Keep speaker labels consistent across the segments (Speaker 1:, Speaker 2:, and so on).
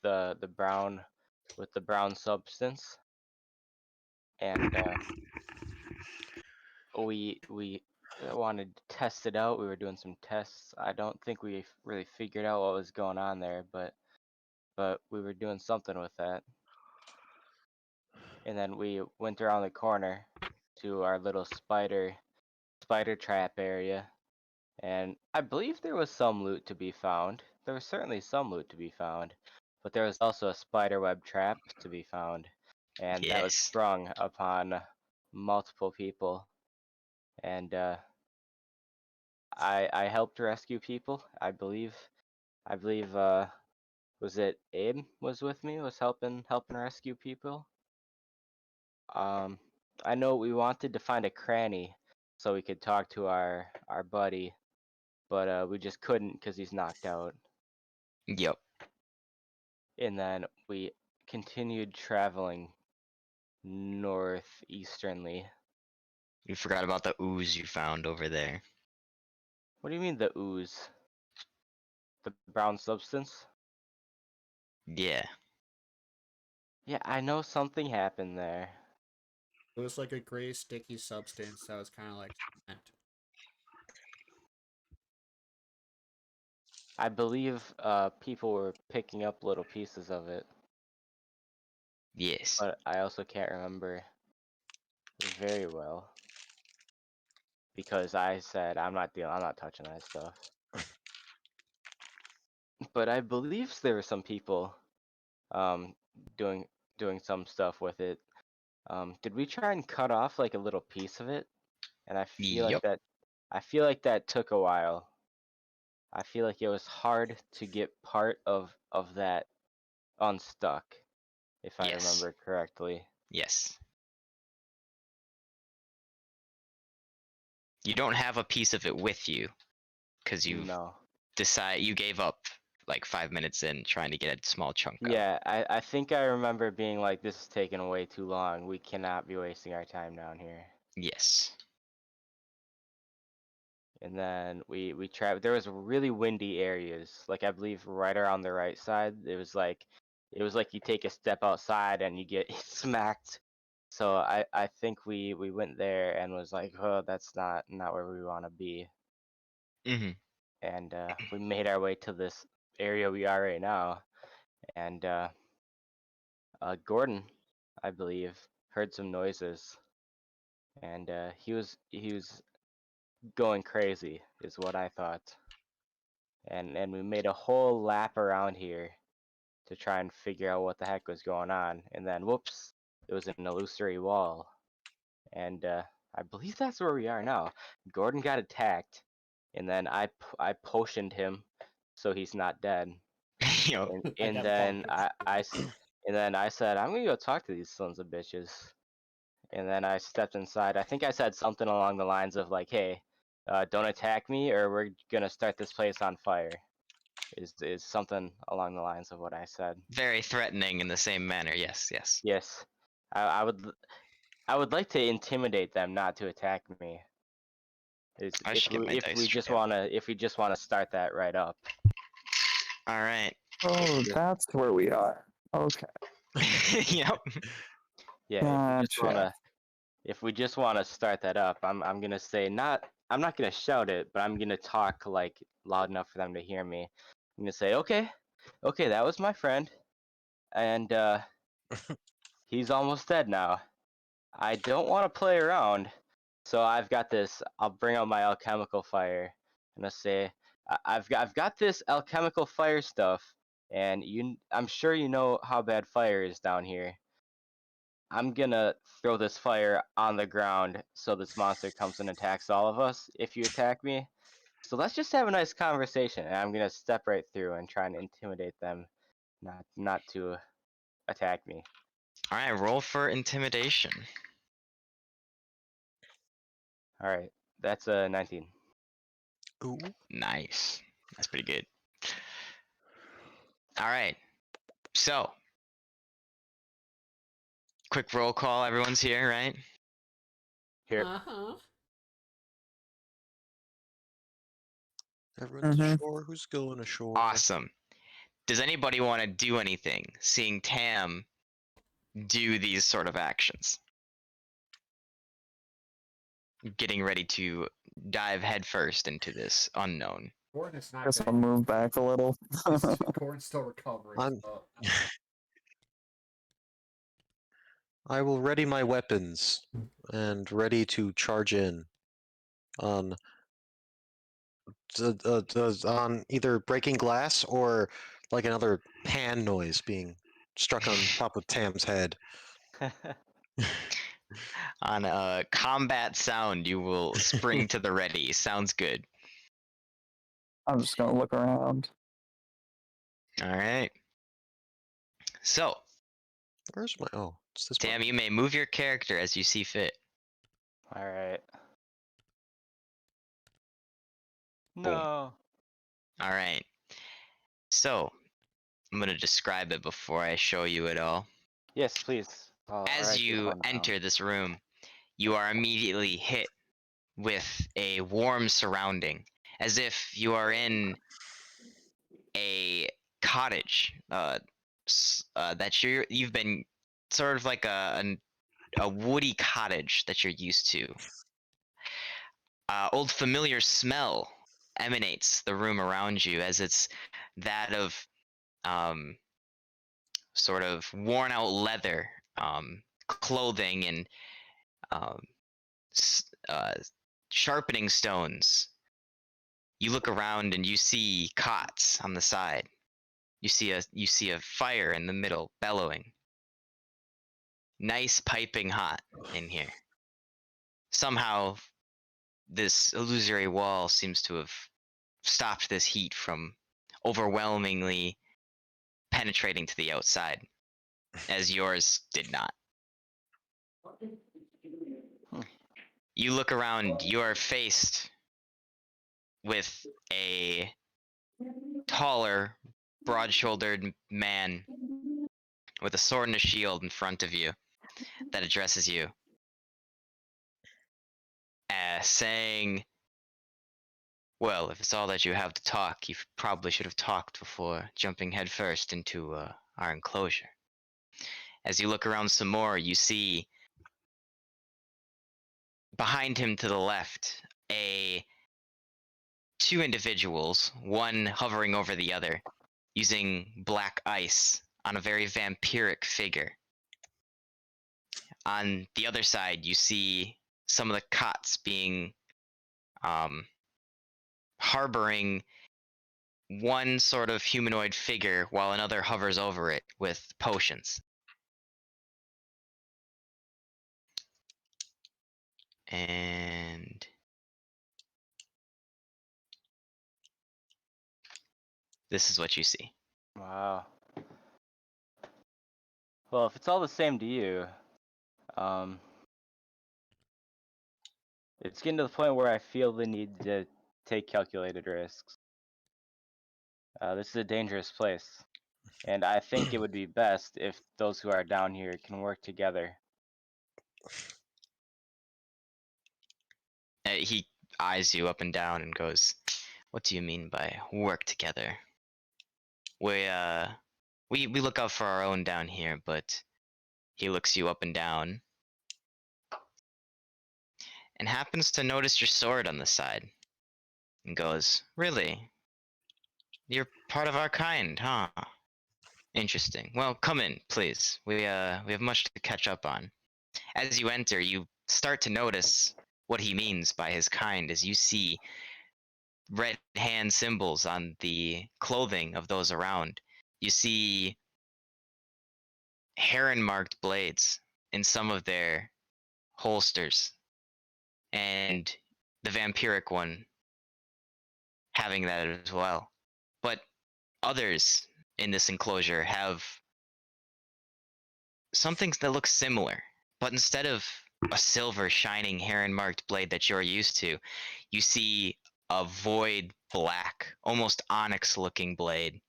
Speaker 1: the brown substance, and we wanted to test it out. We were doing some tests. I don't think we really figured out what was going on there, but we were doing something with that. And then we went around the corner to our little spider trap area, and I believe there was some loot to be found. There was certainly some loot to be found, but there was also a spider web trap to be found, and that was
Speaker 2: Yes.
Speaker 1: sprung upon multiple people. And I helped rescue people. I believe was it Abe was with me, was helping rescue people. Um, I know we wanted to find a cranny so we could talk to our buddy, but we just couldn't because he's knocked out.
Speaker 2: Yep.
Speaker 1: And then we continued traveling northeasternly.
Speaker 2: You forgot about the ooze you found over there.
Speaker 1: What do you mean the ooze? The brown substance?
Speaker 2: Yeah.
Speaker 1: Yeah, I know something happened there.
Speaker 3: It was like a gray sticky substance that was kind of like cement.
Speaker 1: I believe people were picking up little pieces of it,
Speaker 2: Yes.
Speaker 1: but I also can't remember very well because I said I'm not touching that stuff. But I believe there were some people um doing some stuff with it. Did we try and cut off like a little piece of it? And I feel like
Speaker 2: Yep.
Speaker 1: that took a while. I feel like it was hard to get part of that unstuck, if I
Speaker 2: Yes.
Speaker 1: remember correctly.
Speaker 2: Yes. You don't have a piece of it with you because you
Speaker 1: No.
Speaker 2: you gave up like 5 minutes in trying to get a small chunk out.
Speaker 1: Yeah, I think I remember being like, this is taking way too long. We cannot be wasting our time down here.
Speaker 2: Yes.
Speaker 1: And then we traveled. There was really windy areas, like I believe right around the right side. It was like you take a step outside and you get smacked. So I think we went there and was like, oh, that's not where we want to be.
Speaker 2: Mhm.
Speaker 1: And we made our way to this area we are right now. And Gordon, I believe, heard some noises, and he was going crazy, is what I thought. And we made a whole lap around here to try and figure out what the heck was going on. And then, whoops, it was an illusory wall. And I believe that's where we are now. Gordon got attacked, and then I potioned him so he's not dead.
Speaker 2: Yep.
Speaker 1: And
Speaker 3: got
Speaker 1: then
Speaker 3: bonkers.
Speaker 1: and then I said, I'm gonna go talk to these sons of bitches. And then I stepped inside. I think I said something along the lines of like, "Hey, don't attack me, or we're gonna start this place on fire." Is something along the lines of what I said.
Speaker 2: Very threatening in the same manner. Yes. Yes.
Speaker 1: Yes, I would like to intimidate them not to attack me.
Speaker 2: I should get my
Speaker 1: If we
Speaker 2: dice
Speaker 1: just
Speaker 2: tray.
Speaker 1: wanna start that right up.
Speaker 2: All right.
Speaker 4: Oh,
Speaker 1: Yeah.
Speaker 4: that's where we are. Okay.
Speaker 2: Yep.
Speaker 1: Yeah,
Speaker 4: Gotcha.
Speaker 1: if we just wanna start that up, I'm gonna say I'm not gonna shout it, but I'm gonna talk like loud enough for them to hear me. I'm gonna say, okay, that was my friend, and he's almost dead now. I don't want to play around, so I've got this. I'll bring out my alchemical fire, and I'll say, I've got this alchemical fire stuff, and I'm sure you know how bad fire is down here. I'm gonna throw this fire on the ground so this monster comes and attacks all of us if you attack me. So let's just have a nice conversation, and I'm gonna step right through and try and intimidate them, not to attack me.
Speaker 2: All right. Roll for intimidation.
Speaker 1: All right, that's a 19.
Speaker 5: Ooh.
Speaker 2: Nice. That's pretty good. All right. So, quick roll call. Everyone's here, right?
Speaker 1: Here,
Speaker 3: Uh-huh.
Speaker 5: Everyone's
Speaker 4: Mhm.
Speaker 5: ashore. Who's going ashore?
Speaker 2: Awesome. does anybody want to do anything? Seeing Tam do these sort of actions, getting ready to dive headfirst into this unknown.
Speaker 3: Gordon is not
Speaker 4: Guess I'll
Speaker 3: gonna.
Speaker 4: move back a little.
Speaker 3: Gordon's still recovering.
Speaker 5: I'm-
Speaker 3: So.
Speaker 5: I will ready my weapons and ready to charge in on on either breaking glass or like another pan noise being struck on top of Tam's head.
Speaker 2: On a combat sound, you will spring to the ready. Sounds good.
Speaker 4: I'm just gonna look around.
Speaker 2: All right. So,
Speaker 5: Where's my? Oh, it's this
Speaker 2: Tam,
Speaker 5: one.
Speaker 2: you may move your character as you see fit.
Speaker 1: All right.
Speaker 2: Boom.
Speaker 1: No.
Speaker 2: All right. So, I'm gonna describe it before I show you it all.
Speaker 1: Yes, please. I'll
Speaker 2: As
Speaker 1: write this
Speaker 2: you
Speaker 1: one down.
Speaker 2: enter this room, you are immediately hit with a warm surrounding, as if you are in a cottage that you've been sort of like a woody cottage that you're used to. Old familiar smell emanates the room around you, as it's that of sort of worn out leather, clothing, and um, sharpening stones. You look around and you see cots on the side. You see a fire in the middle, bellowing. Nice piping hot in here. Somehow, this illusory wall seems to have stopped this heat from overwhelmingly penetrating to the outside, as yours did not. You look around, you are faced with a taller, broad-shouldered man with a sword and a shield in front of you that addresses you, saying, "Well, if it's all that you have to talk, you probably should have talked before jumping headfirst into our enclosure." As you look around some more, you see behind him to the left two individuals, one hovering over the other, using black ice on a very vampiric figure. On the other side, you see some of the cots being harboring one sort of humanoid figure while another hovers over it with potions. And this is what you see.
Speaker 1: Wow. Well, if it's all the same to you, it's getting to the point where I feel the need to take calculated risks. This is a dangerous place, and I think it would be best if those who are down here can work together.
Speaker 2: He eyes you up and down and goes, "What do you mean by work together? We look out for our own down here," but he looks you up and down and happens to notice your sword on the side and goes, "Really? You're part of our kind, huh? Interesting. Well, come in, please. We have much to catch up on." As you enter, you start to notice what he means by his kind, as you see red hand symbols on the clothing of those around. You see heron marked blades in some of their holsters, and the vampiric one having that as well. But others in this enclosure have something that looks similar, but instead of a silver shining heron marked blade that you're used to, you see a void black, almost onyx looking blade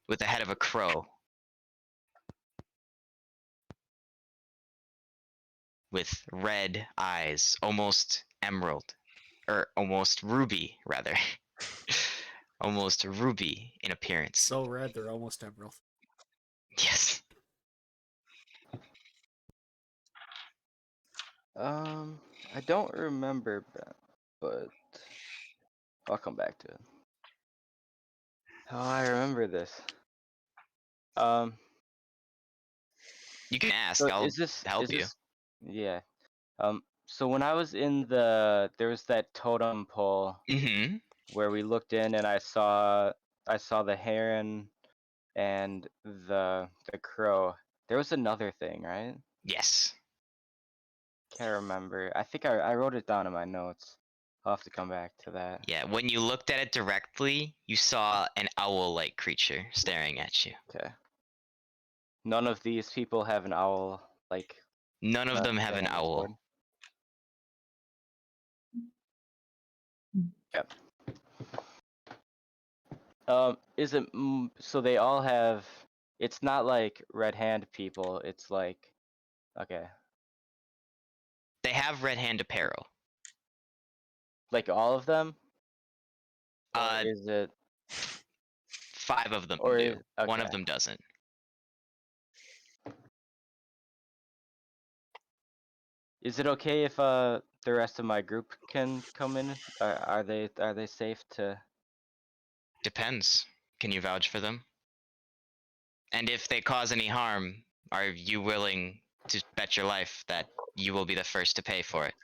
Speaker 2: with the head of a crow, with red eyes, almost emerald, or almost ruby rather. almost ruby in appearance.
Speaker 3: So red, they're almost emerald.
Speaker 2: Yes.
Speaker 1: I don't remember, but I'll come back to it. Oh, I remember this.
Speaker 2: You can ask.
Speaker 1: So
Speaker 2: I'll
Speaker 1: is
Speaker 2: help you.
Speaker 1: this? Yeah. So when I was in there was that totem pole
Speaker 2: Mm-hmm.
Speaker 1: where we looked in, and I saw the heron and the crow. There was another thing, right?
Speaker 2: Yes.
Speaker 1: Can't remember. I think I wrote it down in my notes. I'll have to come back to that.
Speaker 2: Yeah. When you looked at it directly, you saw an owl-like creature staring at you.
Speaker 1: Okay. None of these people have an owl like
Speaker 2: None of them have
Speaker 1: thing
Speaker 2: an
Speaker 1: on this
Speaker 2: owl.
Speaker 1: board. Yep. Is it so they all have? It's not like red hand people. It's like, okay,
Speaker 2: They have red hand apparel.
Speaker 1: like all of them. Or
Speaker 2: Uh,
Speaker 1: is it?
Speaker 2: 5 of them
Speaker 1: Or
Speaker 2: do.
Speaker 1: is,
Speaker 2: One of
Speaker 1: okay.
Speaker 2: them doesn't.
Speaker 1: Is it okay if the rest of my group can come in? Are they safe to?
Speaker 2: Depends. Can you vouch for them? And if they cause any harm, are you willing to bet your life that you will be the first to pay for it?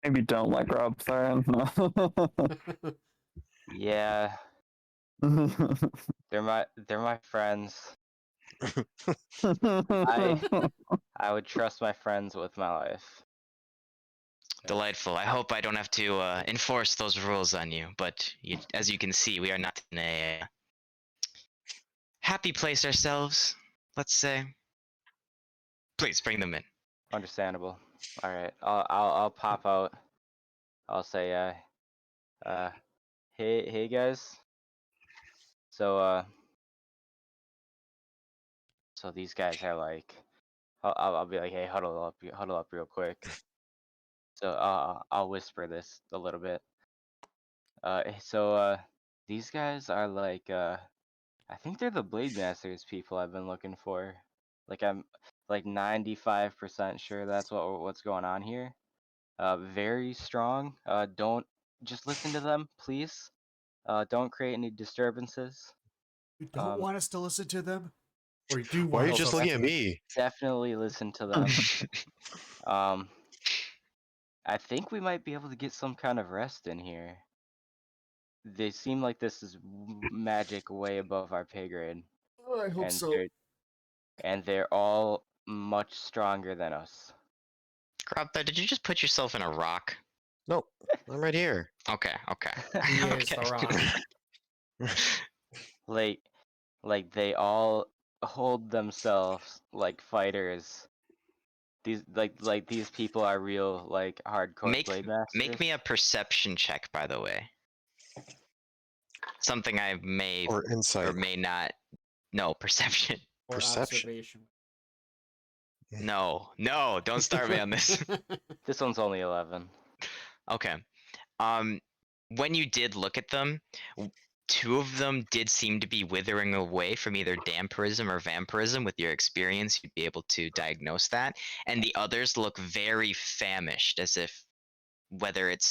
Speaker 4: Maybe don't like Rob Theron.
Speaker 1: Yeah, they're my friends. I would trust my friends with my life.
Speaker 2: Delightful. I hope I don't have to enforce those rules on you, but as you can see, we are not in a happy place ourselves, let's say. Please bring them in.
Speaker 1: Understandable. All right, I'll pop out. I'll say hey guys. So so these guys are like, I'll be like, hey, huddle up real quick. So I'll whisper this a little bit. So these guys are like, I think they're the Blade Masters people I've been looking for. Like I'm like 95% sure that's what's going on here. Very strong. Don't just listen to them, please. Don't create any disturbances.
Speaker 3: You don't want us to listen to them? Or you do
Speaker 5: Why are
Speaker 3: want
Speaker 5: you
Speaker 3: us
Speaker 5: just
Speaker 3: to
Speaker 5: looking
Speaker 3: listen
Speaker 5: at
Speaker 3: to them?
Speaker 5: me?
Speaker 1: Definitely listen to them. I think we might be able to get some kind of rest in here. They seem like this is magic way above our pay grade,
Speaker 3: Oh, I hope
Speaker 1: and
Speaker 3: so.
Speaker 1: they're all much stronger than us.
Speaker 2: Grubba, did you just put yourself in a rock?
Speaker 5: No, I'm right here.
Speaker 2: Okay, okay.
Speaker 3: He is the rock.
Speaker 1: Like they all hold themselves like fighters. These people are real like hardcore blade masters.
Speaker 2: Make me a perception check, by the way. Something I may
Speaker 5: Or insight.
Speaker 2: or may not. No, perception.
Speaker 3: Or
Speaker 5: Perception.
Speaker 3: observation.
Speaker 2: No, don't start me on this.
Speaker 1: This one's only 11.
Speaker 2: Okay. When you did look at them, 2 of them did seem to be withering away from either dampirism or vampirism. With your experience, you'd be able to diagnose that. And the others look very famished, as if whether it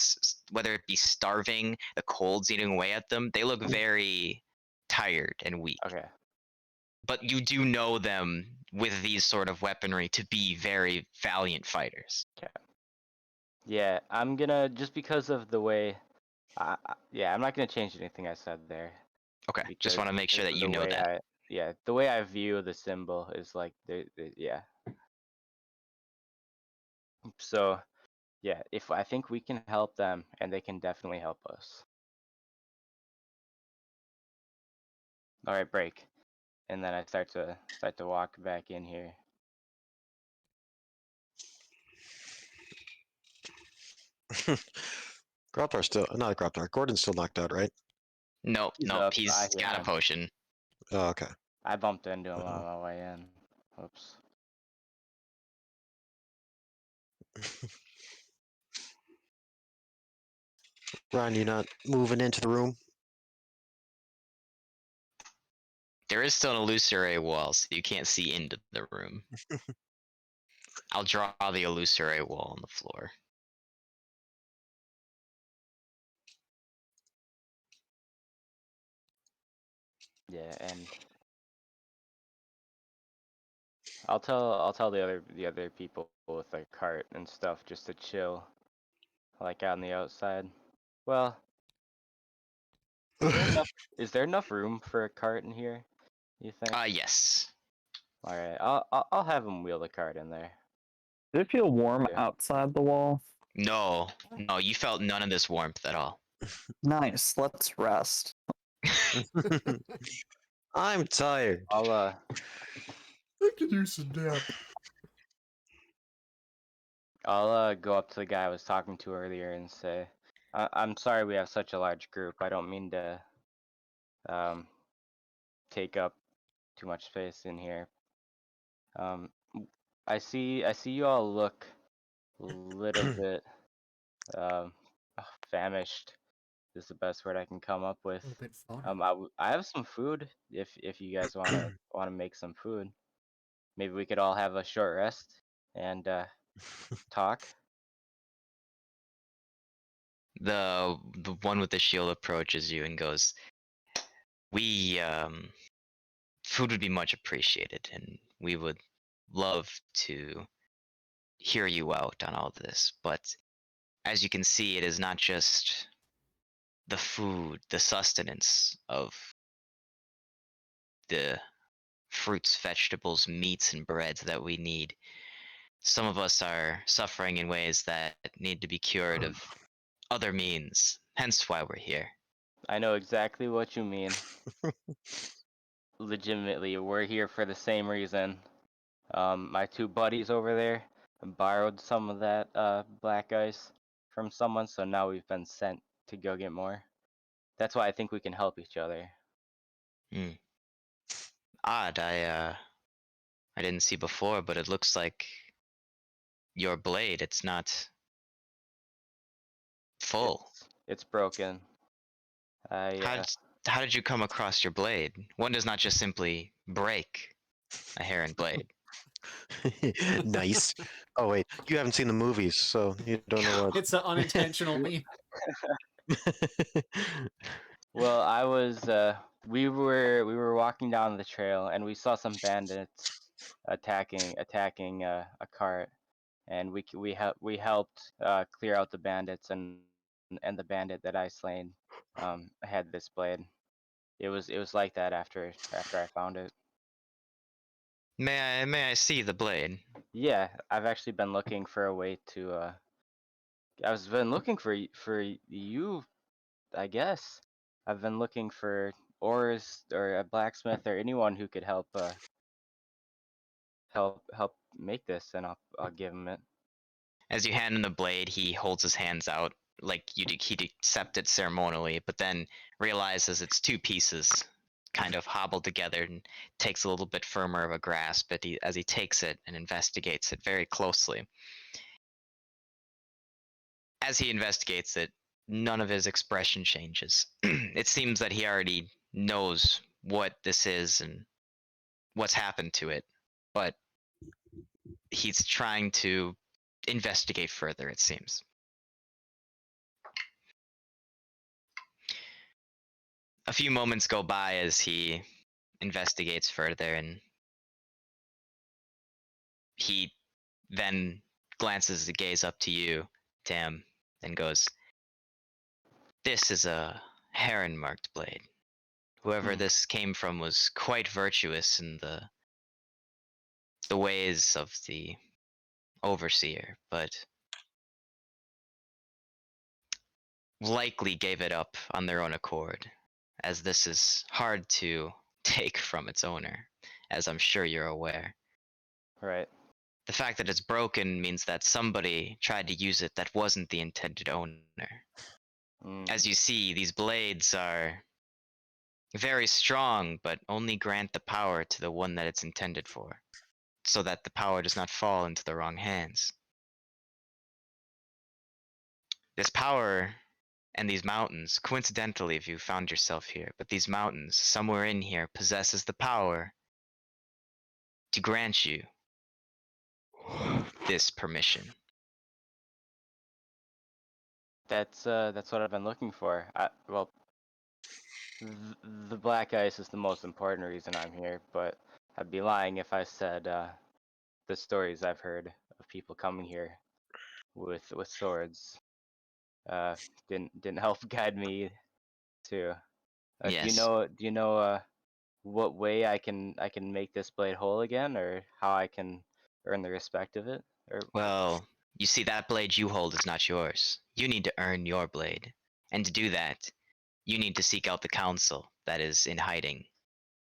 Speaker 2: be starving, the cold's eating away at them, they look very tired and weak.
Speaker 1: Okay.
Speaker 2: But you do know them with these sort of weaponry to be very valiant fighters.
Speaker 1: Yeah, I'm gonna, just because of the way, yeah, I'm not gonna change anything I said there.
Speaker 2: Okay, just
Speaker 1: because-
Speaker 2: want to make sure
Speaker 1: because
Speaker 2: that
Speaker 1: of
Speaker 2: you
Speaker 1: the
Speaker 2: know
Speaker 1: way
Speaker 2: that.
Speaker 1: Yeah, the way I view the symbol is like, yeah. So, yeah, if I think we can help them, and they can definitely help us. All right, break, and then I start to walk back in here.
Speaker 5: Grobtar still not Grobtar. Gordon's still knocked out, right?
Speaker 2: Nope,
Speaker 1: He's
Speaker 2: nope,
Speaker 1: up,
Speaker 2: he's
Speaker 1: I hear
Speaker 2: got a
Speaker 1: him.
Speaker 2: potion.
Speaker 5: Oh, okay.
Speaker 1: I bumped into him on my way in. Oops.
Speaker 5: Ron, you not moving into the room?
Speaker 2: There is still an illusory wall, so you can't see into the room. I'll draw the illusory wall on the floor.
Speaker 1: Yeah, and I'll tell the other people with a cart and stuff just to chill, like out on the outside. Well, is there enough room for a cart in here? You think?
Speaker 2: Yes.
Speaker 1: All right, I'll have them wheel the cart in there.
Speaker 4: Did it feel warm
Speaker 1: Yeah.
Speaker 4: outside the wall?
Speaker 2: No, you felt none of this warmth at all.
Speaker 4: Nice. Let's rest.
Speaker 5: I'm tired.
Speaker 3: I could use some nap.
Speaker 1: I'll go up to the guy I was talking to earlier and say, I'm sorry we have such a large group. I don't mean to take up too much space in here. I see you all look a little bit famished is the best word I can come up with.
Speaker 3: A little bit fun.
Speaker 1: I have some food if you guys wanna make some food. Maybe we could all have a short rest and talk.
Speaker 2: The one with the shield approaches you and goes, "We food would be much appreciated, and we would love to hear you out on all this. But as you can see, it is not just the food, the sustenance of the fruits, vegetables, meats, and breads that we need. Some of us are suffering in ways that need to be cured of other means, hence why we're here."
Speaker 1: I know exactly what you mean. Legitimately, we're here for the same reason. My two buddies over there borrowed some of that black ice from someone, so now we've been sent to go get more. That's why I think we can help each other.
Speaker 2: Odd, I didn't see before, but it looks like your blade, it's not full.
Speaker 1: It's broken. I
Speaker 2: How did you come across your blade? One does not just simply break a heron blade.
Speaker 5: Nice. Oh wait, you haven't seen the movies, so you don't know what.
Speaker 3: It's an unintentional meme.
Speaker 1: well, I was we were walking down the trail and we saw some bandits attacking a cart, and we helped clear out the bandits, and the bandit that I slain had this blade. It was like that after I found it.
Speaker 2: May I see the blade?
Speaker 1: Yeah, I've actually been looking for a way to I've been looking for you, I guess. I've been looking for ores or a blacksmith or anyone who could help make this, and I'll give him it.
Speaker 2: As you hand him the blade, he holds his hands out like he'd accept it ceremonially, but then realizes it's two pieces, kind of hobbled together, and takes a little bit firmer of a grasp as he takes it and investigates it very closely. As he investigates it, none of his expression changes. It seems that he already knows what this is and what's happened to it, but he's trying to investigate further, it seems. A few moments go by as he investigates further, and he then glances the gaze up to you, Tam, and goes, "This is a heron-marked blade. Whoever this came from was quite virtuous in the ways of the overseer, but likely gave it up on their own accord, as this is hard to take from its owner, as I'm sure you're aware.
Speaker 1: Right.
Speaker 2: The fact that it's broken means that somebody tried to use it that wasn't the intended owner. As you see, these blades are very strong, but only grant the power to the one that it's intended for, so that the power does not fall into the wrong hands. This power And these mountains, coincidentally, if you found yourself here, but these mountains, somewhere in here, possesses the power to grant you this permission.
Speaker 1: That's what I've been looking for. Well, the black ice is the most important reason I'm here, but I'd be lying if I said the stories I've heard of people coming here with swords didn't help guide me to.
Speaker 2: Yes.
Speaker 1: Do you know what way I can make this blade whole again, or how I can earn the respect of it? Or
Speaker 2: Well, you see, that blade you hold is not yours. You need to earn your blade. And to do that, you need to seek out the council that is in hiding.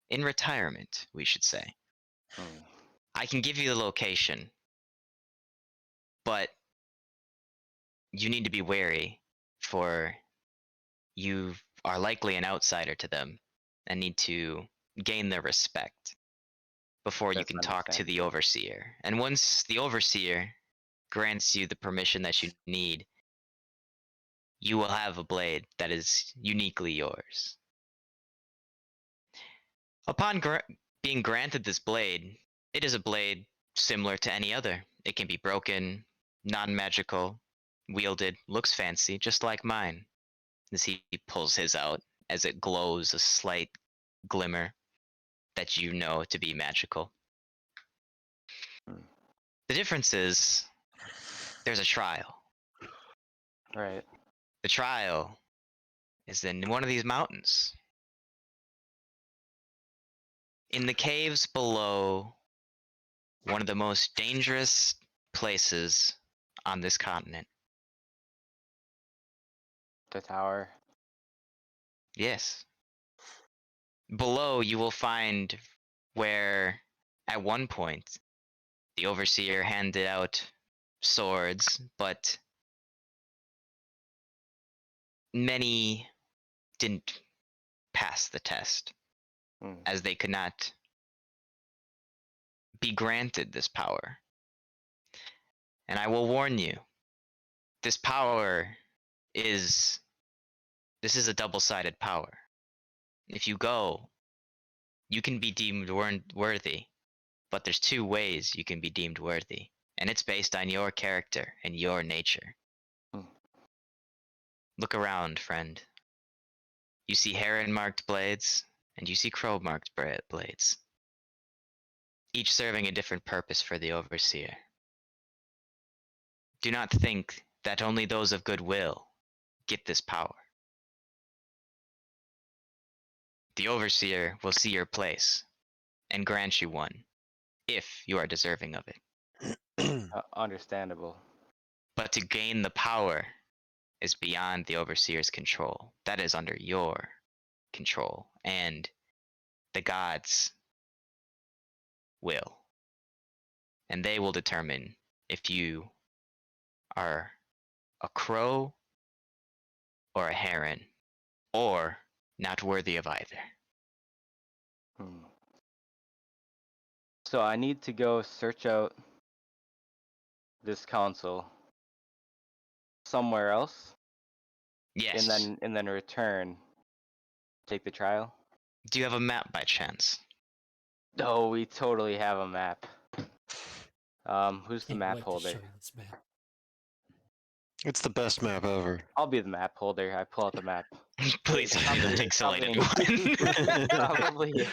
Speaker 2: In retirement, we should say.
Speaker 1: hmm,
Speaker 2: I can give you the location, but you need to be wary, for you are likely an outsider to them and need to gain their respect before you
Speaker 1: that's
Speaker 2: can talk to the
Speaker 1: understandable.
Speaker 2: overseer. And once the overseer grants you the permission that you need, you will have a blade that is uniquely yours. Upon being granted this blade, it is a blade similar to any other. It can be broken, non-magical, wielded, looks fancy, just like mine. As he pulls his out, as it glows a slight glimmer that you know to be magical.
Speaker 1: Hmm.
Speaker 2: The difference is there's a trial.
Speaker 1: Right.
Speaker 2: The trial is in one of these mountains. In the caves below one of the most dangerous places on this continent.
Speaker 1: The tower.
Speaker 2: Yes. Below you will find where, at one point, the overseer handed out swords, but many didn't pass the test,
Speaker 1: Hmm.
Speaker 2: as they could not be granted this power. And I will warn you, this power is this is a double-sided power. If you go, you can be deemed worthy, but there's two ways you can be deemed worthy, and it's based on your character and your nature.
Speaker 1: Hmm.
Speaker 2: Look around, friend. You see heron-marked blades, and you see crow-marked blades, each serving a different purpose for the overseer. Do not think that only those of goodwill get this power. The overseer will see your place and grant you one, if you are deserving of it.
Speaker 1: Understandable.
Speaker 2: But to gain the power is beyond the overseer's control. That is under your control and the gods' will. And they will determine if you are a crow or a heron, or not worthy of either.
Speaker 1: Hmm. So I need to go search out this council somewhere else,
Speaker 2: Yes.
Speaker 1: and then return, take the trial.
Speaker 2: Do you have a map by chance?
Speaker 1: Oh, we totally have a map. Who's the
Speaker 3: Can't
Speaker 1: map
Speaker 3: wait to show
Speaker 1: holder?
Speaker 3: you this map.
Speaker 5: It's the best map ever.
Speaker 1: I'll be the map holder. I pull out the map.
Speaker 2: Please have the
Speaker 1: It's probably
Speaker 2: pixelated one.
Speaker 1: probably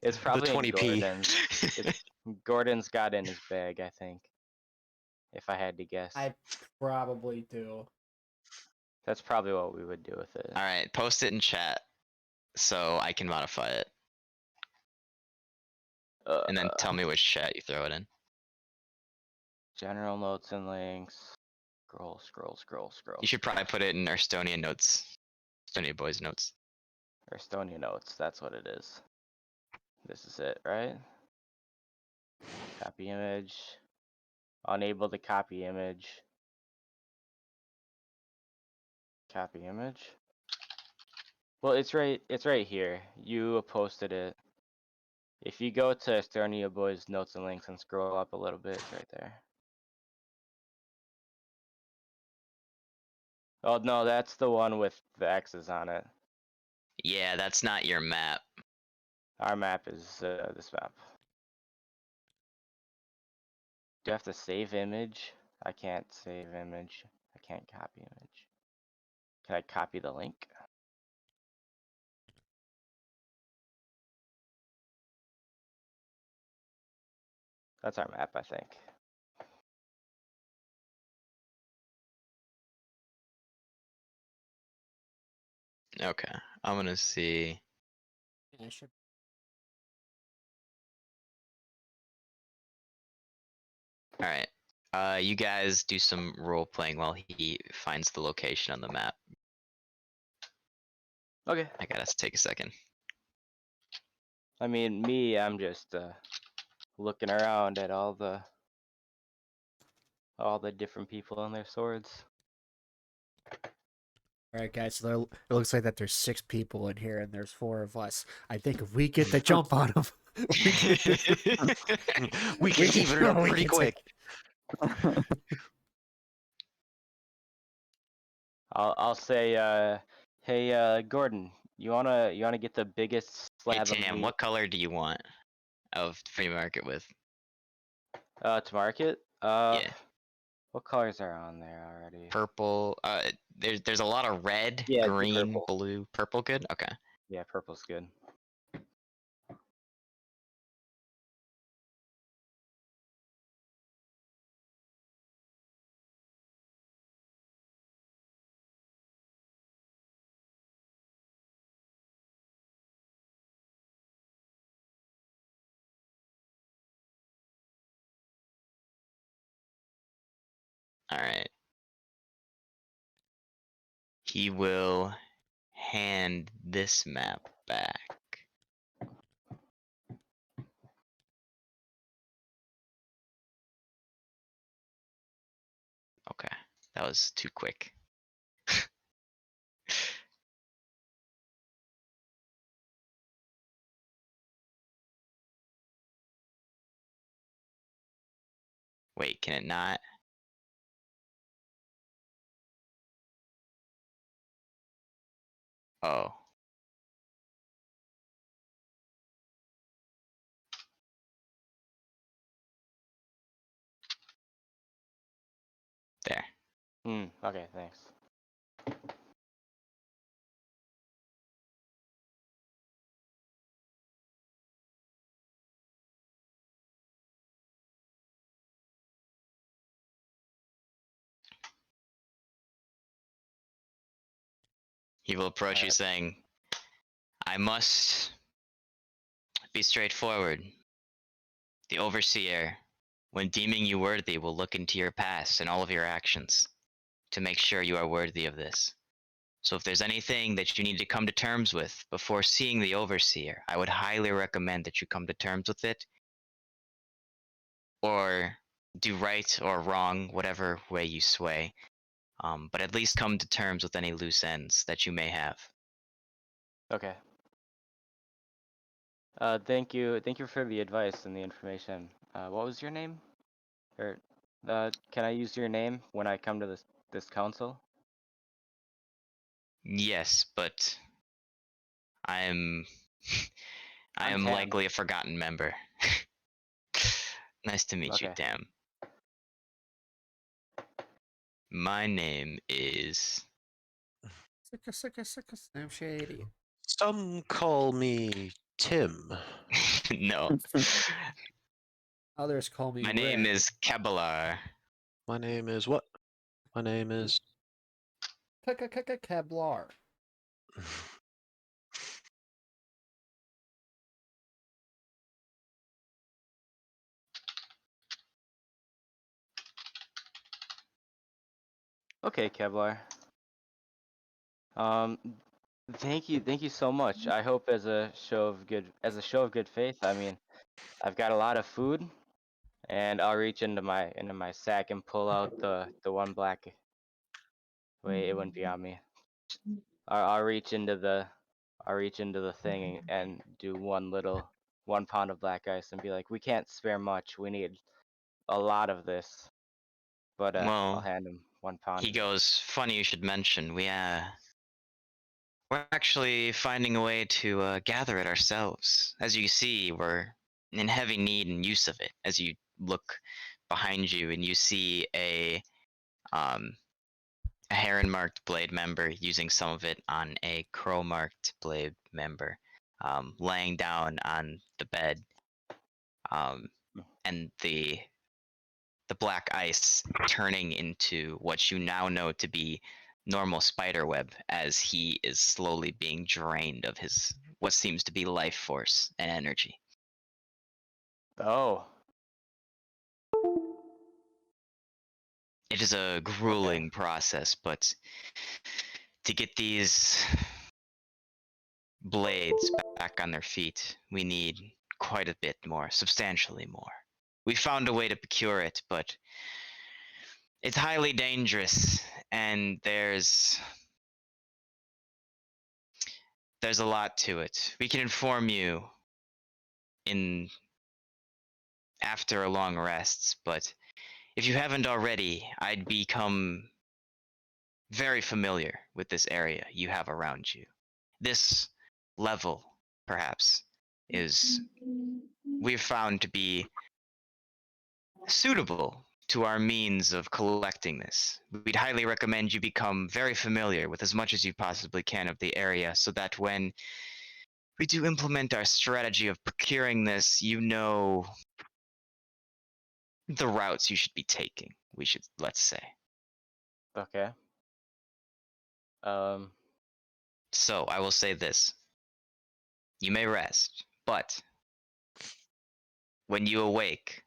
Speaker 1: it's probably in
Speaker 5: 20p.
Speaker 1: Gordon's. Gordon's got it in his bag, I think. If I had to guess.
Speaker 3: I probably do.
Speaker 1: That's probably what we would do with it.
Speaker 2: All right, post it in chat so I can modify it, and then tell me which chat you throw it in.
Speaker 1: General notes and links. Scroll.
Speaker 2: You should probably put it in Estonian notes, Estonia boys notes.
Speaker 1: Estonia notes, that's what it is. This is it, right? Copy image. Unable to copy image. Copy image. Well, it's right here. You posted it. If you go to Estonia Boys notes and links and scroll up a little bit, it's right there. Oh no, that's the one with the X's on it.
Speaker 2: Yeah, that's not your map.
Speaker 1: Our map is this map. Do I have to save image? I can't save image. I can't copy image. Can I copy the link? That's our map, I think.
Speaker 2: Okay, I'm gonna see.
Speaker 3: Yeah, I should.
Speaker 2: All right. You guys do some role playing while he finds the location on the map.
Speaker 1: Okay.
Speaker 2: I gotta take a second.
Speaker 1: I mean, me, I'm just looking around at all the different people and their swords.
Speaker 3: All right, guys. So there, it looks like that there's 6 people in here, and there's 4 of us. I think if we get the jump on them,
Speaker 5: We can even it up
Speaker 3: we
Speaker 5: pretty
Speaker 3: can
Speaker 5: quick.
Speaker 1: I'll say, hey, Gordon, you wanna get the biggest
Speaker 2: Hey
Speaker 1: slab of
Speaker 2: Tam,
Speaker 1: meat
Speaker 2: what color do you want of free market with?
Speaker 1: to market?
Speaker 2: Yeah.
Speaker 1: What colors are on there already?
Speaker 2: Purple. There's a lot of red,
Speaker 1: Yeah, do
Speaker 2: green,
Speaker 1: purple.
Speaker 2: blue, purple. Good. Okay.
Speaker 1: Yeah, purple's good.
Speaker 2: All right. He will hand this map back. Okay, that was too quick. Wait, can it not? Oh. There.
Speaker 1: Okay, thanks.
Speaker 2: He will approach you
Speaker 1: Alright.
Speaker 2: saying, I must be straightforward. The Overseer, when deeming you worthy, will look into your past and all of your actions to make sure you are worthy of this. So if there's anything that you need to come to terms with before seeing the Overseer, I would highly recommend that you come to terms with it, or do right or wrong, whatever way you sway. But at least come to terms with any loose ends that you may have.
Speaker 1: Okay. Thank you for the advice and the information. What was your name? Or, can I use your name when I come to this council?
Speaker 2: Yes, but I am I
Speaker 1: I'm
Speaker 2: am
Speaker 1: Tam.
Speaker 2: likely a forgotten member. Nice to meet you,
Speaker 1: Okay.
Speaker 2: Tam. My name is
Speaker 3: Slim Shady.
Speaker 5: Some call me Tim.
Speaker 2: no.
Speaker 3: Others call me
Speaker 2: My name
Speaker 3: Red.
Speaker 2: is Kabalar.
Speaker 5: My name is what? My name is.
Speaker 3: Keblar.
Speaker 1: Okay, Kevlar. Thank you so much. I hope as a show of good faith, I mean, I've got a lot of food, and I'll reach into my sack and pull out the one black. Wait, it wouldn't be on me. I'll reach into the thing and do 1 pound of black ice and be like, we can't spare much. We need a lot of this. But I'll
Speaker 2: Well,
Speaker 1: hand him one pound.
Speaker 2: He goes, funny you should mention. We're actually finding a way to gather it ourselves. As you see, we're in heavy need and use of it. As you look behind you and you see a heron-marked blade member using some of it on a crow-marked blade member, laying down on the bed, and the black ice turning into what you now know to be normal spider web as he is slowly being drained of his what seems to be life force and energy.
Speaker 1: Oh,
Speaker 2: It is a grueling process, but to get these blades back on their feet, we need quite a bit more, substantially more. We found a way to procure it, but it's highly dangerous, and there's a lot to it. We can inform you in after a long rests, but if you haven't already, I'd become very familiar with this area you have around you. This level, perhaps, is we've found to be suitable to our means of collecting this. We'd highly recommend you become very familiar with as much as you possibly can of the area so that when we do implement our strategy of procuring this, you know the routes you should be taking. Let's say.
Speaker 1: okay.
Speaker 2: So I will say this. You may rest, but when you awake,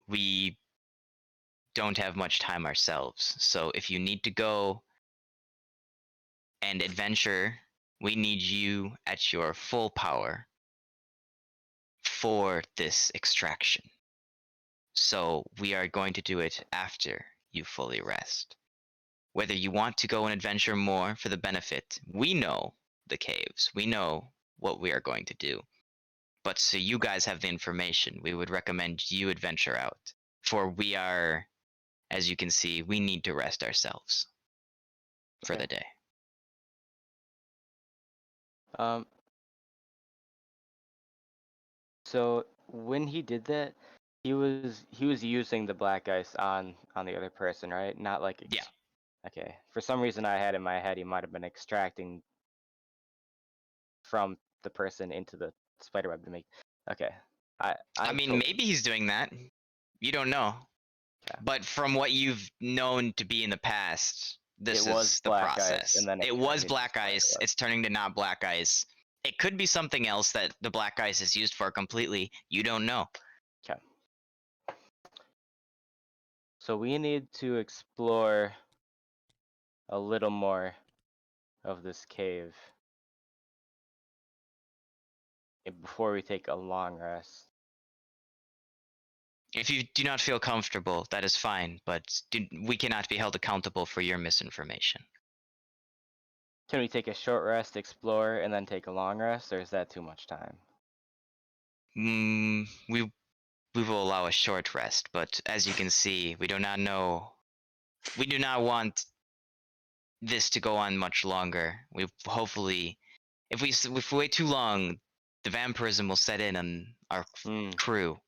Speaker 2: we don't have much time ourselves. So if you need to go and adventure, we need you at your full power for this extraction. So we are going to do it after you fully rest. Whether you want to go and adventure more for the benefit, we know the caves, we know what we are going to do. But so you guys have the information, we would recommend you adventure out. For we are, as you can see, we need to rest ourselves for
Speaker 1: Okay.
Speaker 2: the day.
Speaker 1: So when he did that, he was using the black ice on the other person, right? Not like
Speaker 2: Yeah.
Speaker 1: Okay. For some reason, I had in my head he might have been extracting from the person into the spider web to make. Okay.
Speaker 2: I mean,
Speaker 1: tot-
Speaker 2: maybe he's doing that. You don't know.
Speaker 1: Okay.
Speaker 2: But from what you've known to be in the past, this
Speaker 1: It was
Speaker 2: is the
Speaker 1: black ice,
Speaker 2: process.
Speaker 1: and then it
Speaker 2: It was
Speaker 1: turned into
Speaker 2: black
Speaker 1: spider
Speaker 2: ice.
Speaker 1: web.
Speaker 2: It's turning to not black ice. It could be something else that the black ice is used for completely. You don't know.
Speaker 1: Okay. So we need to explore a little more of this cave before we take a long rest.
Speaker 2: If you do not feel comfortable, that is fine, but we cannot be held accountable for your misinformation.
Speaker 1: Can we take a short rest, explore, and then take a long rest, or is that too much time?
Speaker 2: We will allow a short rest, but as you can see, we do not know. We do not want this to go on much longer. We hopefully, if we wait too long, the vampirism will set in on our crew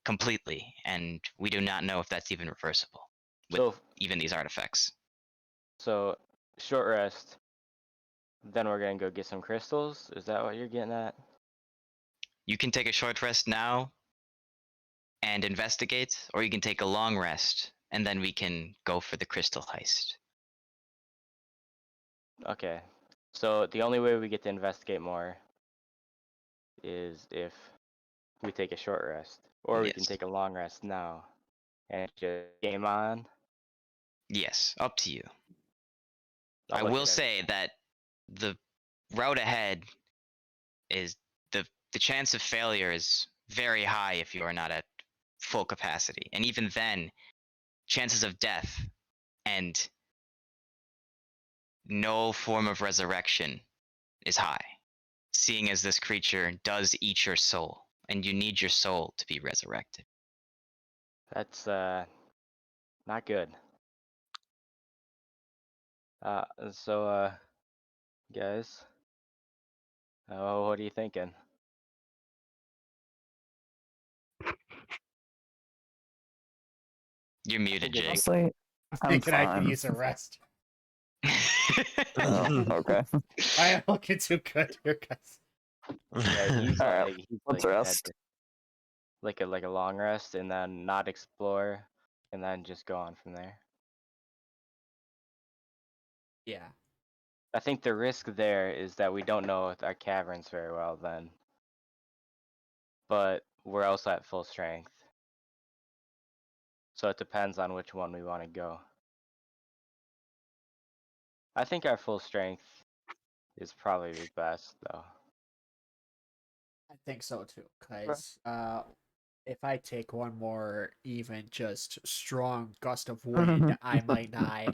Speaker 2: completely, and we do not know if that's even reversible with
Speaker 1: So
Speaker 2: even these artifacts.
Speaker 1: so short rest. Then we're gonna go get some crystals. Is that what you're getting at?
Speaker 2: You can take a short rest now and investigate, or you can take a long rest and then we can go for the crystal heist.
Speaker 1: Okay. So the only way we get to investigate more is if we take a short rest, or we can
Speaker 2: Yes.
Speaker 1: take a long rest now, and just game on.
Speaker 2: Yes, up to you.
Speaker 1: I'll
Speaker 2: I
Speaker 1: look
Speaker 2: will
Speaker 1: at
Speaker 2: say
Speaker 1: everything.
Speaker 2: that the route ahead is the chance of failure is very high if you are not at full capacity. And even then, chances of death and no form of resurrection is high, seeing as this creature does eat your soul, and you need your soul to be resurrected.
Speaker 1: That's not good. So guys, what are you thinking?
Speaker 2: You're muted,
Speaker 1: think it
Speaker 2: Jake.
Speaker 4: Honestly, I'm
Speaker 3: Thinking I could
Speaker 4: fine.
Speaker 3: use a rest.
Speaker 4: Oh, okay.
Speaker 3: I am looking too good here, guys.
Speaker 1: Yeah, he's
Speaker 4: Alright,
Speaker 1: like he's
Speaker 4: let's
Speaker 1: like
Speaker 4: rest.
Speaker 1: like a long rest and then not explore and then just go on from there.
Speaker 3: Yeah.
Speaker 1: I think the risk there is that we don't know our caverns very well then. But we're also at full strength. So it depends on which one we want to go. I think our full strength is probably the best though.
Speaker 3: I think so too, because if I take one more even just strong gust of wind, I might die.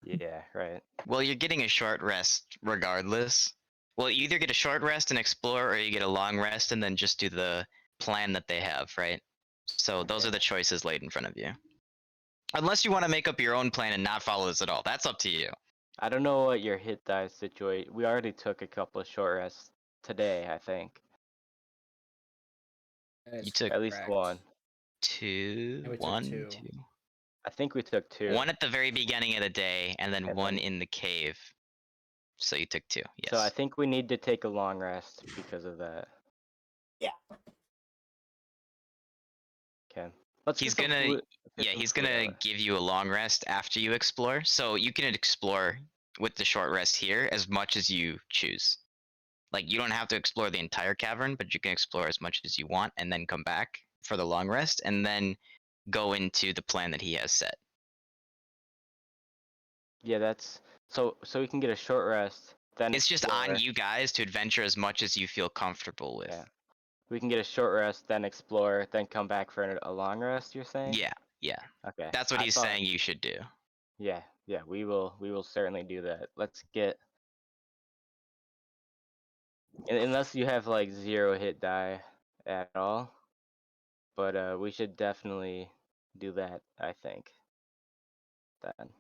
Speaker 1: Yeah, right.
Speaker 2: Well, you're getting a short rest regardless. Well, you either get a short rest and explore, or you get a long rest and then just do the plan that they have, right? So those
Speaker 1: Okay.
Speaker 2: are the choices laid in front of you. Unless you want to make up your own plan and not follow this at all, that's up to you.
Speaker 1: I don't know what your hit die situation. We already took a couple of short rests today, I think.
Speaker 3: That is
Speaker 2: took
Speaker 1: At least
Speaker 3: correct.
Speaker 1: one.
Speaker 2: Two,
Speaker 3: And we took
Speaker 2: one,
Speaker 3: two.
Speaker 2: two.
Speaker 1: I think we took two.
Speaker 2: One at the very beginning of the day, and then
Speaker 1: And
Speaker 2: one
Speaker 1: then-
Speaker 2: in the cave. So you took two. Yes.
Speaker 1: So I think we need to take a long rest because of that.
Speaker 3: Yeah.
Speaker 1: Okay. Let's
Speaker 2: He's
Speaker 1: get some
Speaker 2: gonna-
Speaker 1: food- let's get
Speaker 2: Yeah,
Speaker 1: some
Speaker 2: he's
Speaker 1: food
Speaker 2: gonna
Speaker 1: out.
Speaker 2: give you a long rest after you explore. So you can explore with the short rest here as much as you choose. Like you don't have to explore the entire cavern, but you can explore as much as you want and then come back for the long rest and then go into the plan that he has set.
Speaker 1: Yeah, that's so we can get a short rest. Then
Speaker 2: It's just
Speaker 1: explore.
Speaker 2: on you guys to adventure as much as you feel comfortable with.
Speaker 1: Yeah. We can get a short rest, then explore, then come back for a long rest. You're saying?
Speaker 2: Yeah, yeah.
Speaker 1: Okay.
Speaker 2: That's what
Speaker 1: I
Speaker 2: he's
Speaker 1: thought-
Speaker 2: saying you should do.
Speaker 1: Yeah, yeah. We will certainly do that. Let's get. Unless you have like 0 hit die at all, but we should definitely do that. I think. Then.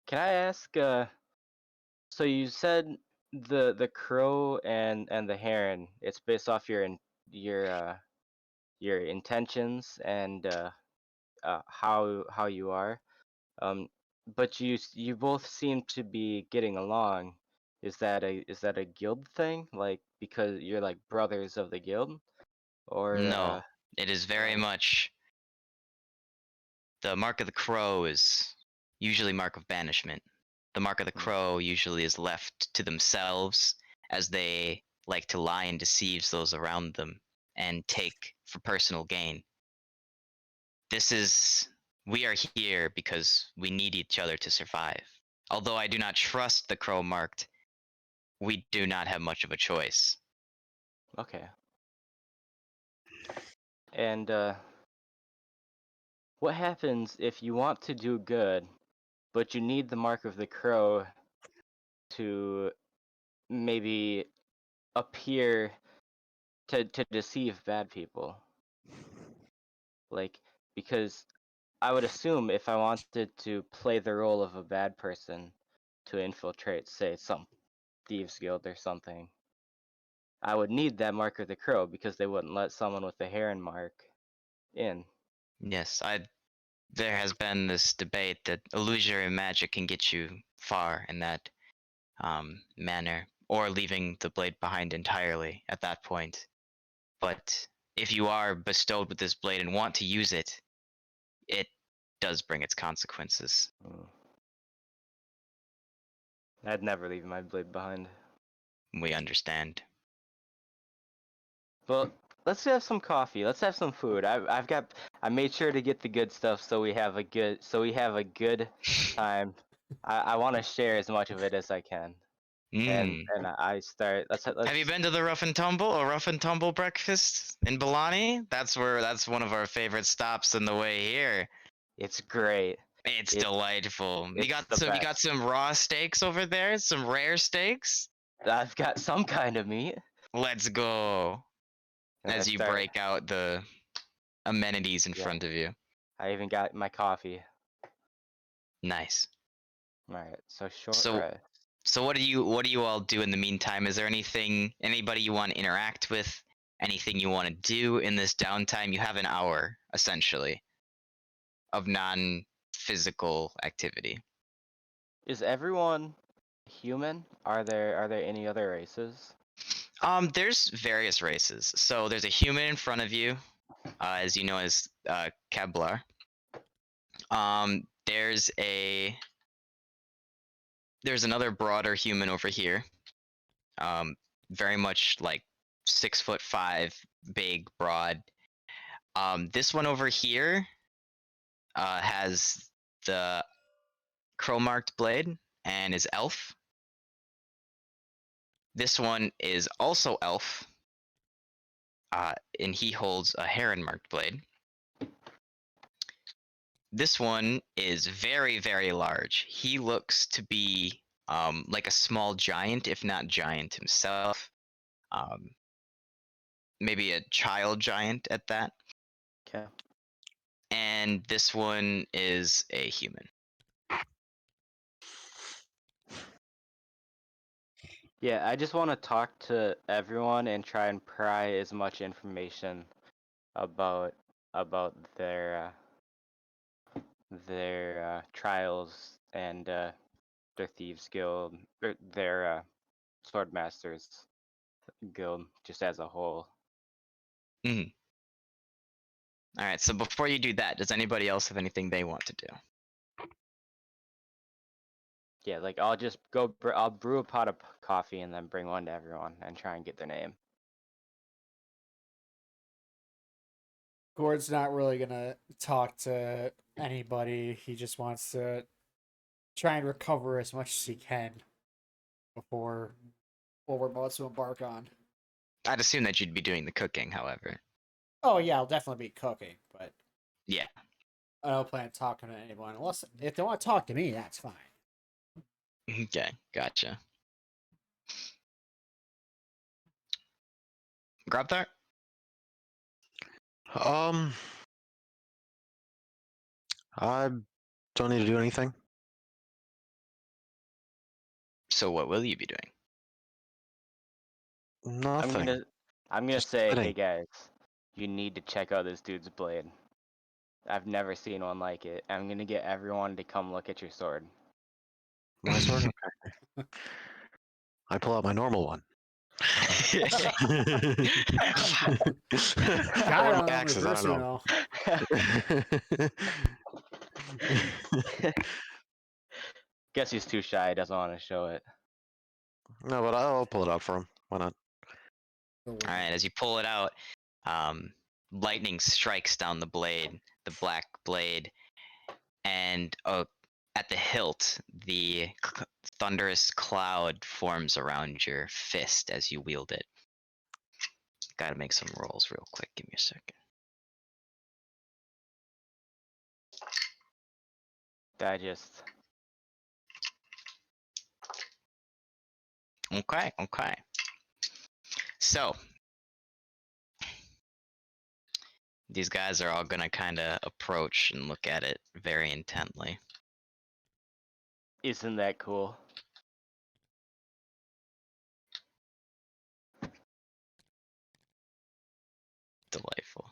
Speaker 1: Can I ask? So you said the crow and the heron. It's based off your intentions and how you are. But you both seem to be getting along. Is that a guild thing? Like because you're like brothers of the guild, or
Speaker 2: No, it is very
Speaker 1: no.
Speaker 2: much. The mark of the crow is usually mark of banishment. The mark of the crow usually is left to themselves, as they like to lie and deceive those around them and take for personal gain. We are here because we need each other to survive. Although I do not trust the crow marked, we do not have much of a choice.
Speaker 1: Okay. And what happens if you want to do good, but you need the mark of the crow to maybe appear to deceive bad people? Like, because I would assume if I wanted to play the role of a bad person to infiltrate, say, some thieves guild or something, I would need that mark of the crow because they wouldn't let someone with the heron mark in.
Speaker 2: Yes, there has been this debate that illusory magic can get you far in that manner, or leaving the blade behind entirely at that point. But if you are bestowed with this blade and want to use it, it does bring its consequences.
Speaker 1: Mm. I'd never leave my blade behind.
Speaker 2: We understand.
Speaker 1: Well, let's have some coffee. Let's have some food. I made sure to get the good stuff so we have a good time. I want to share as much of it as I can. And I start. Let's.
Speaker 2: Have you been to the Rough and Tumble or Rough and Tumble breakfast in Balani? That's one of our favorite stops on the way here.
Speaker 1: It's great.
Speaker 2: It's
Speaker 1: It's-
Speaker 2: delightful.
Speaker 1: it's the
Speaker 2: You got
Speaker 1: best.
Speaker 2: some raw steaks over there, some rare steaks.
Speaker 1: I've got some kind of meat.
Speaker 2: Let's go.
Speaker 1: And
Speaker 2: As
Speaker 1: I
Speaker 2: you
Speaker 1: start-
Speaker 2: break out the amenities in
Speaker 1: Yeah.
Speaker 2: front of you.
Speaker 1: I even got my coffee.
Speaker 2: Nice.
Speaker 1: Alright, so short
Speaker 2: So-
Speaker 1: rest.
Speaker 2: So what do you all do in the meantime? Is there anybody you want to interact with? Anything you want to do in this downtime? You have an hour essentially of non-physical activity.
Speaker 1: Is everyone human? Are there any other races?
Speaker 2: There's various races. So there's a human in front of you, as you know as Keblar. There's another broader human over here. Very much like 6'5", big, broad. This one over here has the crow-marked blade and is elf. This one is also elf, and he holds a heron-marked blade. This one is very, very large. He looks to be like a small giant, if not giant himself. Maybe a child giant at that.
Speaker 1: Okay.
Speaker 2: And this one is a human.
Speaker 1: Yeah, I just want to talk to everyone and try and pry as much information about their trials and their thieves guild, or their sword masters guild, just as a whole.
Speaker 2: All right. So before you do that, does anybody else have anything they want to do?
Speaker 1: Yeah, like I'll just go. I'll brew a pot of coffee and then bring one to everyone and try and get their name.
Speaker 3: Gord's not really gonna talk to anybody. He just wants to try and recover as much as he can before what we're about to embark on.
Speaker 2: I'd assume that you'd be doing the cooking, however.
Speaker 3: Oh yeah, I'll definitely be cooking, but
Speaker 2: Yeah.
Speaker 3: I don't plan on talking to anyone unless if they want to talk to me, that's fine.
Speaker 2: Okay. Gotcha. Grubthar?
Speaker 5: I don't need to do anything.
Speaker 2: So what will you be doing?
Speaker 5: Nothing.
Speaker 1: I'm gonna
Speaker 5: Just
Speaker 1: say, hey
Speaker 5: sitting.
Speaker 1: guys, you need to check out this dude's blade. I've never seen one like it. I'm gonna get everyone to come look at your sword.
Speaker 5: My sword? Okay. I pull out my normal one.
Speaker 3: Got
Speaker 5: or
Speaker 3: it
Speaker 5: my
Speaker 3: on
Speaker 5: axes, I
Speaker 3: reverse
Speaker 5: don't know.
Speaker 3: Uno.
Speaker 1: Guess he's too shy. Doesn't want to show it.
Speaker 5: No, but I'll pull it out for him. Why not?
Speaker 2: All right. As you pull it out, lightning strikes down the blade, the black blade, and at the hilt, the thunderous cloud forms around your fist as you wield it. Gotta make some rolls real quick. Give me a second.
Speaker 1: Digest.
Speaker 2: Okay. Okay. So these guys are all gonna kind of approach and look at it very intently.
Speaker 1: Isn't that cool?
Speaker 2: Delightful.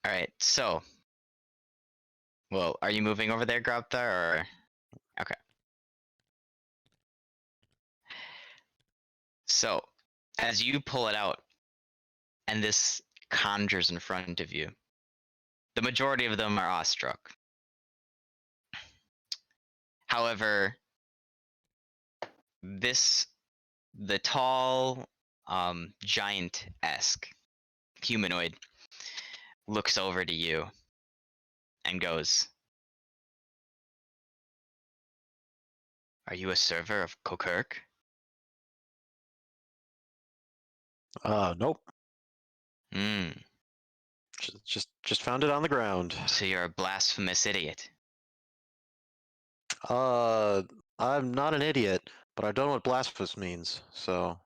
Speaker 2: All right. So, well, are you moving over there, Grubthar, or? Okay. So, as you pull it out, and this conjures in front of you, the majority of them are awestruck. However, the tall, giant-esque humanoid looks over to you and goes, "Are you a server of Kokirk?"
Speaker 5: Nope.
Speaker 2: Hmm.
Speaker 5: Just found it on the ground.
Speaker 2: So you're a blasphemous idiot.
Speaker 5: I'm not an idiot, but I don't know what blasphemous means, so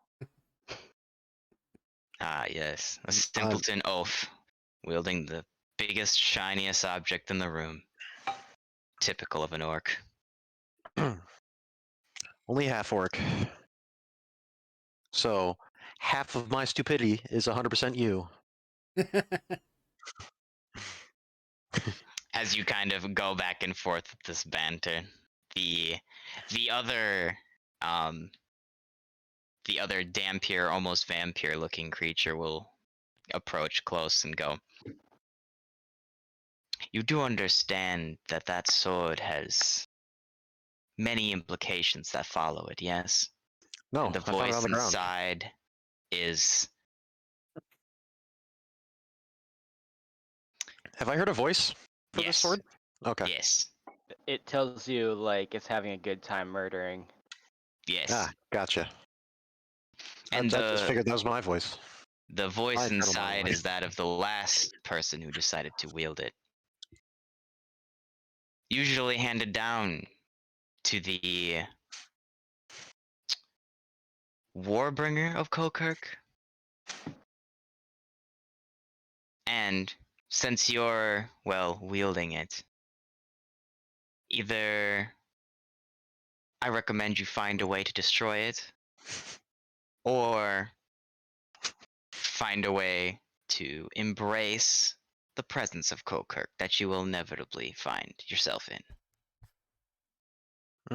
Speaker 2: Ah, yes, a simpleton oaf, wielding the biggest, shiniest object in the room. Typical of an orc.
Speaker 5: Only half orc. So half of my stupidity is 100% you.
Speaker 2: As you kind of go back and forth with this banter, the other the other Dampier, almost vampire-looking creature will approach close and go, "You do understand that that sword has many implications that follow it, yes?"
Speaker 5: No,
Speaker 2: And the
Speaker 5: I found it
Speaker 2: voice
Speaker 5: on the ground.
Speaker 2: inside is,
Speaker 5: Have I heard a voice for this
Speaker 2: yes,
Speaker 5: sword? Okay.
Speaker 2: yes,
Speaker 1: It tells you like it's having a good time murdering.
Speaker 2: yes.
Speaker 5: Ah, gotcha.
Speaker 2: And
Speaker 5: I just figured that was my voice.
Speaker 2: the voice
Speaker 5: I don't know
Speaker 2: inside
Speaker 5: why.
Speaker 2: is that of the last person who decided to wield it. Usually handed down to the Warbringer of Kokirk. And since you're, well, wielding it, either I recommend you find a way to destroy it, or find a way to embrace the presence of Kokirk that you will inevitably find yourself in.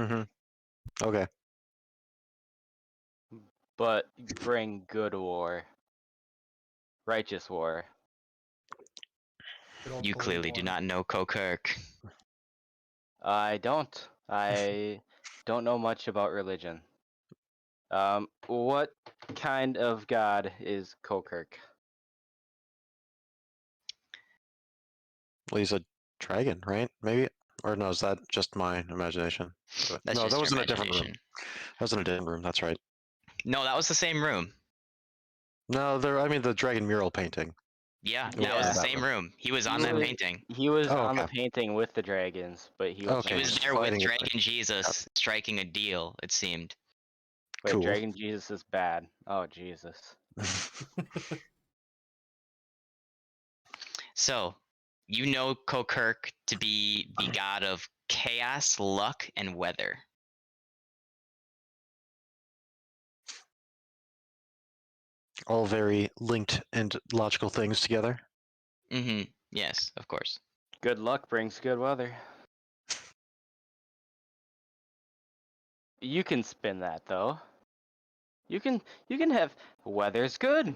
Speaker 5: Mm-hmm. Okay.
Speaker 1: But bring good war. Righteous war.
Speaker 3: Good old
Speaker 2: You
Speaker 3: Cold
Speaker 2: clearly do
Speaker 3: War.
Speaker 2: not know Kokirk.
Speaker 1: I don't. I don't know much about religion. What kind of god is Kokirk?
Speaker 5: Well, he's a dragon, right? Maybe? Or no, is that just my imagination?
Speaker 2: That's
Speaker 5: No,
Speaker 2: just
Speaker 5: that
Speaker 2: your
Speaker 5: was in a different room.
Speaker 2: imagination.
Speaker 5: That was in a different room, that's right.
Speaker 2: No, that was the same room.
Speaker 5: No, I mean the dragon mural painting.
Speaker 2: Yeah,
Speaker 5: It
Speaker 2: that was the
Speaker 1: Yeah.
Speaker 2: same room. He was on
Speaker 1: He
Speaker 2: that
Speaker 1: was-
Speaker 2: painting.
Speaker 1: He was
Speaker 5: Oh,
Speaker 1: on the
Speaker 5: okay.
Speaker 1: painting with the dragons, but he wasn't.
Speaker 5: Okay,
Speaker 2: He was
Speaker 5: just
Speaker 2: there with
Speaker 5: fighting it.
Speaker 2: Dragon Jesus striking a deal, it seemed.
Speaker 1: Wait,
Speaker 5: Cool.
Speaker 1: Dragon Jesus is bad. Oh Jesus.
Speaker 2: So, you know Kokirk to be the god of chaos, luck, and weather.
Speaker 5: All very linked and logical things together.
Speaker 2: Mm-hmm. Yes, of course.
Speaker 1: Good luck brings good weather. You can spin that though. You can have weather's good.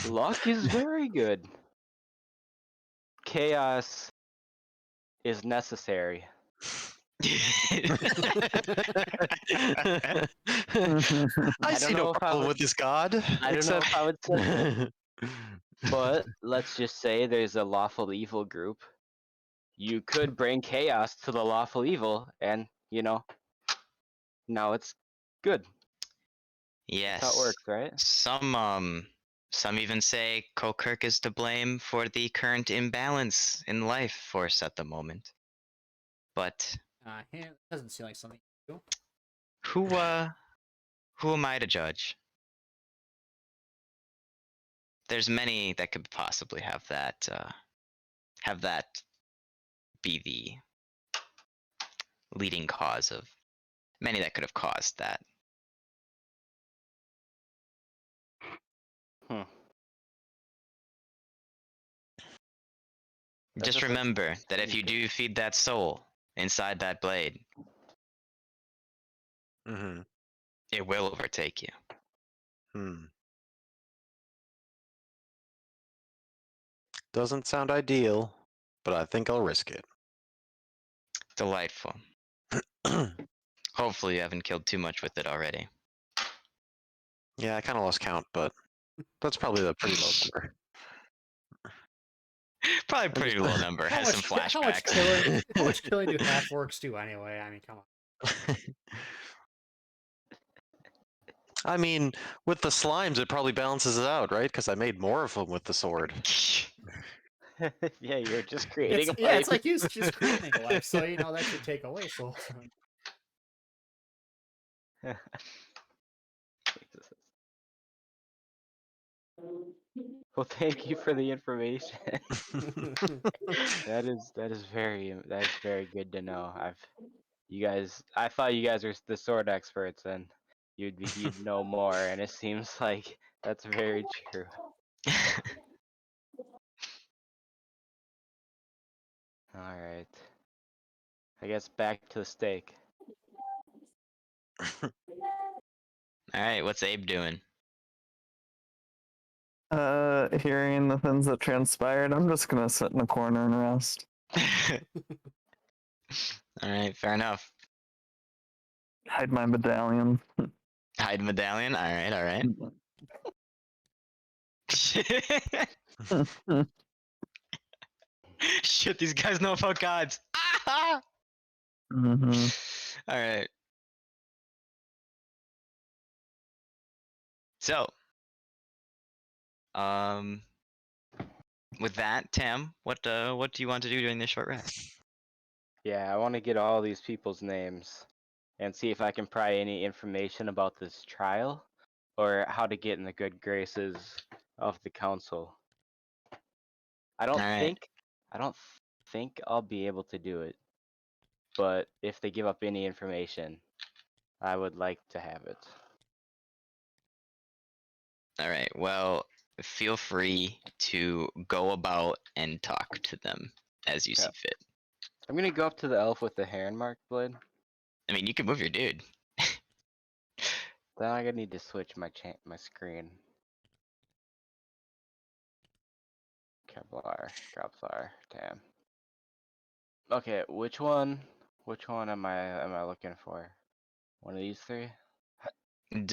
Speaker 1: Luck is very good. Chaos is necessary.
Speaker 5: I
Speaker 1: I
Speaker 5: see
Speaker 1: don't
Speaker 5: no
Speaker 1: know if I
Speaker 5: problem
Speaker 1: would-
Speaker 5: with this god.
Speaker 1: I don't know
Speaker 5: except...
Speaker 1: if I would say that, but let's just say there's a lawful evil group. You could bring chaos to the lawful evil, and now it's good.
Speaker 2: Yes.
Speaker 1: That's how it works, right?
Speaker 2: Some even say Kokirk is to blame for the current imbalance in life force at the moment. But
Speaker 3: It doesn't seem like something you do.
Speaker 2: who am I to judge? There's many that could possibly have that be the leading cause of many that could have caused that.
Speaker 1: Hmm. That's
Speaker 2: Just
Speaker 1: just
Speaker 2: remember that if you
Speaker 1: anything.
Speaker 2: do feed that soul inside that blade,
Speaker 5: Mm-hmm.
Speaker 2: it will overtake you.
Speaker 5: Doesn't sound ideal, but I think I'll risk it.
Speaker 2: Delightful. Hopefully you haven't killed too much with it already.
Speaker 5: Yeah, I kind of lost count, but that's probably a pretty low number.
Speaker 2: Probably pretty low number. Has some
Speaker 3: How much
Speaker 2: flashbacks.
Speaker 3: how much killing do half orcs do anyway? I mean, come on.
Speaker 5: I mean, with the slimes, it probably balances it out, right? Because I made more of them with the sword.
Speaker 1: Yeah, you're just creating.
Speaker 3: It's like you just creating a life, so that should take away. So
Speaker 1: Well, thank you for the information. that is very good to know. I thought you guys were the sword experts and you'd know more, and it seems like that's very true. All right. I guess back to the steak.
Speaker 2: Alright, what's Abe doing?
Speaker 4: Hearing the things that transpired, I'm just gonna sit in a corner and rest.
Speaker 2: Alright, fair enough.
Speaker 4: Hide my medallion.
Speaker 2: Hide medallion? Alright, alright. Shit, these guys know about gods. Ah!
Speaker 4: Mhm.
Speaker 2: Alright. So, um, with that, Tam, what do you want to do during this short rest?
Speaker 1: Yeah, I want to get all these people's names and see if I can pry any information about this trial or how to get in the good graces of the council. I don't
Speaker 2: Alright.
Speaker 1: think I don't think I'll be able to do it, but if they give up any information, I would like to have it.
Speaker 2: Alright, well, feel free to go about and talk to them as you see
Speaker 1: Yeah.
Speaker 2: fit.
Speaker 1: I'm gonna go up to the elf with the heron mark blade.
Speaker 2: I mean, you can move your dude.
Speaker 1: Then I'm gonna need to switch my screen. Kevlar, Dropfire, damn. Okay, which one? Which one am I looking for? One of these three?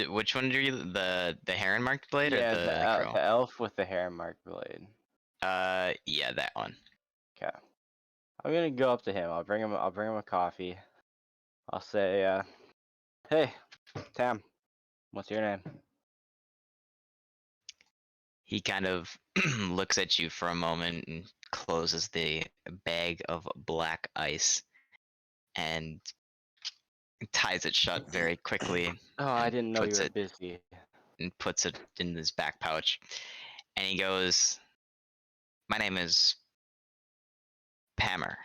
Speaker 2: Which one do you the heron marked blade or
Speaker 1: Yeah,
Speaker 2: the crow?
Speaker 1: the elf with the heron mark blade.
Speaker 2: Yeah, that one.
Speaker 1: Okay. I'm gonna go up to him. I'll bring him a coffee. I'll say, hey, Tam, what's your name?
Speaker 2: He kind of looks at you for a moment and closes the bag of black ice and ties it shut very quickly
Speaker 1: Oh, I
Speaker 2: and
Speaker 1: didn't know you
Speaker 2: puts
Speaker 1: were
Speaker 2: it
Speaker 1: busy.
Speaker 2: in his back pouch. And he goes, "My name is Pammer."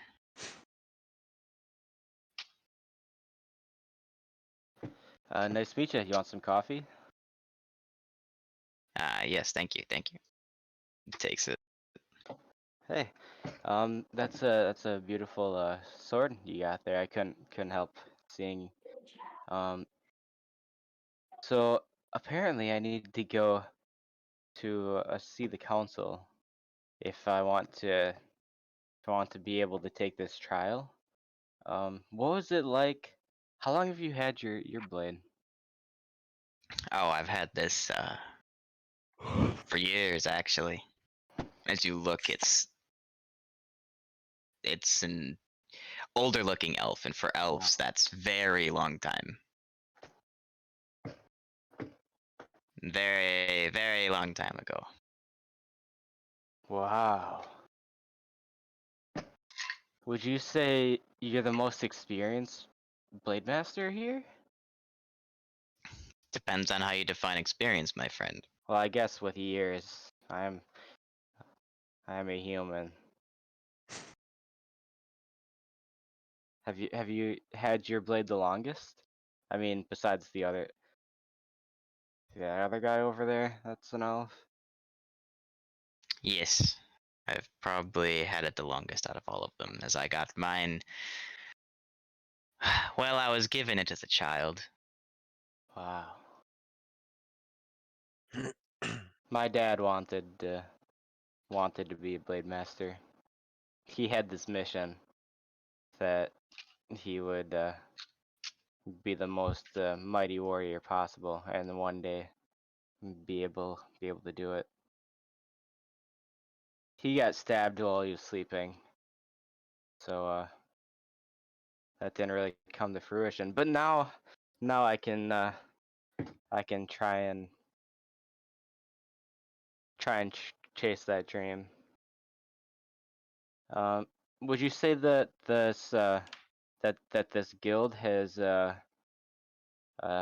Speaker 1: Nice to meet you. You want some coffee?
Speaker 2: Yes, thank you, thank you. He takes it.
Speaker 1: Hey, that's a beautiful sword you got there. I couldn't help seeing. Um, so apparently I need to go to see the council if I want to be able to take this trial. What was it like? How long have you had your blade?
Speaker 2: Oh, I've had this for years actually. As you look, it's an older looking elf, and for elves, that's very long time. Very, very long time ago.
Speaker 1: Wow. Would you say you're the most experienced blade master here?
Speaker 2: Depends on how you define experience, my friend.
Speaker 1: Well, I guess with years, I'm a human. Have you had your blade the longest? I mean, besides the other guy over there, that's an elf.
Speaker 2: Yes, I've probably had it the longest out of all of them, as I got mine. Well, I was given it as a child.
Speaker 1: Wow. My dad wanted to be a blade master. He had this mission that he would be the most mighty warrior possible, and then one day be able to do it. He got stabbed while he was sleeping, so that didn't really come to fruition. But now I can try and chase that dream. Um, would you say that this guild has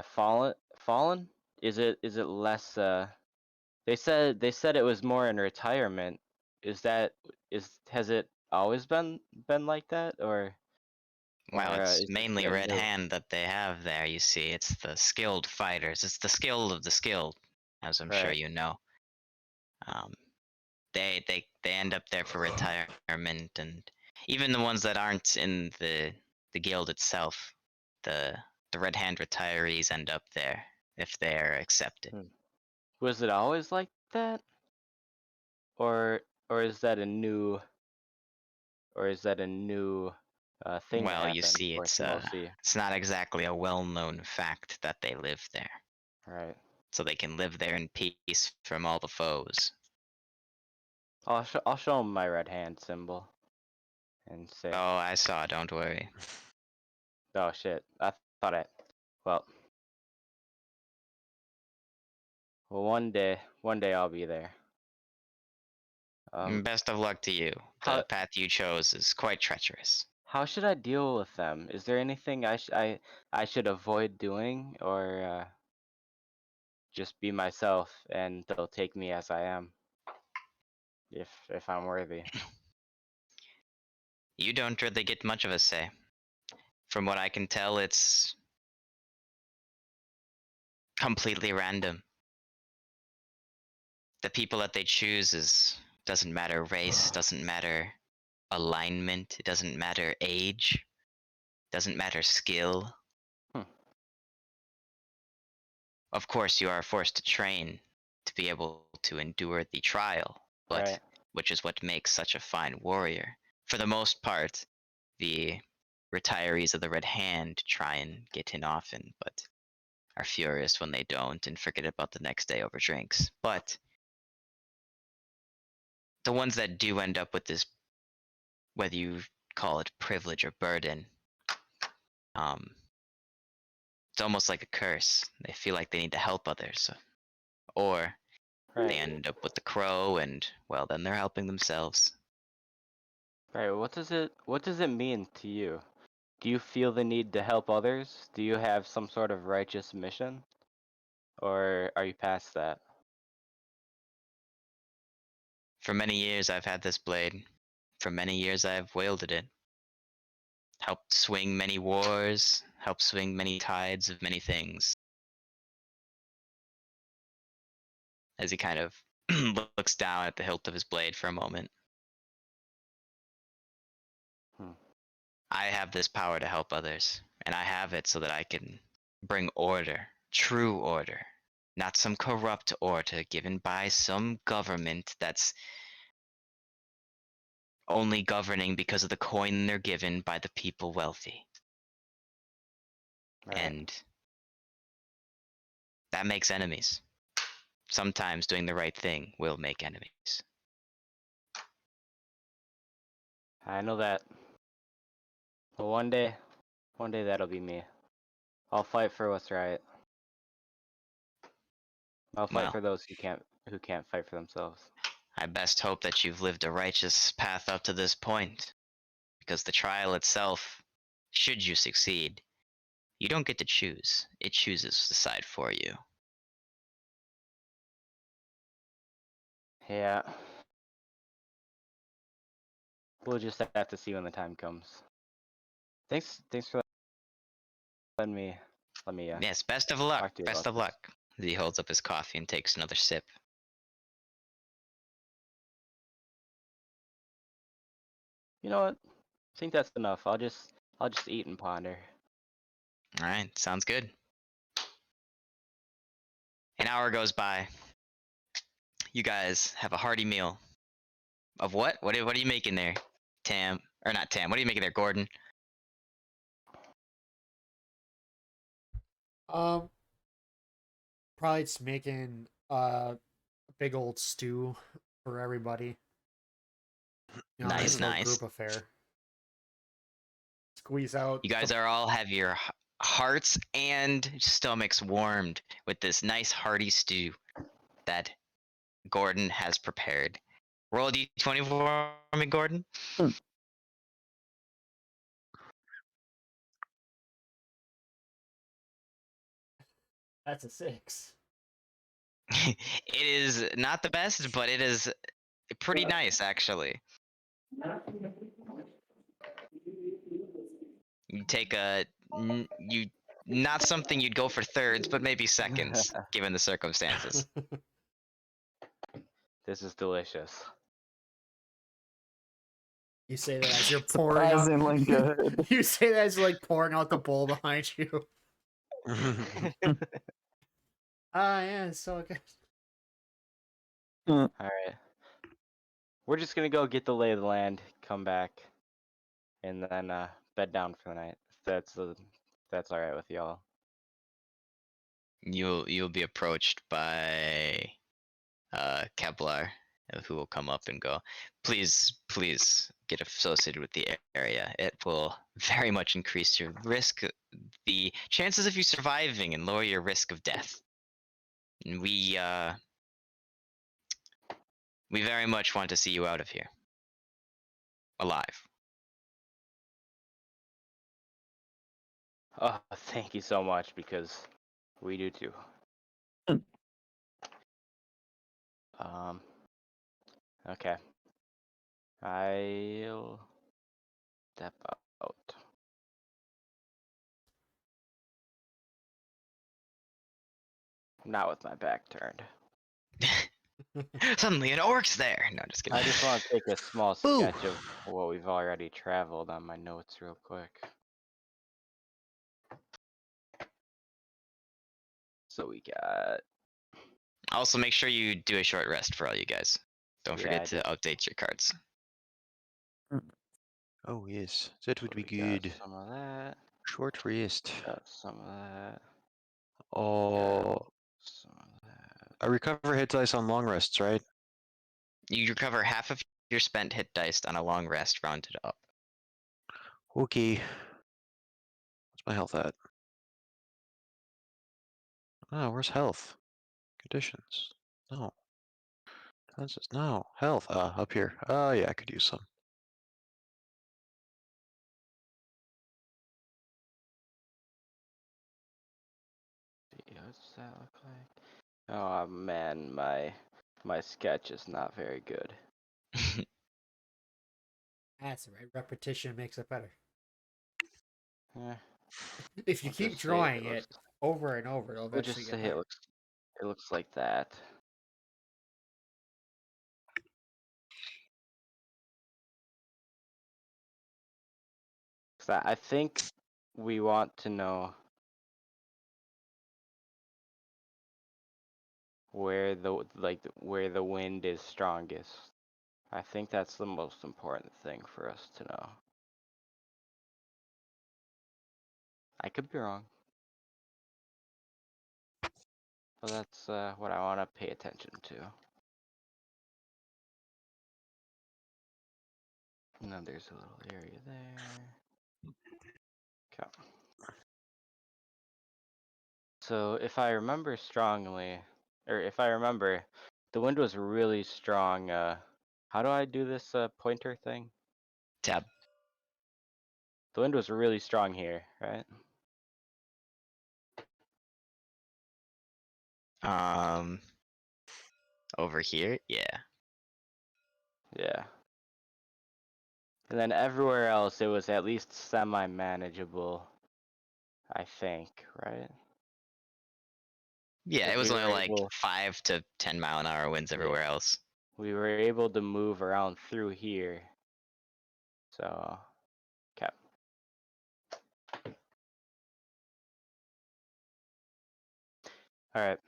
Speaker 1: fallen? Is it less They said it was more in retirement. Has it always been like that, or
Speaker 2: Well, it's
Speaker 1: is this
Speaker 2: mainly
Speaker 1: a
Speaker 2: Red
Speaker 1: new?
Speaker 2: Hand that they have there, you see. It's the skilled fighters. It's the skilled of the skilled, as I'm sure
Speaker 1: Right.
Speaker 2: you know. Um, they end up there for retirement, and even the ones that aren't in the guild itself, the Red Hand retirees end up there if they're accepted.
Speaker 1: Was it always like that, or is that a new thing that
Speaker 2: Well, you
Speaker 1: happened,
Speaker 2: see,
Speaker 1: or
Speaker 2: it's not exactly a well-known fact that they live there,
Speaker 1: right?
Speaker 2: so they can live there in peace from all the foes.
Speaker 1: I'll show him my red hand symbol, and say,
Speaker 2: Oh, I saw. Don't worry.
Speaker 1: oh shit, I thought I, well, one day I'll be there.
Speaker 2: Best of luck to you.
Speaker 1: how
Speaker 2: The path you chose is quite treacherous.
Speaker 1: how should I deal with them? Is there anything I should avoid doing, or just be myself and they'll take me as I am, if I'm worthy?
Speaker 2: You don't really get much of a say. From what I can tell, it's completely random. The people that they choose doesn't matter race, doesn't matter alignment, it doesn't matter age, doesn't matter skill.
Speaker 1: Hmm.
Speaker 2: Of course, you are forced to train to be able to endure the trial, but
Speaker 1: Right.
Speaker 2: which is what makes such a fine warrior. For the most part, the retirees of the Red Hand try and get in often, but are furious when they don't and forget about the next day over drinks. But the ones that do end up with this, whether you call it privilege or burden, um, it's almost like a curse. They feel like they need to help others, or
Speaker 1: Right.
Speaker 2: they end up with the crow, and well, then they're helping themselves.
Speaker 1: Right. What does it mean to you? Do you feel the need to help others? Do you have some sort of righteous mission? Or are you past that?
Speaker 2: For many years, I've had this blade. For many years, I've wielded it. Helped swing many wars, helped swing many tides of many things. As he kind of looks down at the hilt of his blade for a moment.
Speaker 1: Hmm.
Speaker 2: I have this power to help others, and I have it so that I can bring order, true order, not some corrupt order given by some government that's only governing because of the coin they're given by the people wealthy.
Speaker 1: Right.
Speaker 2: And that makes enemies. Sometimes doing the right thing will make enemies.
Speaker 1: I know that. But one day that'll be me. I'll fight for what's right. I'll fight
Speaker 2: Well,
Speaker 1: for those who can't fight for themselves.
Speaker 2: I best hope that you've lived a righteous path up to this point, because the trial itself, should you succeed, you don't get to choose. It chooses the side for you.
Speaker 1: Yeah. We'll just have to see when the time comes. Thanks for letting me
Speaker 2: Yes, best of luck.
Speaker 1: talk to you
Speaker 2: Best
Speaker 1: about
Speaker 2: of
Speaker 1: this.
Speaker 2: luck. He holds up his coffee and takes another sip.
Speaker 1: You know what? I think that's enough. I'll just eat and ponder.
Speaker 2: All right, sounds good. An hour goes by. You guys have a hearty meal. Of what? What are you making there, Tam? Or not Tam? What are you making there, Gordon?
Speaker 3: Um, Probably just making a big old stew for everybody. You know, nice
Speaker 2: Nice,
Speaker 3: little
Speaker 2: nice.
Speaker 3: group affair. Squeeze out.
Speaker 2: You guys are all have your hearts and stomachs warmed with this nice hearty stew that Gordon has prepared. Roll d20 for me, Gordon.
Speaker 3: That's a 6.
Speaker 2: It is not the best, but it is pretty nice actually. You take you not something you'd go for thirds, but maybe seconds, given the circumstances.
Speaker 1: This is delicious.
Speaker 3: You say that as you're pouring out.
Speaker 4: Surprisingly good.
Speaker 3: You say that as you're like pouring out the bowl behind you. Ah, yeah, it's so good.
Speaker 1: All right. We're just gonna go get the lay of the land, come back, and then bed down for the night. If that's all right with y'all.
Speaker 2: You'll be approached by Kevlar, who will come up and go, please get associated with the area. It will very much increase your risk, the chances of you surviving, and lower your risk of death. And we very much want to see you out of here alive.
Speaker 1: Oh, thank you so much, because we do too. Okay. I'll step out. Not with my back turned.
Speaker 2: Suddenly an orc's there. No, just kidding.
Speaker 1: I just want to take a small
Speaker 5: Boo.
Speaker 1: sketch of what we've already traveled on my notes real quick. So we got.
Speaker 2: Also, make sure you do a short rest for all you guys. Don't
Speaker 1: Yeah,
Speaker 2: forget
Speaker 1: I
Speaker 2: to
Speaker 1: did.
Speaker 2: update your cards.
Speaker 5: Oh yes, that would
Speaker 1: So
Speaker 5: be
Speaker 1: we got
Speaker 5: good.
Speaker 1: some of that.
Speaker 5: Short rest.
Speaker 1: Got some of that.
Speaker 5: Oh,
Speaker 1: Some of that.
Speaker 5: I recover hit dice on long rests, right?
Speaker 2: You recover half of your spent hit dice on a long rest, rounded up.
Speaker 5: Okay. What's my health at? Oh, where's health? Conditions. No. Defenses. No. Health. Up here. Oh yeah, I could use some.
Speaker 1: What's that look like? Oh man, my sketch is not very good.
Speaker 3: That's right. Repetition makes it better.
Speaker 1: Eh,
Speaker 3: If you
Speaker 1: we'll
Speaker 3: keep
Speaker 1: just say
Speaker 3: drawing
Speaker 1: it
Speaker 3: it
Speaker 1: looks.
Speaker 3: over and over, it'll
Speaker 1: We'll
Speaker 3: eventually
Speaker 1: just
Speaker 3: get
Speaker 1: say
Speaker 3: better.
Speaker 1: it looks like that. I think we want to know where where the wind is strongest. I think that's the most important thing for us to know. I could be wrong, but that's what I want to pay attention to. And then there's a little area there. Okay. So if I remember strongly, or if I remember, the wind was really strong. How do I do this pointer thing?
Speaker 2: Tab.
Speaker 1: The wind was really strong here, right?
Speaker 2: Over here, yeah.
Speaker 1: Yeah. And then everywhere else, it was at least semi-manageable, I think, right?
Speaker 2: Yeah,
Speaker 1: 'Cause
Speaker 2: it was
Speaker 1: we
Speaker 2: only
Speaker 1: were
Speaker 2: like
Speaker 1: able,
Speaker 2: 5 to 10 mile an hour winds everywhere
Speaker 1: yeah,
Speaker 2: else.
Speaker 1: we were able to move around through here. So, okay. All right.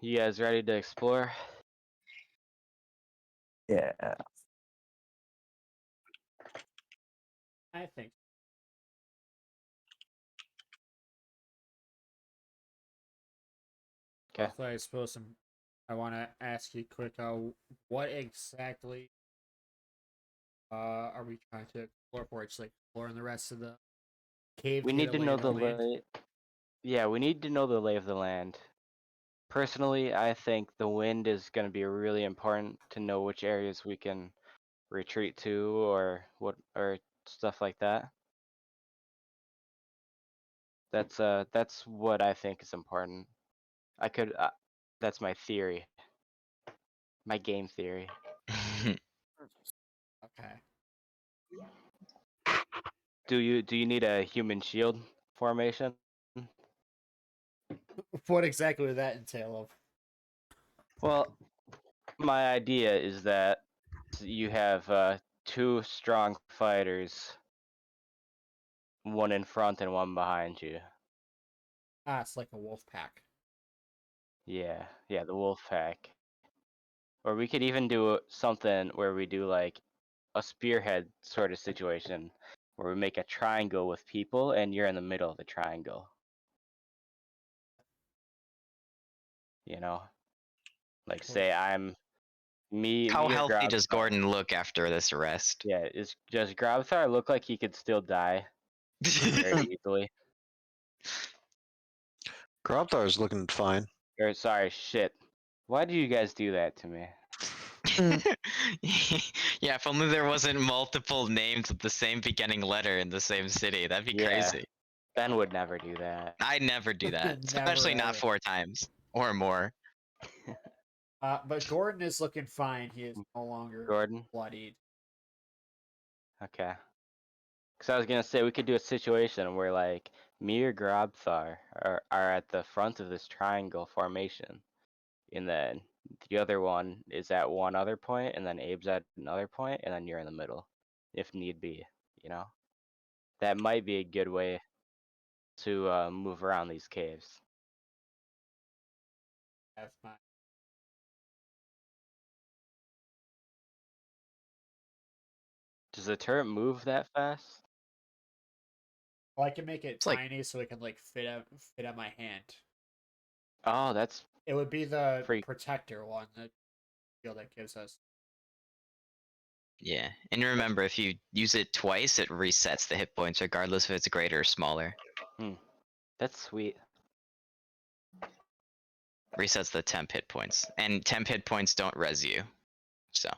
Speaker 1: You guys ready to explore?
Speaker 4: Yeah.
Speaker 3: I think.
Speaker 1: Okay.
Speaker 3: Also, I suppose I want to ask you quick. What exactly are we trying to explore for? It's like exploring the rest of the cave.
Speaker 1: We
Speaker 3: To get
Speaker 1: need
Speaker 3: a
Speaker 1: to
Speaker 3: lay
Speaker 1: know
Speaker 3: of the
Speaker 1: the
Speaker 3: land.
Speaker 1: lay. Yeah, we need to know the lay of the land. Personally, I think the wind is going to be really important to know which areas we can retreat to or stuff like that. That's what I think is important. I could. That's my theory. My game theory.
Speaker 3: Okay.
Speaker 1: Do you need a human shield formation?
Speaker 3: What exactly would that entail of?
Speaker 1: Well, my idea is that you have two strong fighters, one in front and one behind you.
Speaker 3: Ah, it's like a wolf pack.
Speaker 1: Yeah, the wolf pack. Or we could even do something where we do like a spearhead sort of situation, where we make a triangle with people and you're in the middle of the triangle. You know, like say I'm me,
Speaker 2: How
Speaker 1: me or
Speaker 2: healthy does
Speaker 1: Grabthar.
Speaker 2: Gordon look after this arrest?
Speaker 1: Yeah, is does Grabthar look like he could still die very easily?
Speaker 5: Grobthar's looking fine.
Speaker 1: Or sorry, shit. Why do you guys do that to me?
Speaker 2: Yeah, if only there wasn't multiple names with the same beginning letter in the same city. That'd be
Speaker 1: Yeah.
Speaker 2: crazy.
Speaker 1: Ben would never do that.
Speaker 2: I'd never do that,
Speaker 3: Never,
Speaker 2: especially not
Speaker 3: ever.
Speaker 2: 4 times or more.
Speaker 3: But Gordon is looking fine. He is no longer
Speaker 1: Gordon?
Speaker 3: bloodied.
Speaker 1: Okay. Because I was gonna say we could do a situation where like me or Grabthar are at the front of this triangle formation, and then the other one is at one other point, and then Abe's at another point, and then you're in the middle, if need be. You know, that might be a good way to move around these caves.
Speaker 3: That's my.
Speaker 1: Does the turret move that fast?
Speaker 3: Well, I can make it
Speaker 2: It's like-
Speaker 3: tiny so it can like fit at my hand.
Speaker 1: Oh, that's
Speaker 3: It would be the
Speaker 1: Freak.
Speaker 3: protector one that that gives us.
Speaker 2: Yeah, and remember, if you use it twice, it resets the hit points, regardless if it's greater or smaller.
Speaker 1: that's sweet.
Speaker 2: Resets the temp hit points, and temp hit points don't res you. So,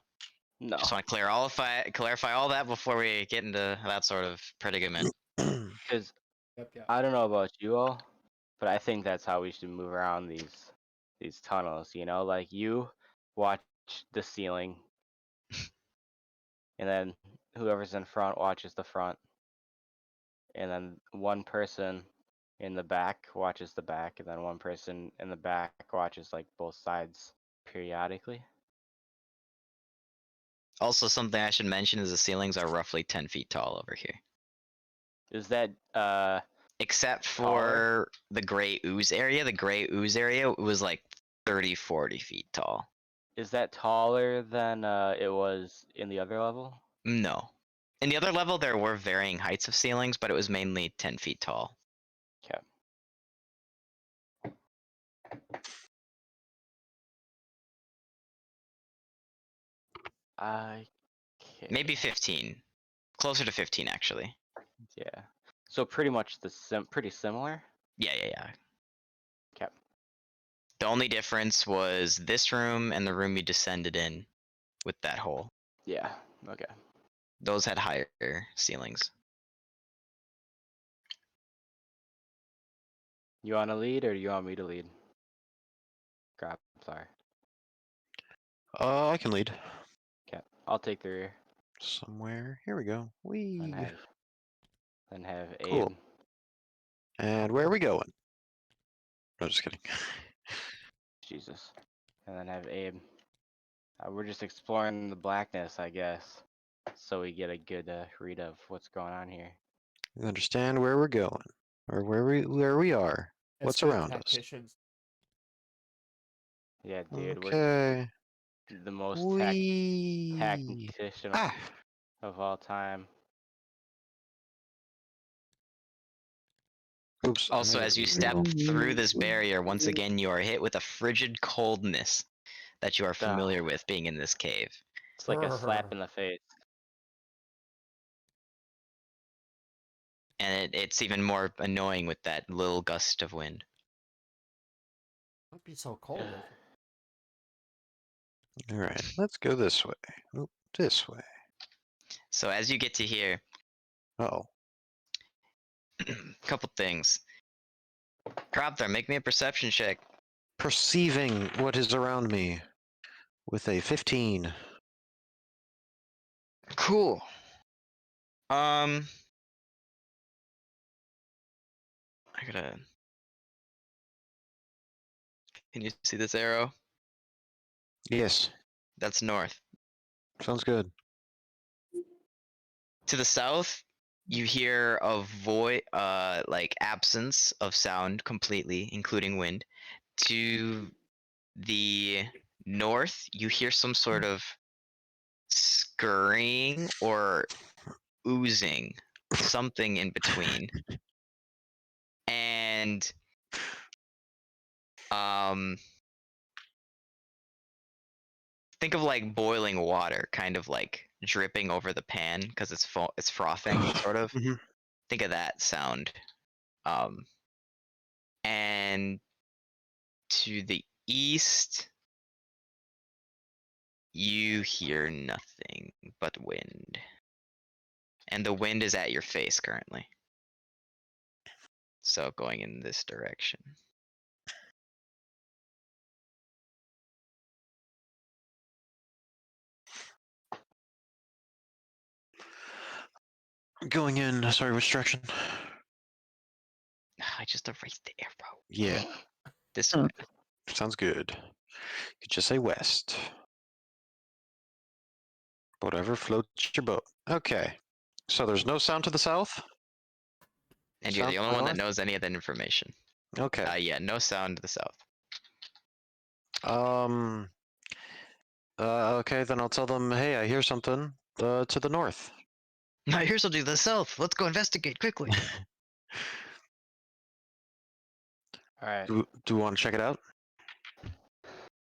Speaker 1: No.
Speaker 2: just want to clarify all that before we get into that sort of predicament.
Speaker 1: Because
Speaker 3: Yep, yeah.
Speaker 1: I don't know about you all, but I think that's how we should move around these tunnels. You know, like you watch the ceiling, and then whoever's in front watches the front, and then one person in the back watches the back, and then one person in the back watches like both sides periodically.
Speaker 2: Also, something I should mention is the ceilings are roughly 10 feet tall over here.
Speaker 1: Is that
Speaker 2: Except
Speaker 1: Taller?
Speaker 2: for the gray ooze area. The gray ooze area was like 30, 40 feet tall.
Speaker 1: is that taller than it was in the other level?
Speaker 2: No. In the other level, there were varying heights of ceilings, but it was mainly 10 feet tall.
Speaker 1: Okay.
Speaker 2: Maybe 15. Closer to 15, actually.
Speaker 1: Yeah. So pretty much pretty similar.
Speaker 2: Yeah, yeah, yeah.
Speaker 1: Okay.
Speaker 2: The only difference was this room and the room you descended in with that hole.
Speaker 1: Yeah. Okay.
Speaker 2: Those had higher ceilings.
Speaker 1: You want to lead or do you want me to lead? Sorry.
Speaker 5: I can lead.
Speaker 1: Okay. I'll take the rear.
Speaker 5: Somewhere. Here we go.
Speaker 1: Then
Speaker 5: Wee.
Speaker 1: have
Speaker 5: Cool.
Speaker 1: Abe.
Speaker 5: And where are we going? No, just kidding.
Speaker 1: Jesus. And then have Abe. We're just exploring the blackness, I guess, so we get a good read of what's going on here.
Speaker 5: You understand where we're going, or where we are.
Speaker 3: It's
Speaker 5: What's
Speaker 3: good
Speaker 5: around us?
Speaker 3: tacticians.
Speaker 1: Yeah, dude,
Speaker 5: Okay.
Speaker 1: we're the most
Speaker 5: Wee.
Speaker 1: tactician
Speaker 5: Ah.
Speaker 1: of all time.
Speaker 5: Oops. I
Speaker 2: Also,
Speaker 5: made
Speaker 2: as you
Speaker 5: it
Speaker 2: step
Speaker 5: illegal.
Speaker 2: through this barrier, once again, you are hit with a frigid coldness that you are familiar with being in this cave.
Speaker 1: It's like a slap in the face.
Speaker 2: And it's even more annoying with that little gust of wind.
Speaker 3: Don't be so cold.
Speaker 5: All right. Let's go this way. Oop, this way.
Speaker 2: So as you get to here,
Speaker 5: Uh-oh.
Speaker 2: couple things. Cropter, make me a perception check.
Speaker 5: Perceiving what is around me with a 15.
Speaker 2: Cool. I gotta. Can you see this arrow?
Speaker 5: Yes,
Speaker 2: That's north.
Speaker 5: sounds good.
Speaker 2: To the south, you hear a void, like absence of sound completely, including wind. To the north, you hear some sort of scurrying or oozing, something in between. And think of like boiling water, kind of like dripping over the pan because it's frothing, sort of.
Speaker 5: Mhm.
Speaker 2: Think of that sound. And to the east, you hear nothing but wind. And the wind is at your face currently. So going in this direction.
Speaker 5: Going in, sorry, which direction?
Speaker 2: I just erased the arrow.
Speaker 5: Yeah,
Speaker 2: This
Speaker 4: Hmm.
Speaker 2: way.
Speaker 5: sounds good. You just say west. Whatever floats your boat. Okay, so there's no sound to the south?
Speaker 2: And you're the
Speaker 5: South
Speaker 2: only
Speaker 5: or
Speaker 2: one that
Speaker 5: north?
Speaker 2: knows any of that information.
Speaker 5: Okay.
Speaker 2: Yeah, no sound to the south.
Speaker 5: Um. Okay, then I'll tell them, hey, I hear something. To the north.
Speaker 2: I hear something to the south. Let's go investigate quickly.
Speaker 1: All right.
Speaker 5: Do you want to check it out?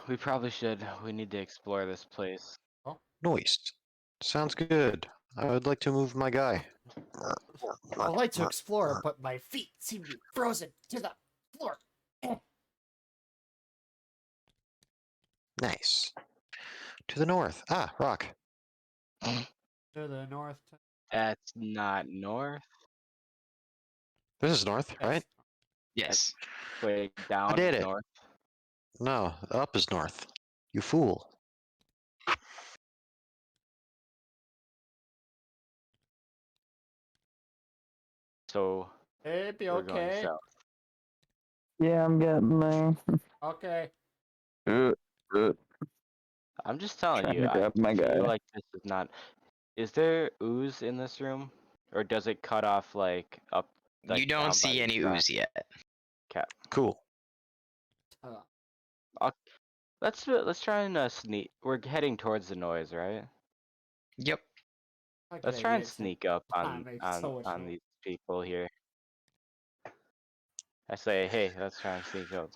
Speaker 1: We probably should. We need to explore this place.
Speaker 5: Noise. Sounds good. I would like to move my guy.
Speaker 3: I'd like to explore, but my feet seem to be frozen to the floor.
Speaker 5: Nice. To the north. Ah, rock.
Speaker 3: To the north.
Speaker 1: That's not north.
Speaker 5: This is north, right?
Speaker 2: Yes.
Speaker 1: Way down
Speaker 5: did
Speaker 1: is
Speaker 5: it.
Speaker 1: north.
Speaker 5: No, up is north. You fool.
Speaker 1: So
Speaker 3: It'd be
Speaker 1: we're going
Speaker 3: okay.
Speaker 1: south.
Speaker 4: Yeah, I'm getting there.
Speaker 3: Okay.
Speaker 4: Uh,
Speaker 1: I'm just telling
Speaker 4: Trying
Speaker 1: you,
Speaker 4: to
Speaker 1: I
Speaker 4: grab my
Speaker 1: feel
Speaker 4: guy.
Speaker 1: like this is not. Is there ooze in this room, or does it cut off like up? Like,
Speaker 2: You don't
Speaker 1: down by
Speaker 2: see
Speaker 1: the
Speaker 2: any
Speaker 1: ground?
Speaker 2: ooze yet.
Speaker 1: Cap.
Speaker 5: Cool.
Speaker 1: Let's try and sneak. We're heading towards the noise, right?
Speaker 2: Yep.
Speaker 1: Let's try and sneak up
Speaker 3: makes so much
Speaker 1: on
Speaker 3: noise.
Speaker 1: these people here. I say, hey, let's try and sneak up.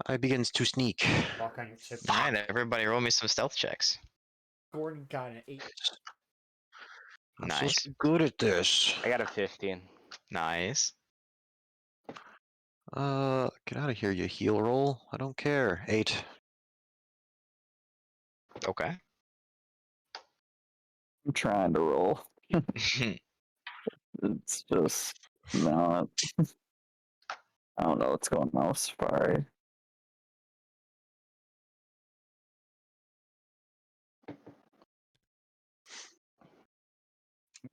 Speaker 5: I begins to sneak.
Speaker 3: Walk on your tips.
Speaker 2: Alright, everybody roll me some stealth checks.
Speaker 3: Gordon got an 8.
Speaker 5: I'm
Speaker 2: Nice.
Speaker 5: so good at this.
Speaker 1: I got a 15.
Speaker 2: Nice.
Speaker 5: Get out of here, you heal roll. I don't care. 8.
Speaker 2: Okay.
Speaker 4: I'm trying to roll. It's just not. I don't know what's going on with Safari.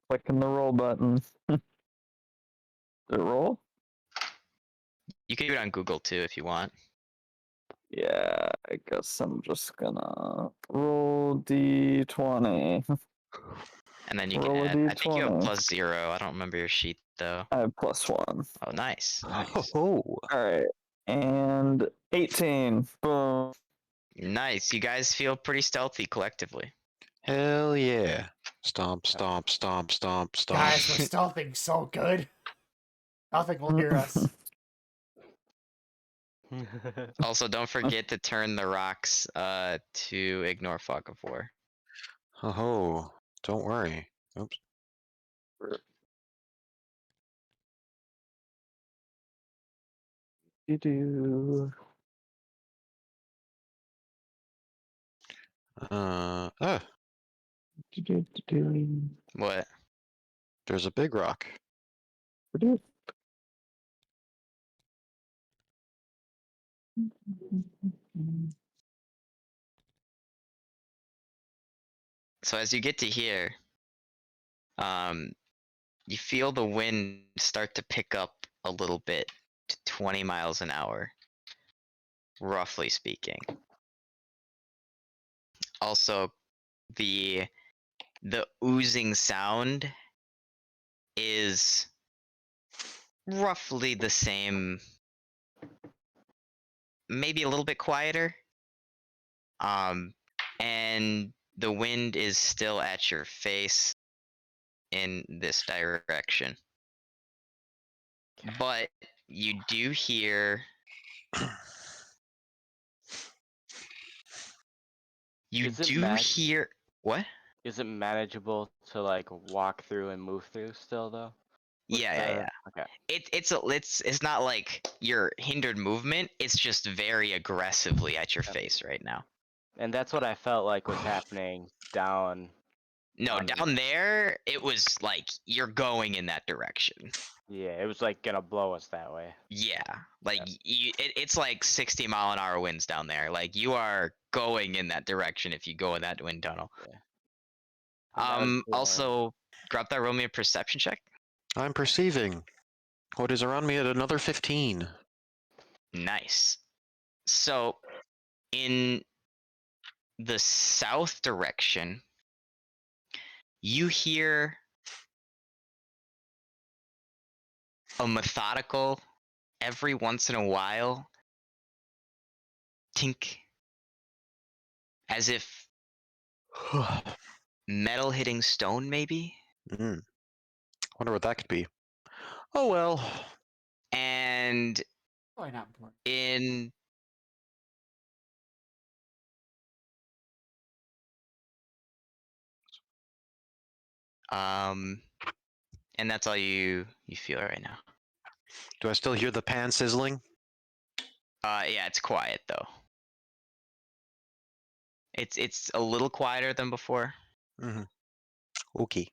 Speaker 4: Clicking the roll button. Did it roll?
Speaker 2: You can do it on Google too if you want.
Speaker 4: Yeah, I guess I'm just gonna roll d20.
Speaker 2: And then you can
Speaker 4: Roll a
Speaker 2: add. I think you have
Speaker 4: d20.
Speaker 2: +0. I don't remember your sheet though.
Speaker 4: I have +1.
Speaker 2: Oh, nice. Nice.
Speaker 5: Oh,
Speaker 4: Alright. And 18. Boom.
Speaker 2: Nice. You guys feel pretty stealthy collectively.
Speaker 5: hell yeah. Stomp, stomp, stomp, stomp, stomp.
Speaker 3: Guys, we're stealthing so good. Nothing will hear us.
Speaker 2: Also, don't forget to turn the rocks to ignore fog of war.
Speaker 5: Oh, don't worry. Oops.
Speaker 4: You do.
Speaker 5: Ah,
Speaker 2: What?
Speaker 5: there's a big rock.
Speaker 2: So as you get to here, you feel the wind start to pick up a little bit to 20 miles an hour, roughly speaking. Also, the oozing sound is roughly the same, maybe a little bit quieter. And the wind is still at your face in this direction. But you do hear
Speaker 1: Is it
Speaker 2: hear what?
Speaker 1: Is it manageable to like walk through and move through still though? With
Speaker 2: Yeah.
Speaker 1: Okay.
Speaker 2: It's not like your hindered movement, it's just very aggressively at your
Speaker 1: Yep.
Speaker 2: face right now.
Speaker 1: And that's what I felt like was happening down.
Speaker 2: No,
Speaker 1: On-
Speaker 2: down there it was like you're going in that direction.
Speaker 1: Yeah, it was like gonna blow us that way.
Speaker 2: Yeah, like it's like 60-mile-an-hour winds down there. Like you are going in that direction if you go in that wind tunnel.
Speaker 1: Yeah. And I was feeling-
Speaker 2: Also, grab that, roll me a perception check.
Speaker 5: I'm perceiving what is around me at another 15.
Speaker 2: Nice. So, in the south direction, you hear a methodical, every once in a while, tink, as if metal hitting stone, maybe?
Speaker 5: Mm. Wonder what that could be. Oh well.
Speaker 2: And
Speaker 3: Probably not more.
Speaker 2: in and that's all you feel right now.
Speaker 5: Do I still hear the pan sizzling?
Speaker 2: Yeah, it's quiet though. It's a little quieter than before.
Speaker 5: Mm-hmm. Okay.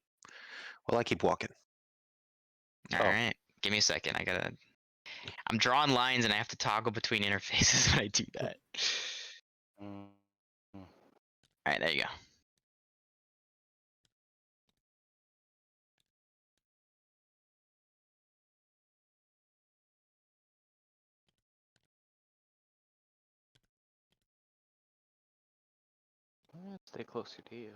Speaker 5: Well, I keep walking.
Speaker 2: All right, give me a second. I'm drawing lines and I have to toggle between interfaces when I do that.
Speaker 1: Mm.
Speaker 2: All right, there you go.
Speaker 1: Stay closer to you.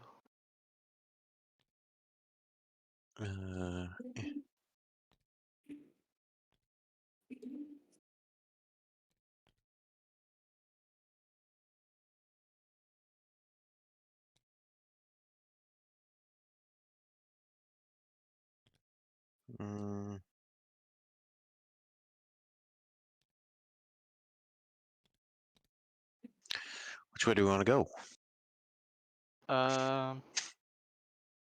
Speaker 5: Eh. Mm. Which way do we want to go?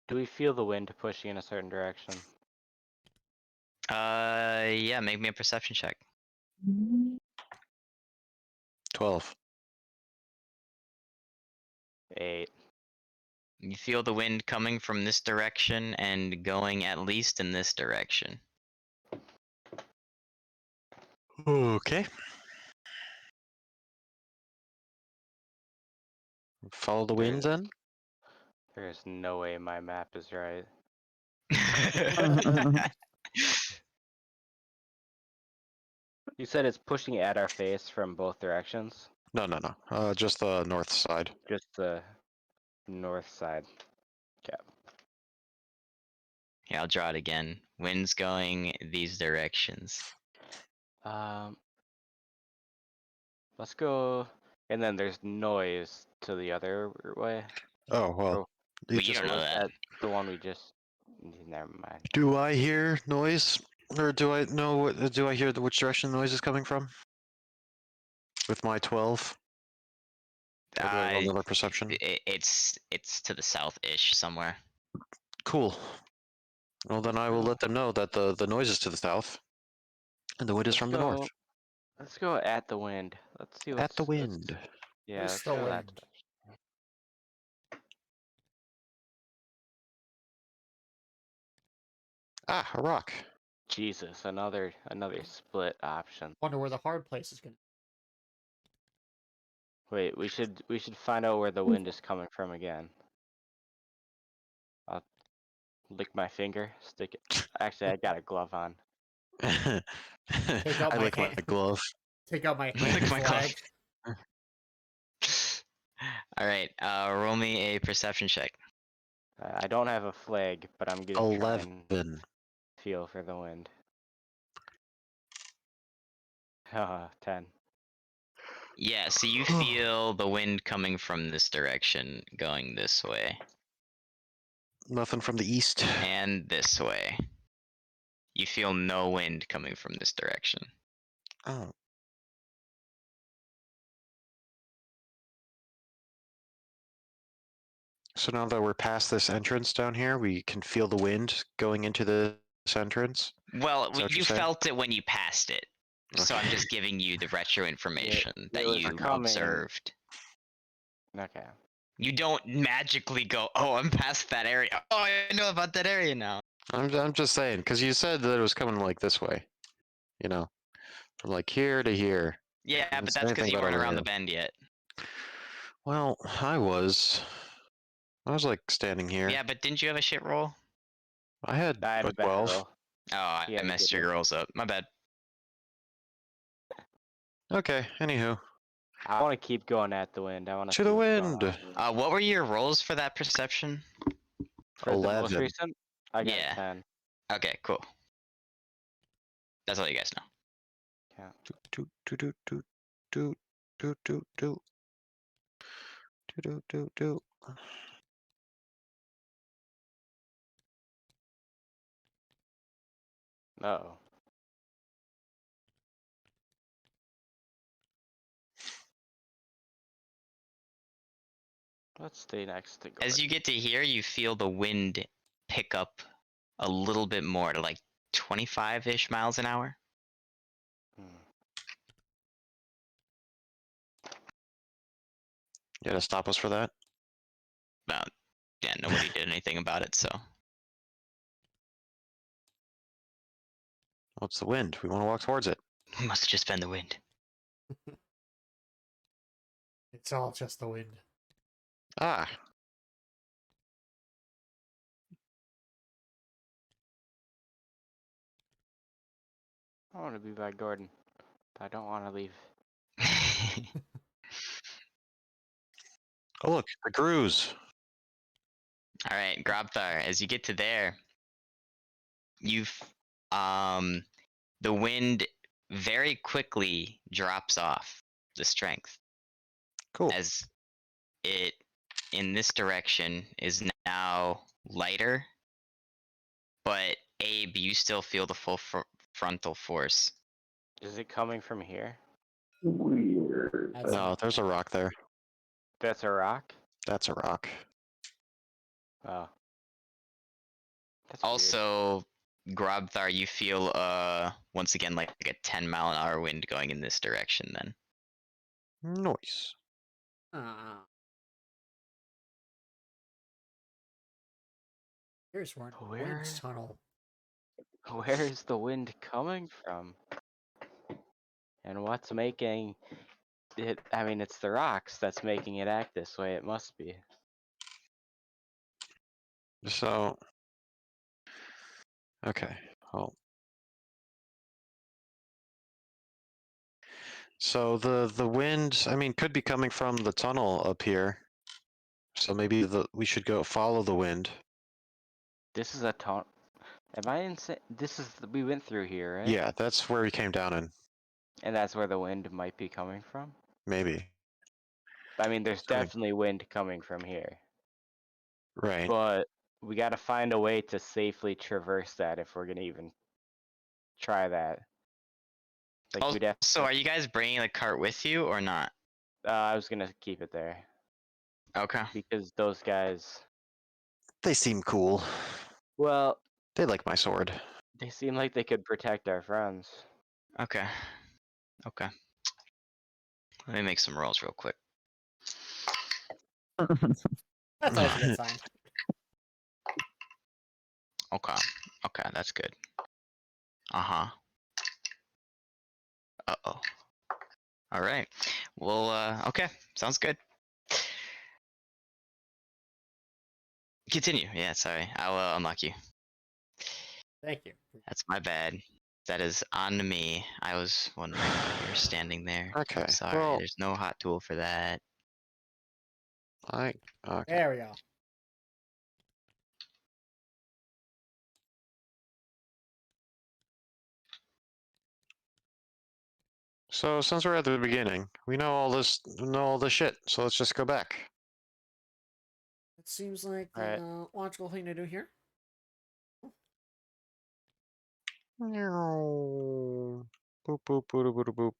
Speaker 1: Do we feel the wind pushing in a certain direction?
Speaker 2: Yeah, make me a perception check.
Speaker 5: 12.
Speaker 1: 8.
Speaker 2: You feel the wind coming from this direction and going at least in this direction.
Speaker 5: Okay. Follow the wind then?
Speaker 1: There's no way my map is right. You said it's pushing at our face from both directions?
Speaker 5: No. Just the north side.
Speaker 1: Just the north side. Okay.
Speaker 2: Yeah, I'll draw it again. Wind's going these directions.
Speaker 1: Let's go. And then there's noise to the other way.
Speaker 5: Oh, well.
Speaker 1: Oh,
Speaker 5: you
Speaker 2: But you
Speaker 5: just-
Speaker 2: don't know that.
Speaker 1: The one we just. Never mind.
Speaker 5: Do I hear noise? Or do I know what do I hear which direction the noise is coming from? With my 12? Or do I roll another perception?
Speaker 2: It's to the south-ish somewhere.
Speaker 5: Cool. Well, then I will let them know that the noise is to the south. And the wind is
Speaker 1: Let's
Speaker 5: from the north.
Speaker 1: go- Let's go at the wind. Let's see what's.
Speaker 5: At the wind.
Speaker 1: Yeah,
Speaker 3: Where's
Speaker 1: let's
Speaker 3: the
Speaker 1: go that
Speaker 3: wind?
Speaker 1: direction.
Speaker 5: Ah, a rock.
Speaker 1: Jesus, another split option.
Speaker 3: Wonder where the hard place is gonna.
Speaker 1: Wait, we should find out where the wind is coming from again. I'll lick my finger, stick it. Actually, I got a glove on.
Speaker 3: Take out
Speaker 5: I
Speaker 3: my
Speaker 5: lick my
Speaker 3: hand.
Speaker 5: glove.
Speaker 3: Take out my
Speaker 2: Lick
Speaker 3: hand
Speaker 2: my
Speaker 3: flag.
Speaker 2: All right. Roll me a perception check.
Speaker 1: I don't have a flag, but I'm gonna try and
Speaker 5: 11.
Speaker 1: feel for the wind. 10.
Speaker 2: Yeah. So you feel the wind coming from this direction, going this way
Speaker 5: Nothing from the east.
Speaker 2: and this way. You feel no wind coming from this direction.
Speaker 5: Oh. So now that we're past this entrance down here, we can feel the wind going into this entrance.
Speaker 2: Well,
Speaker 5: Is that what
Speaker 2: you
Speaker 5: you're saying?
Speaker 2: felt it when you passed it. So I'm
Speaker 5: Okay.
Speaker 2: just giving you the retro information that
Speaker 1: was
Speaker 2: you
Speaker 1: coming.
Speaker 2: observed.
Speaker 1: Okay.
Speaker 2: You don't magically go, oh, I'm past that area. Oh, I know about that area now.
Speaker 5: I'm just saying, because you said that it was coming like this way. You know, from like here to here.
Speaker 2: Yeah,
Speaker 5: Doesn't
Speaker 2: but
Speaker 5: say
Speaker 2: that's because
Speaker 5: anything
Speaker 2: you
Speaker 5: about
Speaker 2: weren't
Speaker 5: over
Speaker 2: around
Speaker 5: here.
Speaker 2: the bend yet.
Speaker 5: Well, I was like standing here.
Speaker 2: Yeah, but didn't you have a shit roll?
Speaker 5: I had
Speaker 1: I had
Speaker 5: a
Speaker 1: a bad
Speaker 5: 12.
Speaker 1: roll.
Speaker 2: Oh, I
Speaker 1: Yeah, you
Speaker 2: messed
Speaker 1: did
Speaker 2: your
Speaker 1: it.
Speaker 2: rolls up. My bad.
Speaker 5: Okay, anywho.
Speaker 1: I want to keep going at the wind. I want
Speaker 5: To the wind!
Speaker 2: What were your rolls for that perception?
Speaker 1: For the most
Speaker 5: 11.
Speaker 1: recent, I got
Speaker 2: Yeah.
Speaker 1: 10.
Speaker 2: Okay, cool. That's all you guys know.
Speaker 1: Yeah.
Speaker 5: Do do do do do do do do do do do do.
Speaker 1: Uh-oh. Let's stay next to
Speaker 2: As you
Speaker 1: Gordon.
Speaker 2: get to here, you feel the wind pick up a little bit more to like 25-ish miles an hour.
Speaker 1: Hmm.
Speaker 5: You gotta stop us for that?
Speaker 2: Yeah, nobody did anything about it, so.
Speaker 5: What's the wind? We want to walk towards it.
Speaker 2: Must have just been the wind.
Speaker 3: It's all just the wind.
Speaker 5: Ah,
Speaker 1: I want to be by Gordon, but I don't want to leave.
Speaker 5: oh look, the Grooves.
Speaker 2: All right, Grobthar, as you get to there, you've the wind very quickly drops off the strength
Speaker 5: Cool.
Speaker 2: as it in this direction is now lighter, but Abe, you still feel the full frontal force.
Speaker 1: Is it coming from here?
Speaker 4: Weird.
Speaker 3: That's
Speaker 5: No,
Speaker 3: not
Speaker 5: there's a
Speaker 3: bad.
Speaker 5: rock there.
Speaker 1: That's a rock?
Speaker 5: That's a rock.
Speaker 1: Oh. That's weird.
Speaker 2: Also, Grobthar, you feel once again like a 10-mile-an-hour wind going in this direction then.
Speaker 5: Noise.
Speaker 3: Here's one.
Speaker 1: Where?
Speaker 3: Wind's tunnel.
Speaker 1: Where is the wind coming from? And what's making it? I mean, it's the rocks that's making it act this way. It must be.
Speaker 5: So, okay. Well, so the wind, I mean, could be coming from the tunnel up here. So maybe we should go follow the wind.
Speaker 1: This is a tunnel. Am I insane? This is we went through here, right?
Speaker 5: Yeah, that's where we came down in.
Speaker 1: And that's where the wind might be coming from.
Speaker 5: Maybe.
Speaker 1: I mean, there's
Speaker 5: Sorry.
Speaker 1: definitely wind coming from here,
Speaker 5: Right.
Speaker 1: but we got to find a way to safely traverse that if we're gonna even try that. Like we'd have.
Speaker 2: Also, are you guys bringing the cart with you or not?
Speaker 1: I was gonna keep it there
Speaker 2: Okay.
Speaker 1: because those guys.
Speaker 5: They seem cool.
Speaker 1: Well,
Speaker 5: They like my sword.
Speaker 1: they seem like they could protect our friends.
Speaker 2: Okay. Okay. Let me make some rolls real quick.
Speaker 3: That's always a good sign.
Speaker 2: Okay. Okay, that's good. Uh-huh. Uh-oh. All right. Well, okay, sounds good. Continue. Yeah, sorry. I'll unlock you.
Speaker 3: Thank you.
Speaker 2: That's my bad. That is on me. I was wondering why you were standing there.
Speaker 5: Okay,
Speaker 2: I'm sorry.
Speaker 5: well-
Speaker 2: There's no hot tool for that.
Speaker 5: Okay.
Speaker 3: There we go.
Speaker 5: So since we're at the beginning, we know all this shit. So let's just go back.
Speaker 3: It seems like the
Speaker 1: Alright.
Speaker 3: logical thing to do here.
Speaker 5: Boop boop boop boop boop.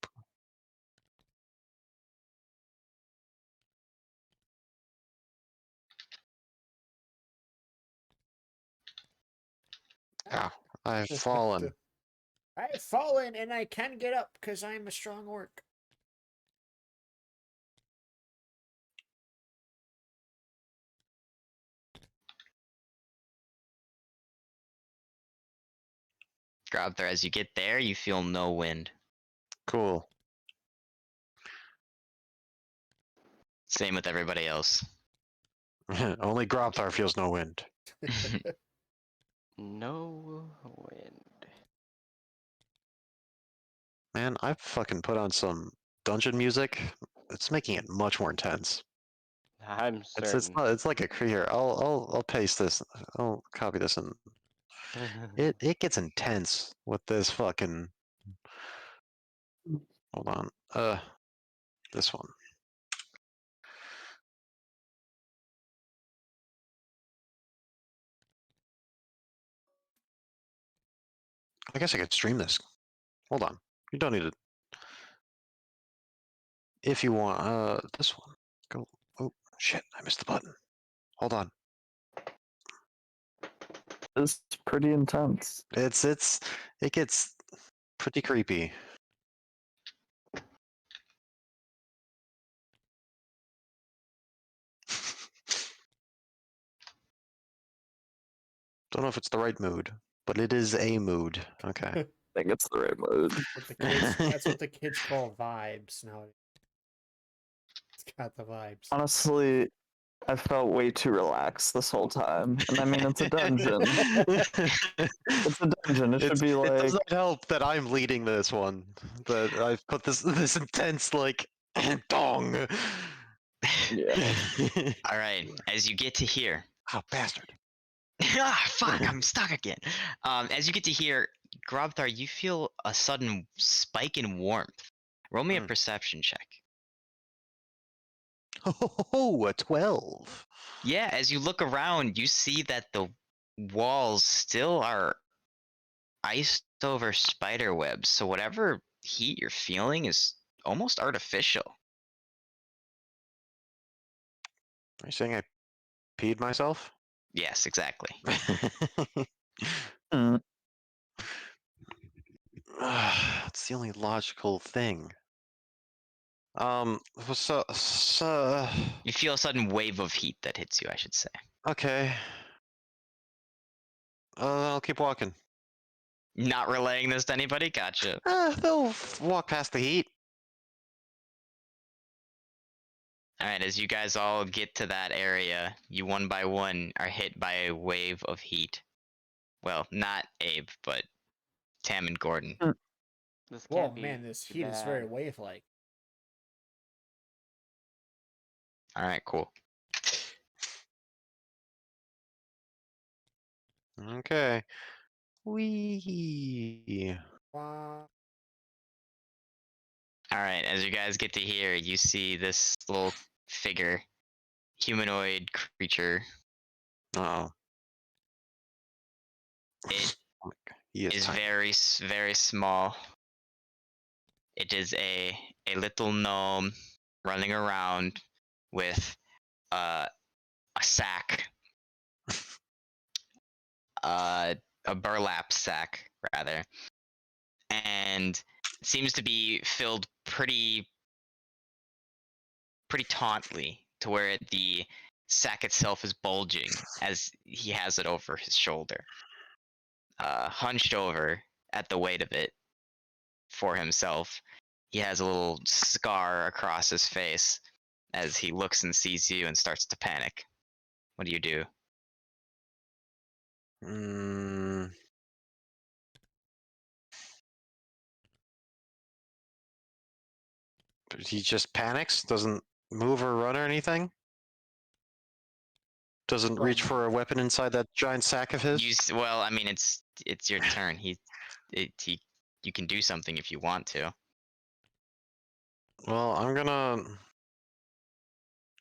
Speaker 5: Ow! I've fallen.
Speaker 3: I've fallen and I can get up because I'm a strong orc.
Speaker 2: Grobther, as you get there, you feel no wind.
Speaker 5: Cool.
Speaker 2: Same with everybody else.
Speaker 5: Only Grobthar feels no wind.
Speaker 1: No wind.
Speaker 5: Man, I fucking put on some dungeon music. It's making it much more intense.
Speaker 1: I'm
Speaker 5: It's
Speaker 1: certain.
Speaker 5: not. It's like a here. I'll paste this. I'll copy this and it gets intense with this fucking. Hold on. This one. I guess I could stream this. Hold on. You don't need it. If you want, this one. Go. Oh shit! I missed the button. Hold on.
Speaker 4: It's pretty intense.
Speaker 5: It gets pretty creepy. Don't know if it's the right mood, but it is a mood. Okay.
Speaker 4: I think it's the right mood.
Speaker 3: What the kids, that's what the kids call vibes now. It's got the vibes.
Speaker 4: Honestly, I felt way too relaxed this whole time. And I mean, it's a dungeon. It's a dungeon. It should be
Speaker 5: It
Speaker 4: like.
Speaker 5: does not help that I'm leading this one. That I've put this intense like dong.
Speaker 4: Yeah.
Speaker 2: All right, as you get to here.
Speaker 5: Oh bastard!
Speaker 2: Ah, fuck! I'm stuck again. As you get to here, Grobthar, you feel a sudden spike in warmth. Roll me a
Speaker 5: Hmm.
Speaker 2: perception check.
Speaker 5: Oh, a 12.
Speaker 2: Yeah, as you look around, you see that the walls still are iced over spider webs. So whatever heat you're feeling is almost artificial.
Speaker 5: Are you saying I peed myself?
Speaker 2: Yes, exactly.
Speaker 4: Mm,
Speaker 5: It's the only logical thing. So,
Speaker 2: You feel a sudden wave of heat that hits you, I should say.
Speaker 5: okay. I'll keep walking.
Speaker 2: Not relaying this to anybody? Gotcha.
Speaker 5: They'll walk past the heat.
Speaker 2: Alright, as you guys all get to that area, you one by one are hit by a wave of heat. Well, not Abe, but Tam and Gordon.
Speaker 1: This
Speaker 3: Whoa,
Speaker 1: can't be
Speaker 3: man, this
Speaker 1: too
Speaker 3: heat is very
Speaker 1: bad.
Speaker 3: wave-like.
Speaker 2: Alright, cool.
Speaker 5: Okay. Wee.
Speaker 3: Wow.
Speaker 2: Alright, as you guys get to here, you see this little figure, humanoid creature.
Speaker 5: Uh-oh.
Speaker 2: It
Speaker 5: He
Speaker 2: is
Speaker 5: tiny.
Speaker 2: very small. It is a little gnome running around with a sack, a burlap sack rather, and it seems to be filled pretty tautly to where the sack itself is bulging as he has it over his shoulder, hunched over at the weight of it for himself. he has a little scar across his face as he looks and sees you and starts to panic. What do you do?
Speaker 5: Mm. He just panics, doesn't move or run or anything? Doesn't reach for a weapon inside that giant sack of his?
Speaker 2: Well, I mean, it's your turn. You can do something if you want to.
Speaker 5: Well, I'm gonna.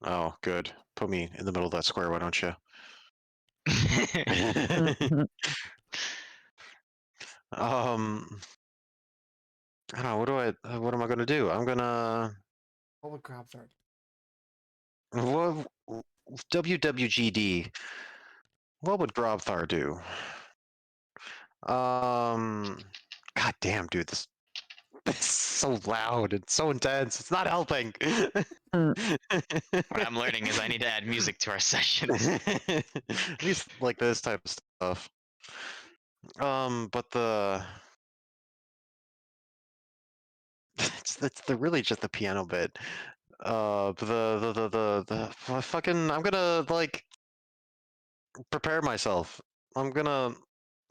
Speaker 5: Oh, good. Put me in the middle of that square, why don't you? I don't know. What am I gonna do? I'm gonna.
Speaker 3: What would Grobthar
Speaker 5: What? WWGD. What would Grobthar do? God damn, dude, this is so loud and so intense. It's not helping.
Speaker 2: What I'm learning is I need to add music to our sessions.
Speaker 5: At least like this type of stuff. But it's the really just the piano bit. The fucking I'm gonna like prepare myself. I'm gonna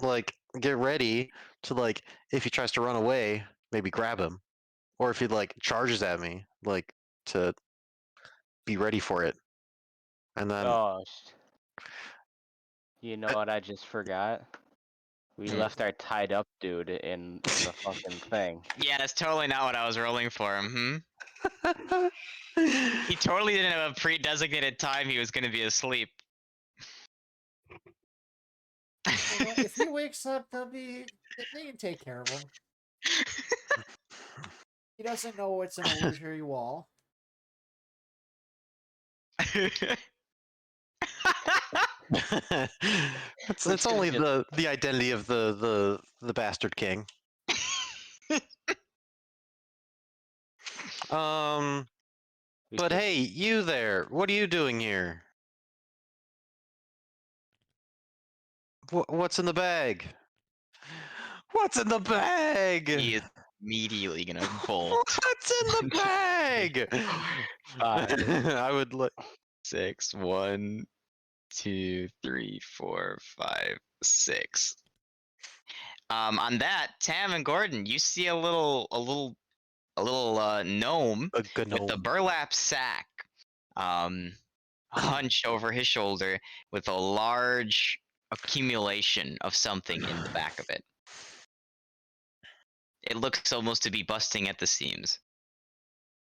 Speaker 5: like get ready to like if he tries to run away, maybe grab him, or if he like charges at me, like to be ready for it. And then
Speaker 1: Oh, you know what I just forgot? We
Speaker 2: Hmm.
Speaker 1: left our tied up dude in the fucking thing.
Speaker 2: Yeah, that's totally not what I was rolling for. He totally didn't have a pre-designated time he was going to be asleep.
Speaker 3: if he wakes up, they can take care of him. He doesn't know it's an illusory wall.
Speaker 5: it's only the identity of the bastard king.
Speaker 1: We
Speaker 5: But
Speaker 1: should-
Speaker 5: hey, you there, what are you doing here? What's in the bag? What's in the bag?
Speaker 2: He is immediately going to bolt.
Speaker 5: What's in the bag? I would like.
Speaker 2: 6, 1, 2, 3, 4, 5, 6. On that, Tam and Gordon, you see a little gnome
Speaker 5: A good
Speaker 2: with the burlap sack, hunched over his shoulder with a large accumulation of something in the back of it. It looks almost to be busting at the seams.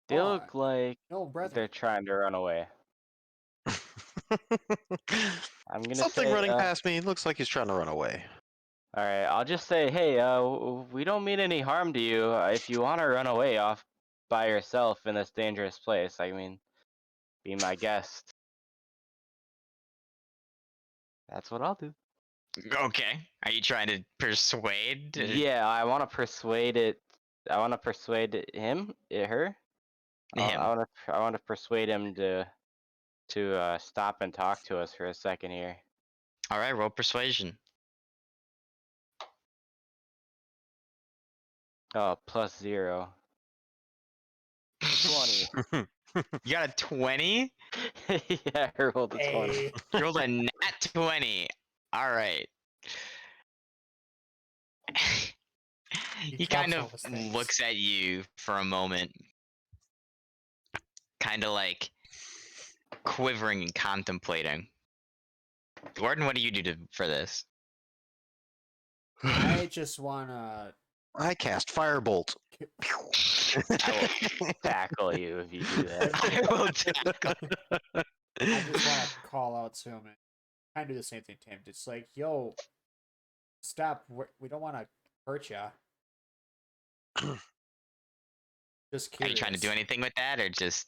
Speaker 1: They
Speaker 3: Oh,
Speaker 1: look like
Speaker 3: no, brethren.
Speaker 1: they're trying to run away. I'm gonna
Speaker 5: Something
Speaker 1: say,
Speaker 5: running past me. Looks like he's trying to run away.
Speaker 1: all right, I'll just say, hey, we don't mean any harm to you. If you want to run away off by yourself in this dangerous place, I mean, be my guest. That's what I'll do.
Speaker 2: Okay. Are you trying to persuade?
Speaker 1: Yeah, I want to persuade it. I want to persuade him, her.
Speaker 2: Him.
Speaker 1: I want to persuade him to stop and talk to us for a second here.
Speaker 2: All right, roll persuasion.
Speaker 1: Oh, +0. 20.
Speaker 2: You got a 20?
Speaker 1: Yeah, I rolled a 20.
Speaker 3: Hey.
Speaker 2: You rolled a nat 20. All right. He kind of
Speaker 3: drops all his things.
Speaker 2: looks at you for a moment, kind of like quivering and contemplating. Gordon, what do you do for this?
Speaker 3: I just wanna.
Speaker 5: I cast Firebolt.
Speaker 1: I will tackle you if you do that.
Speaker 2: I will tackle.
Speaker 3: I just want to call out to him and kind of do the same thing, Tim. Just like, yo, stop. We don't want to hurt ya. Just
Speaker 2: Are
Speaker 3: curious.
Speaker 2: you trying to do anything with that, or just?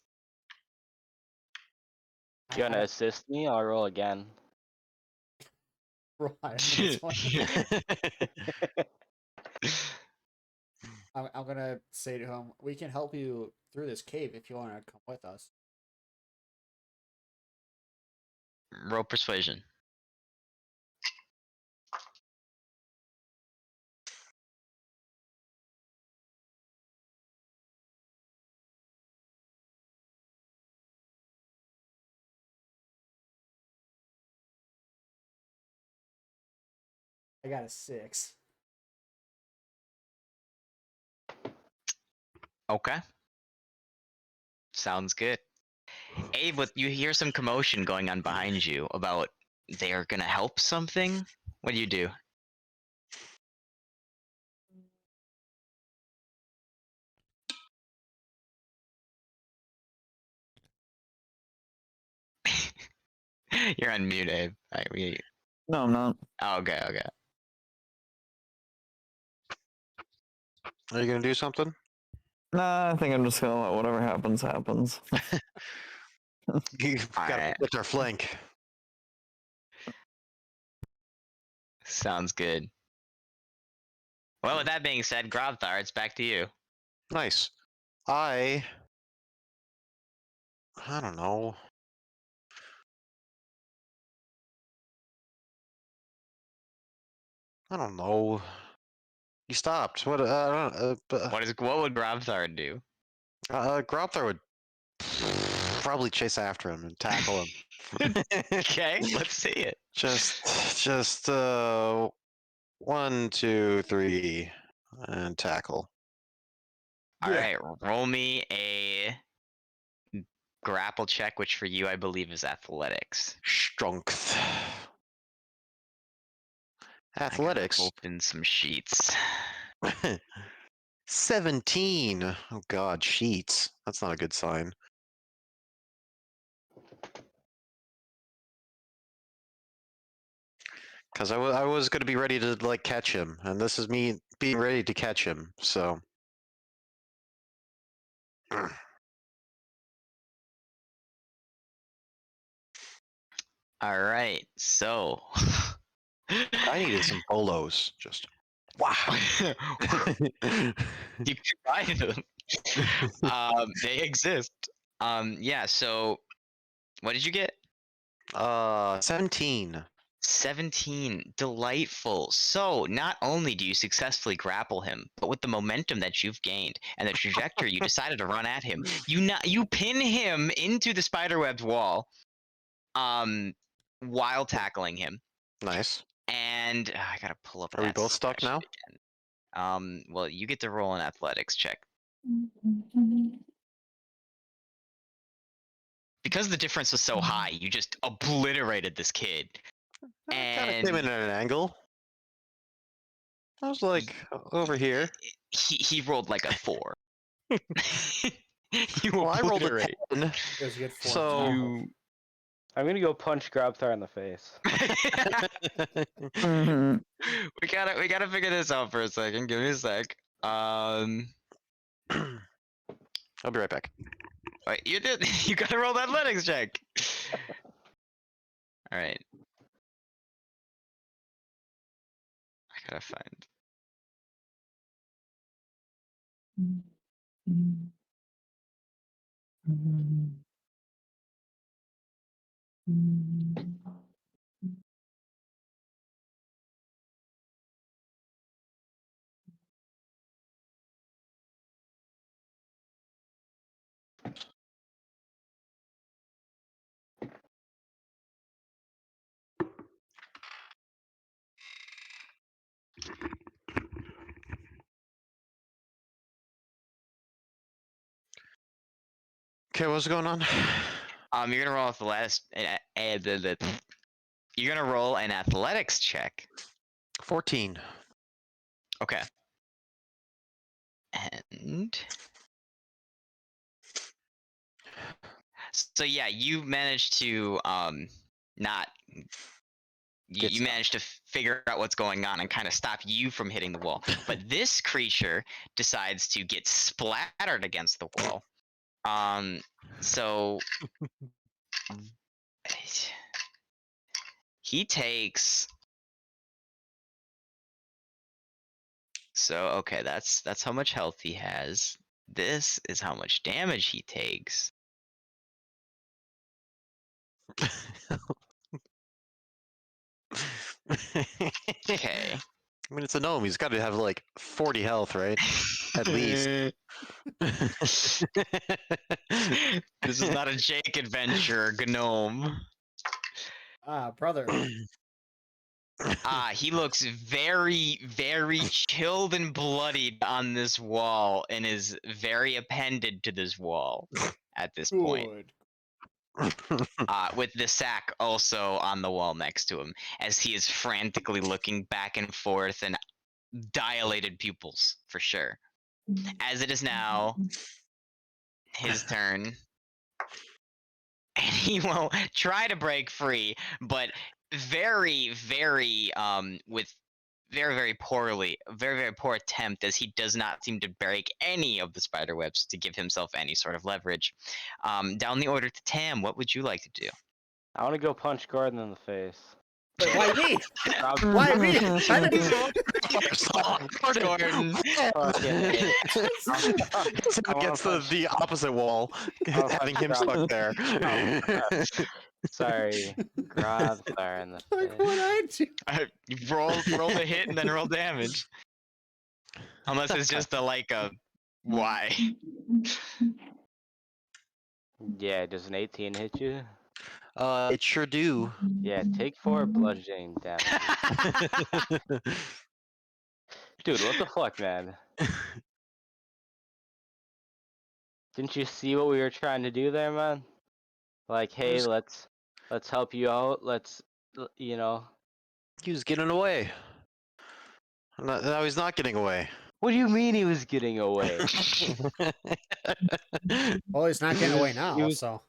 Speaker 1: You wanna assist me? I'll roll again.
Speaker 3: I'm gonna say to him, we can help you through this cave if you want to come with us.
Speaker 2: Roll persuasion.
Speaker 3: I got a 6.
Speaker 2: Okay. Sounds good. Abe, you hear some commotion going on behind you about they are gonna help something? What do you do? You're on mute, Abe. Alright,
Speaker 4: No, I'm not.
Speaker 2: Oh, okay, okay.
Speaker 5: Are you gonna do something?
Speaker 4: Nah, I think I'm just gonna let whatever happens happens.
Speaker 5: You've got to
Speaker 2: Alright.
Speaker 5: protect our flank.
Speaker 2: Sounds good. Well, with that being said, Grobthar, it's back to you.
Speaker 5: Nice. I don't know. I don't know. You stopped. What?
Speaker 2: What would Grobthar do?
Speaker 5: Grobthar would probably chase after him and tackle him.
Speaker 2: Okay, let's see it.
Speaker 5: just 1, 2, 3, and tackle.
Speaker 2: Alright, roll me a grapple check, which for you I believe is athletics.
Speaker 5: Strength.
Speaker 2: I gotta
Speaker 5: Athletics.
Speaker 2: open some sheets.
Speaker 5: 17. Oh God, sheets. That's not a good sign. Because I was going to be ready to like catch him, and this is me being ready to catch him. So.
Speaker 2: Alright, so
Speaker 5: I needed some polos. Just wow.
Speaker 2: You can buy them. They exist. Yeah, so what did you get?
Speaker 5: 17.
Speaker 2: 17. Delightful. So not only do you successfully grapple him, but with the momentum that you've gained and the trajectory you decided to run at him, you pin him into the spiderwebbed wall, while tackling him.
Speaker 5: Nice.
Speaker 2: And I gotta pull up.
Speaker 5: Are we
Speaker 2: that
Speaker 5: both stuck
Speaker 2: spreadsheet
Speaker 5: now?
Speaker 2: Again. Well, you get to roll an athletics check. Because the difference was so high, you just obliterated this kid.
Speaker 5: Kind of came in
Speaker 2: And
Speaker 5: at an angle. I was like over here.
Speaker 2: he rolled like a 4. You
Speaker 5: Well, I rolled a
Speaker 2: obliterate.
Speaker 5: 10.
Speaker 3: Because you get 4
Speaker 5: So-
Speaker 3: tackle.
Speaker 2: You.
Speaker 1: I'm gonna go punch Grobthar in the face.
Speaker 4: Mhm.
Speaker 2: we gotta figure this out for a second. Give me a sec.
Speaker 5: I'll be right back.
Speaker 2: Wait, you did. You gotta roll the athletics check. All right. I gotta find.
Speaker 5: Okay, what's going on?
Speaker 2: You're gonna roll off the last. You're gonna roll an athletics check.
Speaker 5: 14.
Speaker 2: Okay. And so yeah, you managed to not
Speaker 5: Get
Speaker 2: you managed to figure out what's going on and kind of stop you from hitting the wall. But this creature decides to get splattered against the wall. So he takes. So okay, that's how much health he has. This is how much damage he takes. Okay.
Speaker 5: I mean, it's a gnome. He's got to have like 40 health, right? At least.
Speaker 2: This is not a Jake adventure, gnome.
Speaker 3: Brother.
Speaker 2: He looks very, very chilled and bloodied on this wall and is very appended to this wall at this point.
Speaker 3: Good.
Speaker 2: With the sack also on the wall next to him as he is frantically looking back and forth and dilated pupils for sure. As it is now his turn, and he will try to break free, but very, very, with very, very poorly, very, very poor attempt, as he does not seem to break any of the spider webs to give himself any sort of leverage. Down the order to Tam, what would you like to do?
Speaker 1: I want to go punch Gordon in the face.
Speaker 3: Wait, why me?
Speaker 1: Rob-
Speaker 3: Why me? I didn't even.
Speaker 2: Gordon.
Speaker 1: Fucking A.
Speaker 5: Against the opposite wall,
Speaker 1: Oh,
Speaker 5: having him
Speaker 1: crap.
Speaker 5: stuck there.
Speaker 1: Sorry. Grabs are in the
Speaker 3: Like
Speaker 1: face.
Speaker 3: what I do?
Speaker 2: Roll the hit and then roll damage. Unless it's just a why?
Speaker 1: Yeah, does an 18 hit you?
Speaker 5: It sure do.
Speaker 1: Yeah, take 4 bludgeoning damage. Dude, what the fuck, man? Didn't you see what we were trying to do there, man? Like, hey,
Speaker 5: Just-
Speaker 1: let's help you out. You know.
Speaker 5: He was getting away. Now he's not getting away.
Speaker 1: What do you mean he was getting away?
Speaker 3: Well, he's not getting away now,
Speaker 1: He was-
Speaker 3: so.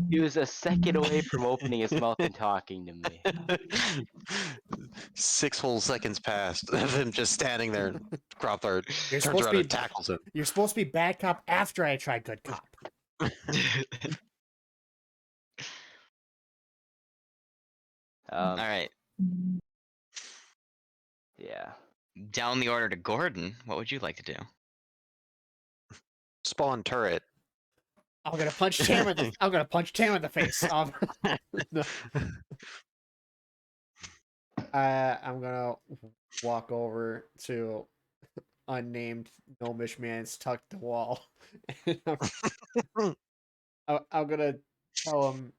Speaker 1: He was a second away from opening his mouth and talking to me.
Speaker 5: 6 whole seconds passed of him just standing there. And Cropthard
Speaker 3: You're
Speaker 5: turns
Speaker 3: supposed
Speaker 5: around
Speaker 3: to
Speaker 5: and
Speaker 3: be
Speaker 5: tackles him.
Speaker 3: You're supposed to be bad cop after I try good cop.
Speaker 2: All right.
Speaker 1: Yeah.
Speaker 2: Down the order to Gordon, what would you like to do?
Speaker 5: Spawn turret.
Speaker 3: I'm gonna punch Tam in the. I'm gonna punch Tam in the face. No. I'm gonna walk over to unnamed gnomish man's tucked the wall. And I'm gonna tell him,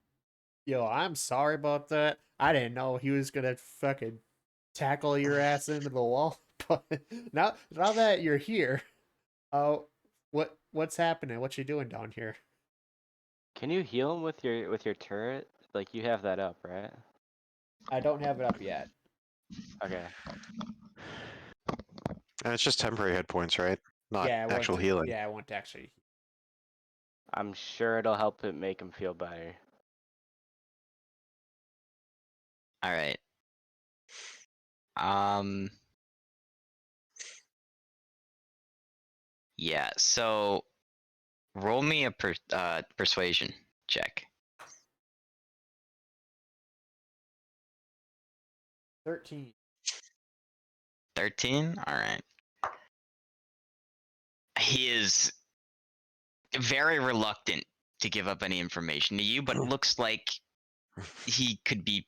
Speaker 3: "Yo, I'm sorry about that. I didn't know he was gonna fucking tackle your ass into the wall. But now that you're here, what's happening? What you doing down here?"
Speaker 1: Can you heal him with your turret? Like you have that up, right?
Speaker 3: I don't have it up yet.
Speaker 1: Okay.
Speaker 5: And it's just temporary hit points, right? Not
Speaker 3: I want
Speaker 5: actual
Speaker 3: to-
Speaker 5: healing.
Speaker 3: Yeah, I want to actually.
Speaker 1: I'm sure it'll help it make him feel better.
Speaker 2: All right. Yeah. So, roll me a persuasion check.
Speaker 3: 13.
Speaker 2: 13. All right. He is very reluctant to give up any information to you, but it looks like he could be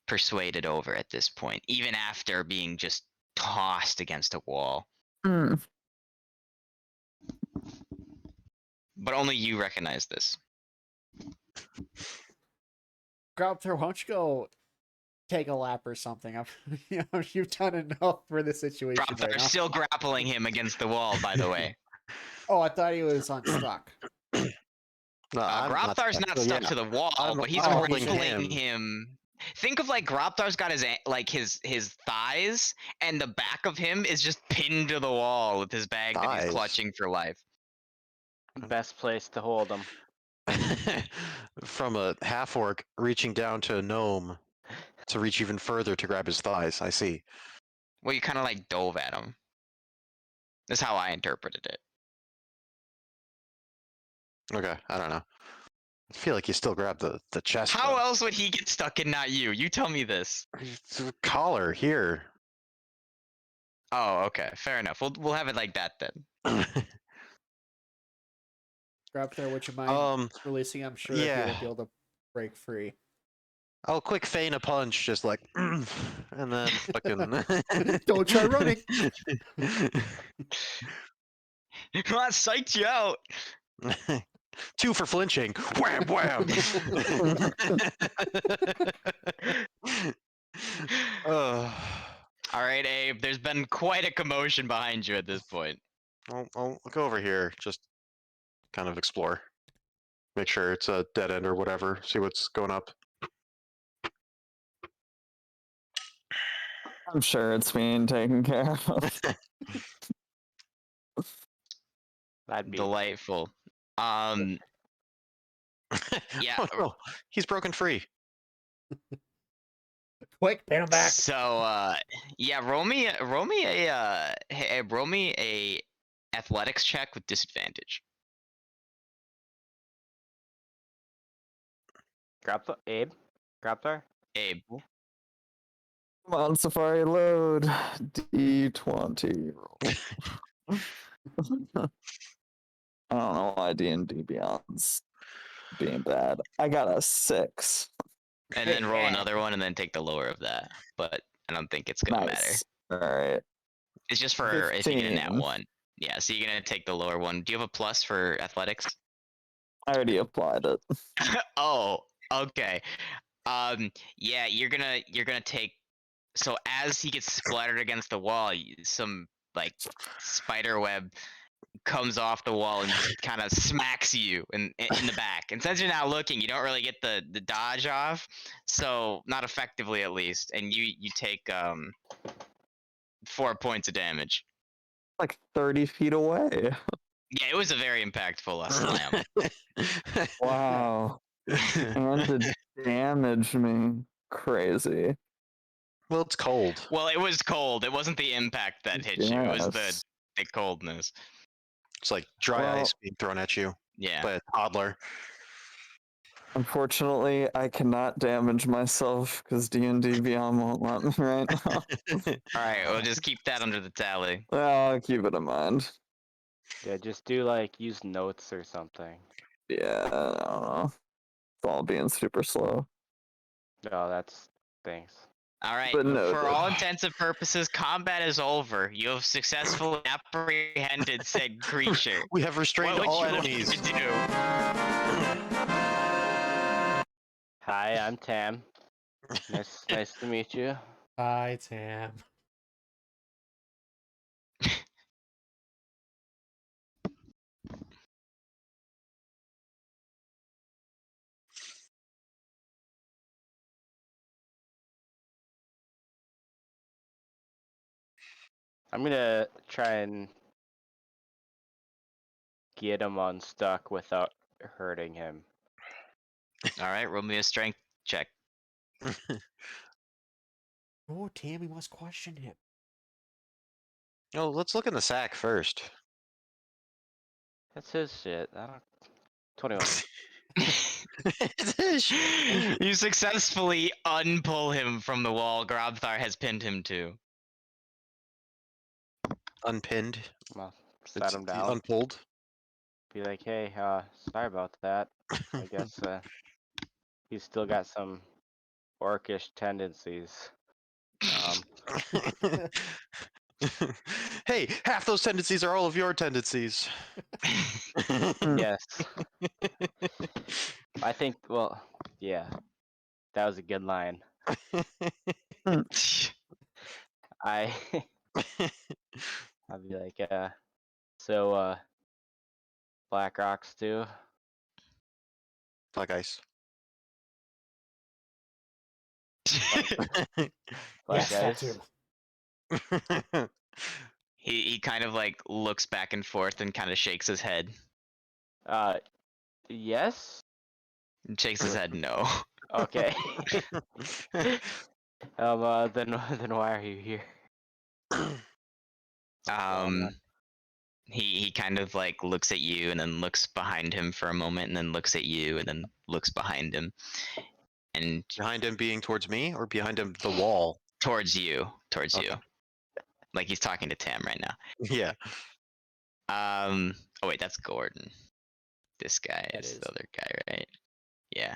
Speaker 2: persuaded over at this point, even after being just tossed against a wall.
Speaker 4: Mm.
Speaker 2: But only you recognize this.
Speaker 3: Grubter, why don't you go take a lap or something? You've done enough for the situation
Speaker 2: They're
Speaker 3: right now.
Speaker 2: still grappling him against the wall, by the way.
Speaker 3: Oh, I thought he was unstuck.
Speaker 5: No, I'm
Speaker 2: Grobthar's not
Speaker 5: so
Speaker 2: stuck
Speaker 5: yeah.
Speaker 2: to the wall,
Speaker 5: I'm-
Speaker 2: but he's
Speaker 3: I'm
Speaker 2: holding
Speaker 5: holding
Speaker 2: him. Think of like Grobthar's got his thighs, and the back of him is just pinned to the wall with his bag that
Speaker 5: Thighs?
Speaker 2: he's clutching for life.
Speaker 1: Best place to hold him.
Speaker 5: From a half orc reaching down to a gnome to reach even further to grab his thighs. I see.
Speaker 2: Well, you kind of like dove at him. That's how I interpreted it.
Speaker 5: Okay, I don't know. I feel like you still grab the chest.
Speaker 2: How
Speaker 5: though.
Speaker 2: else would he get stuck and not you? You tell me this.
Speaker 5: It's a collar here.
Speaker 2: Oh, okay, fair enough. We'll have it like that then.
Speaker 3: Grubter, would you mind releasing? I'm sure he
Speaker 5: yeah.
Speaker 3: will be able to break free.
Speaker 5: I'll quick feign a punch, just like, and then fucking.
Speaker 3: Don't try running.
Speaker 2: Well, that psyched you out.
Speaker 5: 2 for flinching. Wham wham. Uh,
Speaker 2: All right, Abe. There's been quite a commotion behind you at this point.
Speaker 5: I'll go over here, just kind of explore. Make sure it's a dead end or whatever. See what's going up.
Speaker 4: I'm sure it's being taken care of.
Speaker 1: That'd be
Speaker 2: Delightful. Yeah.
Speaker 5: Oh, no, he's broken free.
Speaker 3: Quick, pin him back.
Speaker 2: So yeah, roll me a athletics check with disadvantage.
Speaker 1: Abe. Grabthar.
Speaker 2: Abe.
Speaker 4: Come on, Safari, load. D20. Roll. I don't know why D&D Beyond's being bad. I got a 6.
Speaker 2: And then roll
Speaker 3: Yeah.
Speaker 2: another one and then take the lower of that. But I don't think it's gonna matter.
Speaker 4: Nice. All right.
Speaker 2: It's just for if you get in that
Speaker 4: 15.
Speaker 2: one. Yeah, so you're gonna take the lower one. Do you have a plus for athletics?
Speaker 4: I already applied it.
Speaker 2: Oh, okay. Yeah, you're gonna take. So as he gets splattered against the wall, some like spider web comes off the wall and kind of smacks you in the back. And since you're not looking, you don't really get the dodge off, so not effectively at least. And you take 4 points of damage.
Speaker 4: Like 30 feet away.
Speaker 2: Yeah, it was a very impactful slam.
Speaker 4: Wow. And to damage me. Crazy.
Speaker 5: Well, it's cold.
Speaker 2: Well, it was cold. It wasn't the impact that hit you. It was
Speaker 4: Yes.
Speaker 2: the coldness.
Speaker 5: It's like dry
Speaker 4: Well-
Speaker 5: ice being thrown at you
Speaker 2: Yeah.
Speaker 5: by a toddler.
Speaker 4: Unfortunately, I cannot damage myself because D&D Beyond won't let me right now.
Speaker 2: All right, we'll just keep that under the tally.
Speaker 4: Well, I'll keep it in mind.
Speaker 1: Yeah, just do like use notes or something.
Speaker 4: Yeah, I don't know. It's all being super slow.
Speaker 1: No, that's thanks.
Speaker 2: All right.
Speaker 4: But no,
Speaker 2: For
Speaker 4: dude.
Speaker 2: all intents and purposes, combat is over. You have successfully apprehended said creature.
Speaker 5: We have restrained
Speaker 2: What would
Speaker 5: all
Speaker 2: you
Speaker 5: enemies.
Speaker 2: like to do?
Speaker 1: Hi, I'm Tam. Nice to meet you.
Speaker 3: Hi, Tam.
Speaker 1: I'm gonna try and get him unstuck without hurting him.
Speaker 2: All right, roll me a strength check.
Speaker 3: Oh, Tam, we must question him.
Speaker 5: Oh, let's look in the sack first.
Speaker 1: That's his shit. I don't. 21.
Speaker 2: You successfully unpull him from the wall Grobthar has pinned him to.
Speaker 5: Unpinned.
Speaker 1: Well, set him
Speaker 5: It's
Speaker 1: down.
Speaker 5: unpulled.
Speaker 1: Be like, hey, sorry about that. I guess he's still got some orcish tendencies.
Speaker 5: Hey, half those tendencies are all of your tendencies.
Speaker 1: Yes. I think. Well, yeah, that was a good line. I'd be like, so Black Rocks too.
Speaker 5: Black ice.
Speaker 1: Black
Speaker 3: Yes, that
Speaker 1: Ice.
Speaker 3: too.
Speaker 2: He kind of like looks back and forth and kind of shakes his head.
Speaker 1: Yes.
Speaker 2: Shakes his head no.
Speaker 1: Okay. then why are you here?
Speaker 2: He kind of like looks at you and then looks behind him for a moment and then looks at you and then looks behind him and
Speaker 5: Behind him being towards me or behind him the wall?
Speaker 2: towards you
Speaker 5: Okay.
Speaker 2: like he's talking to Tam right now.
Speaker 5: Yeah.
Speaker 2: Oh wait, that's Gordon. This guy
Speaker 3: That
Speaker 2: is
Speaker 3: is.
Speaker 2: the other guy, right? Yeah.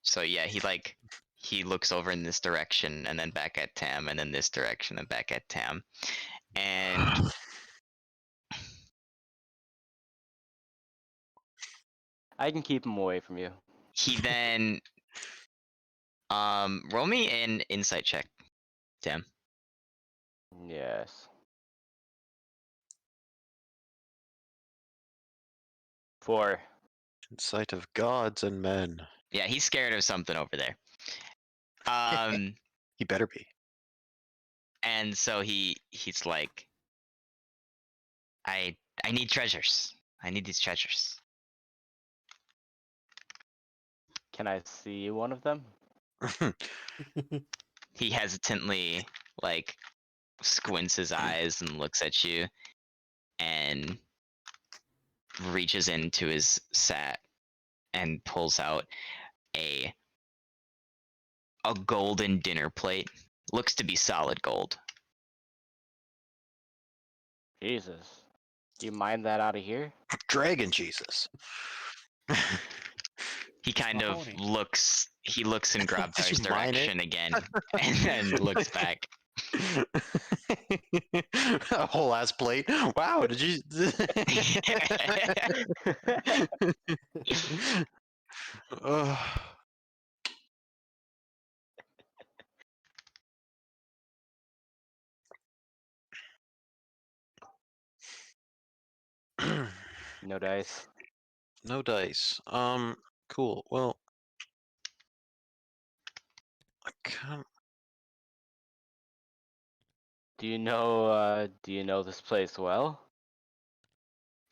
Speaker 2: So yeah, he looks over in this direction and then back at Tam and then this direction and back at Tam. And
Speaker 1: I can keep him away from you.
Speaker 2: he then Roll me an insight check, Tim.
Speaker 1: Yes. 4.
Speaker 5: In sight of gods and men.
Speaker 2: Yeah, he's scared of something over there.
Speaker 5: He better be.
Speaker 2: And so he's like, I need treasures. I need these treasures.
Speaker 1: Can I see one of them?
Speaker 2: He hesitantly like squints his eyes and looks at you and reaches into his sack and pulls out a golden dinner plate. Looks to be solid gold.
Speaker 1: Jesus. Do you mind that out of here?
Speaker 5: Dragon Jesus.
Speaker 2: He kind of
Speaker 3: Mahoney.
Speaker 2: looks in
Speaker 5: Did
Speaker 2: Grobtar's
Speaker 5: you mine it?
Speaker 2: direction again and then looks back.
Speaker 5: A whole ass plate. Wow, did you? Ugh.
Speaker 1: No dice.
Speaker 5: No dice. Cool. Well, I can't.
Speaker 1: Do you know this place well?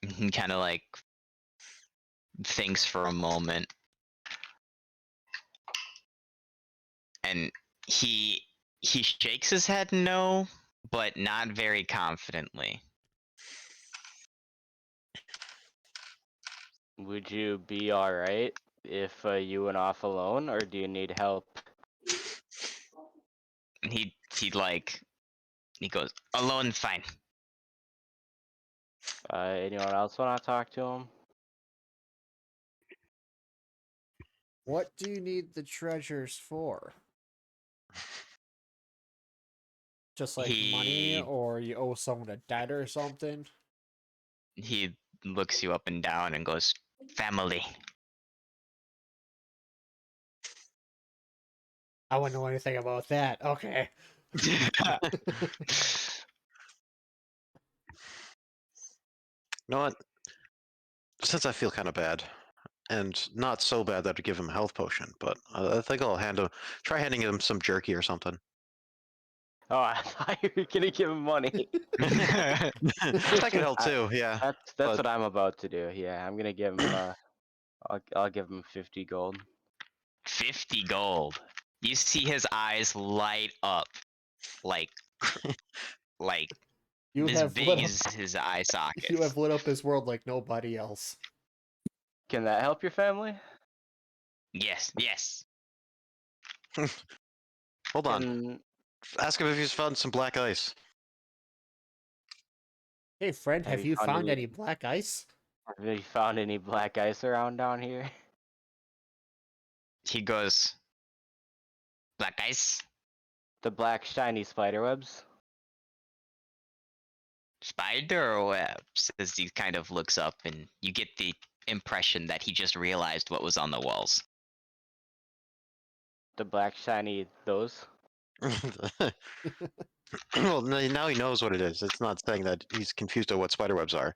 Speaker 2: He kind of like thinks for a moment and he shakes his head no, but not very confidently.
Speaker 1: Would you be alright if you went off alone, or do you need help?
Speaker 2: He goes, alone, fine.
Speaker 1: Anyone else want to talk to him?
Speaker 3: What do you need the treasures for? Just like money,
Speaker 2: He-
Speaker 3: or you owe someone a debt or something?
Speaker 2: He looks you up and down and goes, family.
Speaker 3: I wouldn't know anything about that. Okay.
Speaker 5: You know what? Since I feel kind of bad, and not so bad that I'd give him a health potion, but I think I'll try handing him some jerky or something.
Speaker 1: Oh, I thought you were gonna give him money.
Speaker 5: That could help too. Yeah.
Speaker 1: That's
Speaker 5: But-
Speaker 1: what I'm about to do. Yeah, I'm gonna give him. I'll give him 50 gold.
Speaker 2: 50 gold. You see his eyes light up, like
Speaker 3: You
Speaker 2: as
Speaker 3: have
Speaker 2: big
Speaker 3: lit
Speaker 2: as
Speaker 3: up,
Speaker 2: his eye sockets.
Speaker 3: you have lit up his world like nobody else.
Speaker 1: Can that help your family?
Speaker 2: Yes, yes.
Speaker 5: Hold on.
Speaker 1: Can,
Speaker 5: Ask him if he's found some black ice.
Speaker 3: Hey friend,
Speaker 1: Have
Speaker 3: have
Speaker 1: you
Speaker 3: you
Speaker 1: found
Speaker 3: found
Speaker 1: any-
Speaker 3: any black ice?
Speaker 1: have you found any black ice around down here?
Speaker 2: He goes, black ice,
Speaker 1: The black shiny spider webs?
Speaker 2: spider webs. As he kind of looks up, and you get the impression that he just realized what was on the walls.
Speaker 1: The black shiny those?
Speaker 5: Well, now he knows what it is. It's not saying that he's confused at what spiderwebs are.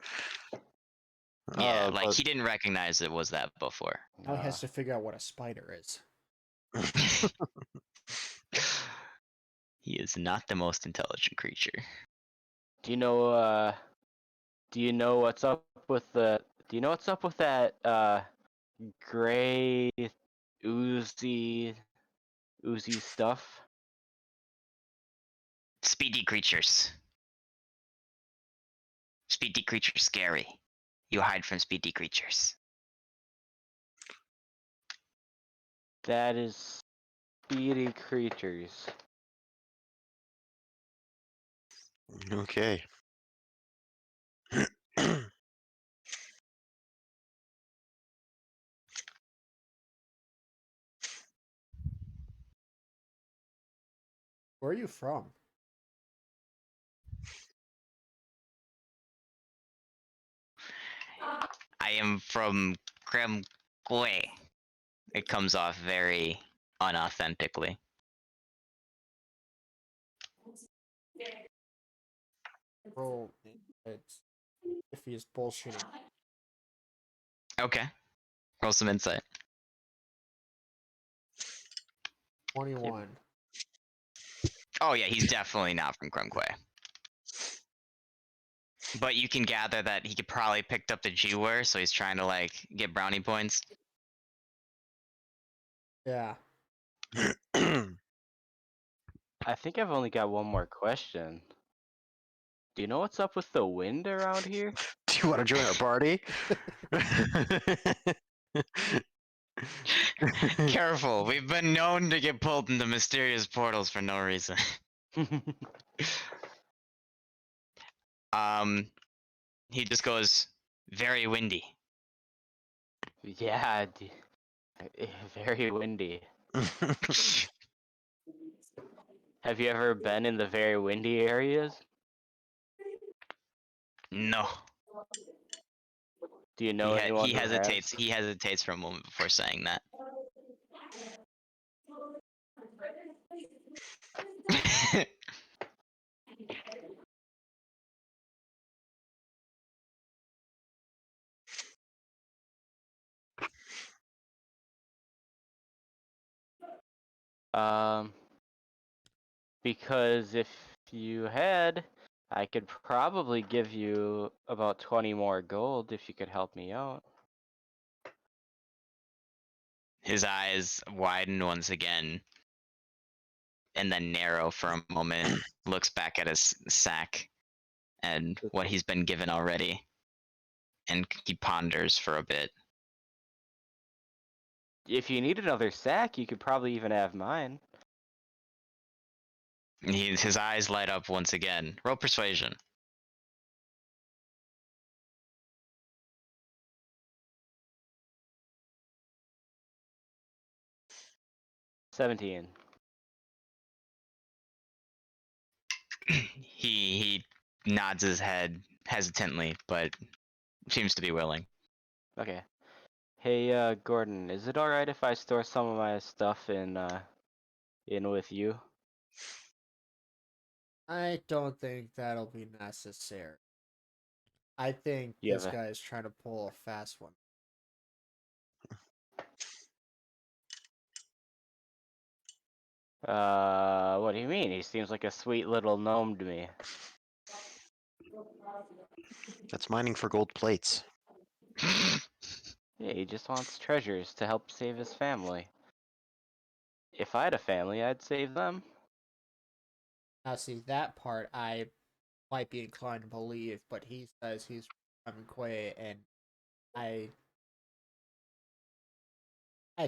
Speaker 2: Yeah, like
Speaker 5: but-
Speaker 2: he didn't recognize it was that before.
Speaker 3: Now he
Speaker 1: Uh,
Speaker 3: has to figure out what a spider is.
Speaker 2: He is not the most intelligent creature.
Speaker 1: do you know what's up with that gray oozy stuff?
Speaker 2: Speedy creatures. Speedy creatures scary. You hide from speedy creatures.
Speaker 1: That is speedy creatures.
Speaker 5: Okay.
Speaker 3: Where are you from?
Speaker 2: I am from Kremgwe. It comes off very unauthentically.
Speaker 3: Roll it's if he's bullshitting.
Speaker 2: Okay. Roll some insight.
Speaker 3: 21.
Speaker 2: Oh yeah, he's definitely not from Krumquay. But you can gather that he could probably picked up the G-word, so he's trying to like get brownie points.
Speaker 3: Yeah.
Speaker 1: I think I've only got one more question. Do you know what's up with the wind around here?
Speaker 5: Do you want to join our party?
Speaker 2: Careful, we've been known to get pulled into mysterious portals for no reason. He just goes, very windy.
Speaker 1: Yeah, very windy. Have you ever been in the very windy areas?
Speaker 2: No.
Speaker 1: Do you know anyone
Speaker 2: He
Speaker 1: who
Speaker 2: hesitates.
Speaker 1: has?
Speaker 2: He hesitates for a moment before saying that.
Speaker 1: Because if you had, I could probably give you about 20 more gold if you could help me out.
Speaker 2: His eyes widen once again, and then narrow for a moment. Looks back at his sack and what he's been given already, and he ponders for a bit.
Speaker 1: If you need another sack, you could probably even have mine.
Speaker 2: His eyes light up once again. Roll persuasion.
Speaker 1: $17.
Speaker 2: He nods his head hesitantly, but seems to be willing.
Speaker 1: Okay. Hey, Gordon, is it alright if I store some of my stuff in with you?
Speaker 3: I don't think that'll be necessary. I think
Speaker 1: You
Speaker 3: this
Speaker 1: have a-
Speaker 3: guy is trying to pull a fast one.
Speaker 1: What do you mean? He seems like a sweet little gnome to me.
Speaker 5: That's mining for gold plates.
Speaker 1: Yeah, he just wants treasures to help save his family. If I had a family, I'd save them.
Speaker 3: Now, see, that part I might be inclined to believe, but he says he's from Quay, and I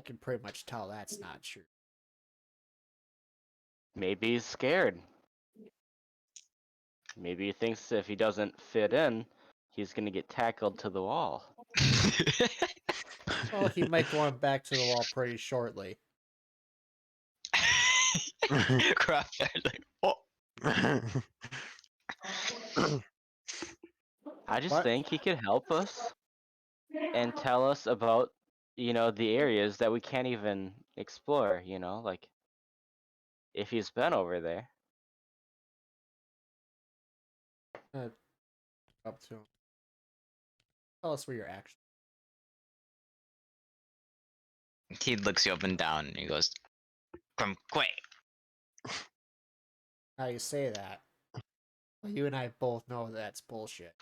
Speaker 3: can pretty much tell that's not true.
Speaker 1: Maybe he's scared. Maybe he thinks if he doesn't fit in, he's gonna get tackled to the wall.
Speaker 3: Well, he might go on back to the wall pretty shortly.
Speaker 2: Crawford, like, oh.
Speaker 1: I just
Speaker 3: What?
Speaker 1: think he could help us and tell us about, the areas that we can't even explore, like if he's been over there.
Speaker 3: Up to him. Tell us where you're actually.
Speaker 2: He looks you up and down and he goes, Krumquay.
Speaker 3: Now you say that. Well, you and I both know that's bullshit.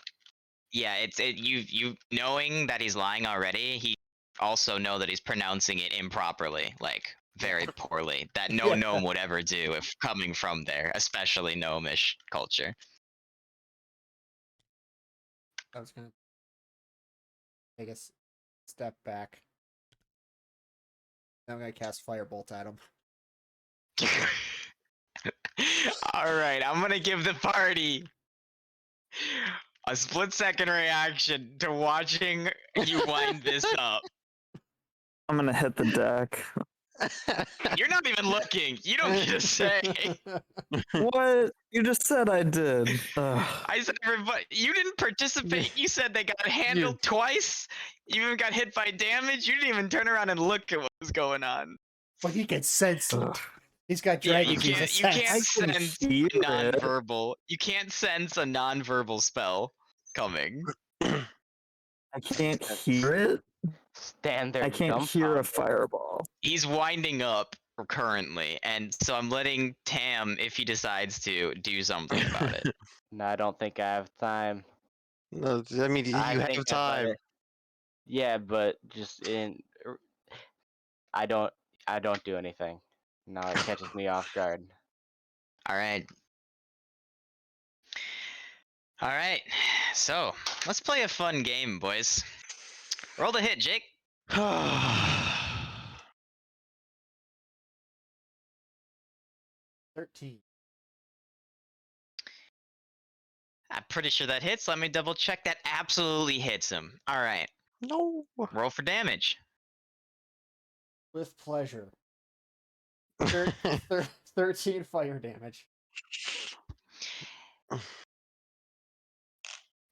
Speaker 2: Yeah, you knowing that he's lying already, he also know that he's pronouncing it improperly, like very poorly. That no
Speaker 3: Yeah.
Speaker 2: gnome would ever do if coming from there, especially gnomish culture.
Speaker 3: I was gonna take a step back. Then I'm gonna cast Firebolt at him.
Speaker 2: Alright, I'm gonna give the party a split-second reaction to watching you wind this up.
Speaker 4: I'm gonna hit the deck.
Speaker 2: You're not even looking. You don't get to say.
Speaker 4: What? You just said I did. Ugh.
Speaker 2: I said everybody. You didn't participate. You said they got handled twice. You even got hit by damage. You didn't even turn around and look at what was going on.
Speaker 3: But he can sense it.
Speaker 4: Ugh.
Speaker 3: He's got
Speaker 2: Yeah,
Speaker 3: dragon
Speaker 2: you
Speaker 3: sense.
Speaker 2: can't
Speaker 4: I can
Speaker 2: sense
Speaker 4: hear it.
Speaker 2: non-verbal. You can't sense a non-verbal spell coming.
Speaker 4: I can't hear it.
Speaker 1: Stand there
Speaker 4: I can't hear a
Speaker 1: dumbfounded.
Speaker 4: fireball.
Speaker 2: He's winding up currently, and so I'm letting Tam, if he decides to, do something about it.
Speaker 1: No, I don't think I have time.
Speaker 5: No, I mean, you
Speaker 1: I
Speaker 5: have
Speaker 1: think
Speaker 5: time.
Speaker 1: Yeah, but just I don't do anything. No, it catches me off guard.
Speaker 2: All right. All right. So let's play a fun game, boys. Roll the hit, Jake.
Speaker 3: 13.
Speaker 2: I'm pretty sure that hits. Let me double check. That absolutely hits him. All right.
Speaker 5: No.
Speaker 2: Roll for damage.
Speaker 3: With pleasure. 13 fire damage.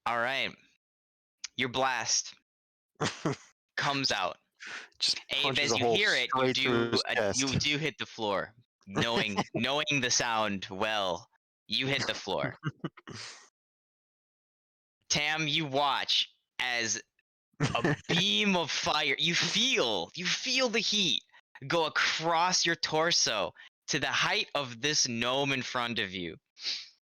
Speaker 2: All right. Your blast comes out.
Speaker 5: Just
Speaker 2: Abe,
Speaker 5: punches
Speaker 2: as
Speaker 5: a
Speaker 2: you
Speaker 5: hole
Speaker 2: hear it,
Speaker 5: straight through his
Speaker 2: you
Speaker 5: chest.
Speaker 2: do hit the floor. Knowing the sound well, you hit the floor. Tam, you watch as a beam of fire. You feel the heat go across your torso to the height of this gnome in front of you.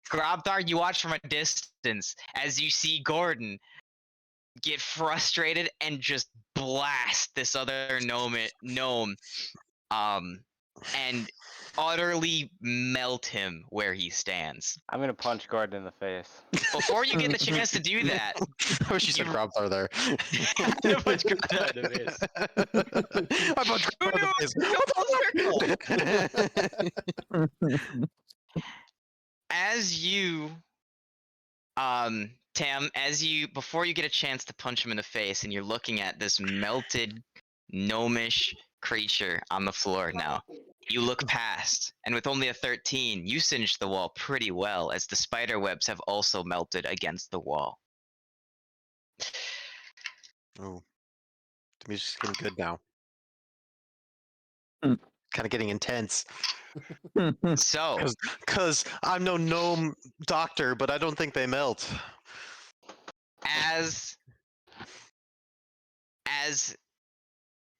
Speaker 2: Grobthar, you watch from a distance as you see Gordon get frustrated and just blast this other gnome, and utterly melt him where he stands.
Speaker 1: I'm gonna punch Gordon in the face.
Speaker 2: Before you get the chance to do that,
Speaker 5: I wish you said
Speaker 2: You-
Speaker 5: Grobthar there.
Speaker 2: I punch Grobthar in the face.
Speaker 5: I punched
Speaker 2: Who
Speaker 5: Grobthar in the face.
Speaker 2: As you, Tam, before you get a chance to punch him in the face, and you're looking at this melted, gnomish creature on the floor now, you look past, and with only a 13, you singed the wall pretty well, as the spider webs have also melted against the wall.
Speaker 5: Oh, the music's getting good now.
Speaker 4: Hmm.
Speaker 5: Kind of getting intense.
Speaker 2: So,
Speaker 5: Cause I'm no gnome doctor, but I don't think they melt.
Speaker 2: as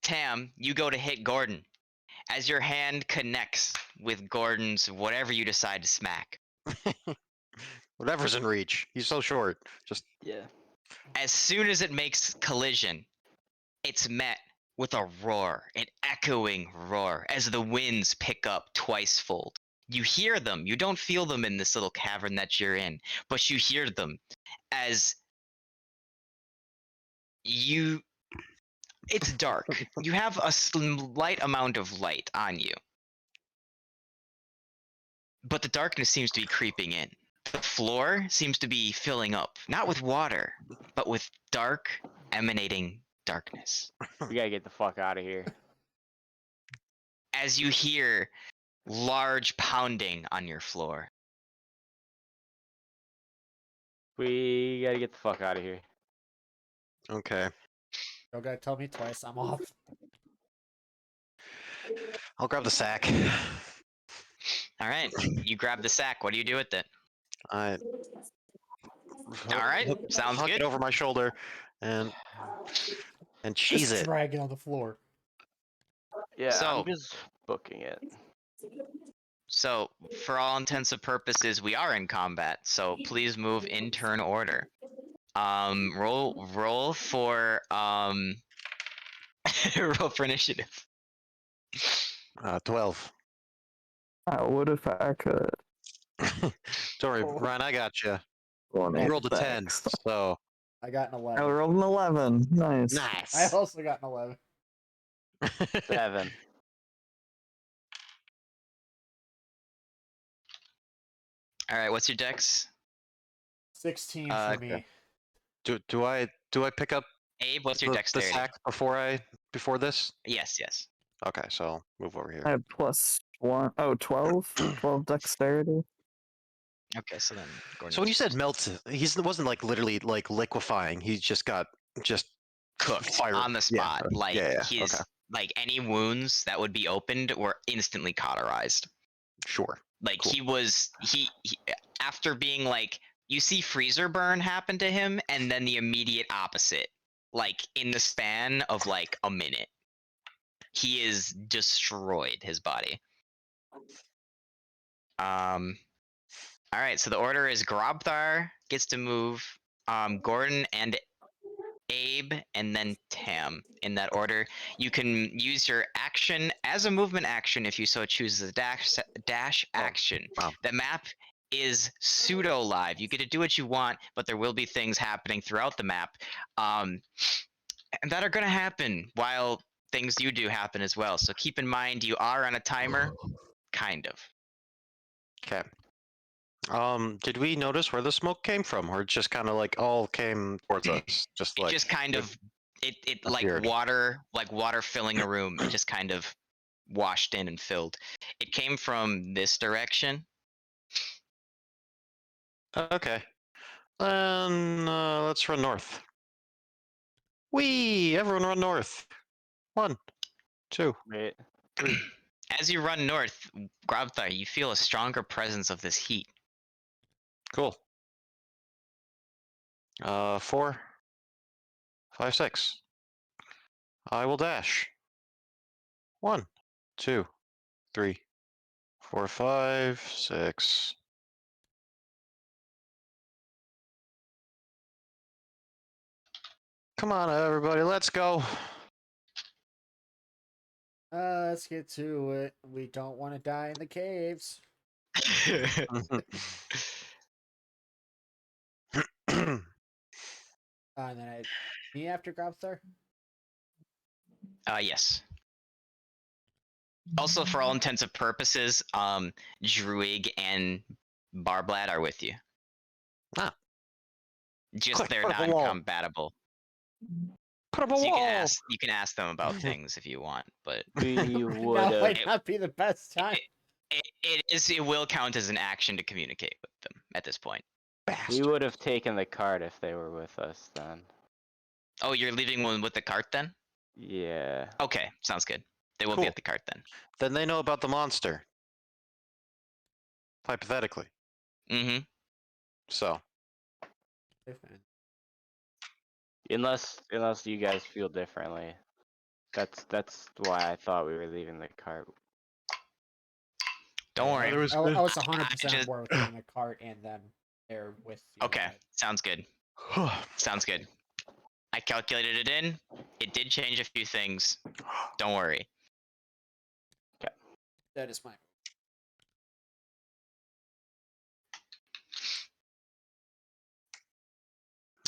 Speaker 2: Tam, you go to hit Gordon. As your hand connects with Gordon's whatever you decide to smack.
Speaker 5: Whatever's in reach. He's so short. Just
Speaker 1: Yeah.
Speaker 2: As soon as it makes collision, it's met with a roar, an echoing roar, as the winds pick up twicefold. You hear them. You don't feel them in this little cavern that you're in, but you hear them as it's dark. You have a slight amount of light on you. But the darkness seems to be creeping in. The floor seems to be filling up, not with water, but with dark, emanating darkness.
Speaker 1: We gotta get the fuck out of here.
Speaker 2: As you hear large pounding on your floor.
Speaker 1: We gotta get the fuck out of here.
Speaker 5: okay.
Speaker 3: Don't gotta tell me twice. I'm off.
Speaker 5: I'll grab the sack.
Speaker 2: All right, you grab the sack. What do you do with it?
Speaker 5: I.
Speaker 2: All right, sounds
Speaker 5: Huck
Speaker 2: good.
Speaker 5: it over my shoulder, and cheese
Speaker 3: Just
Speaker 5: it.
Speaker 3: drag it on the floor.
Speaker 1: Yeah,
Speaker 2: So-
Speaker 1: I'm just booking it.
Speaker 2: So, for all intents and purposes, we are in combat. So please move in turn order. Roll for roll for initiative.
Speaker 5: 12.
Speaker 4: What if I could?
Speaker 5: Don't worry,
Speaker 3: Oh.
Speaker 5: Ryan. I got you.
Speaker 4: Well,
Speaker 5: You rolled a 10,
Speaker 4: thanks.
Speaker 5: so
Speaker 3: I got an
Speaker 4: I
Speaker 3: 11.
Speaker 4: rolled an 11. Nice.
Speaker 5: nice.
Speaker 3: I also got an 11.
Speaker 1: 7.
Speaker 2: All right, what's your dex?
Speaker 3: 16 for
Speaker 2: Okay.
Speaker 3: me.
Speaker 5: do I pick up
Speaker 2: Abe, what's your
Speaker 5: the
Speaker 2: dexterity?
Speaker 5: sack before this?
Speaker 2: Yes, yes.
Speaker 5: Okay, so I'll move over here.
Speaker 4: I have +1. Oh, 12? 12 dexterity.
Speaker 2: Okay, so then Gordon.
Speaker 5: So when you said melt, he wasn't like literally like liquefying. He just got
Speaker 2: cooked
Speaker 5: fire
Speaker 2: on the
Speaker 5: yeah,
Speaker 2: spot, like
Speaker 5: yeah,
Speaker 2: he's
Speaker 5: okay.
Speaker 2: like any wounds that would be opened were instantly cauterized.
Speaker 5: Sure.
Speaker 2: Like
Speaker 5: Cool.
Speaker 2: he after being like, you see freezer burn happen to him, and then the immediate opposite, like in the span of like a minute, he is destroyed, his body. All right, so the order is Grobthar gets to move, Gordon and Abe, and then Tam in that order. You can use your action as a movement action if you so choose as a dash action.
Speaker 5: wow.
Speaker 2: The map is pseudo live. You get to do what you want, but there will be things happening throughout the map, and that are going to happen while things you do happen as well. So keep in mind you are on a timer, kind of.
Speaker 5: Okay. Did we notice where the smoke came from, or it just kind of like all came towards us? Just
Speaker 2: It
Speaker 5: like
Speaker 2: just kind of it like
Speaker 5: appeared.
Speaker 2: water filling a room. It just kind of washed in and filled. It came from this direction.
Speaker 5: Okay. Then let's run north. Everyone run north. 1, 2.
Speaker 1: Wait.
Speaker 2: As you run north, Grobthar, you feel a stronger presence of this heat.
Speaker 5: Cool. 4, 5, 6. I will dash. 1, 2, 3, 4, 5, 6. Come on, everybody, let's go.
Speaker 3: Let's get to it. We don't want to die in the caves. And then me after Grobthar.
Speaker 2: Yes. Also, for all intents and purposes, Druig and Barblad are with you.
Speaker 5: Ah.
Speaker 2: Just
Speaker 5: Quick,
Speaker 2: they're
Speaker 5: put up a wall.
Speaker 2: non-combatable.
Speaker 5: Put up a
Speaker 2: So
Speaker 5: wall.
Speaker 2: you can ask them about things if you want, but
Speaker 1: We
Speaker 3: Now
Speaker 1: would
Speaker 3: might
Speaker 1: have.
Speaker 3: not be the best time.
Speaker 2: it will count as an action to communicate with them at this point.
Speaker 1: We
Speaker 5: Bastard.
Speaker 1: would have taken the card if they were with us then.
Speaker 2: Oh, you're leaving one with the cart then?
Speaker 1: Yeah.
Speaker 2: Okay, sounds good. They will
Speaker 5: Cool.
Speaker 2: be at the cart then.
Speaker 5: Then they know about the monster. Hypothetically.
Speaker 2: Mm-hmm.
Speaker 5: So.
Speaker 1: Unless you guys feel differently. That's why I thought we were leaving the cart.
Speaker 2: Don't worry.
Speaker 5: There was
Speaker 3: I was
Speaker 2: I
Speaker 3: 100%
Speaker 2: just-
Speaker 3: on board with getting the cart and them there with you.
Speaker 2: Okay, sounds good. Sounds good. I calculated it in. It did change a few things. Don't worry.
Speaker 3: That is fine.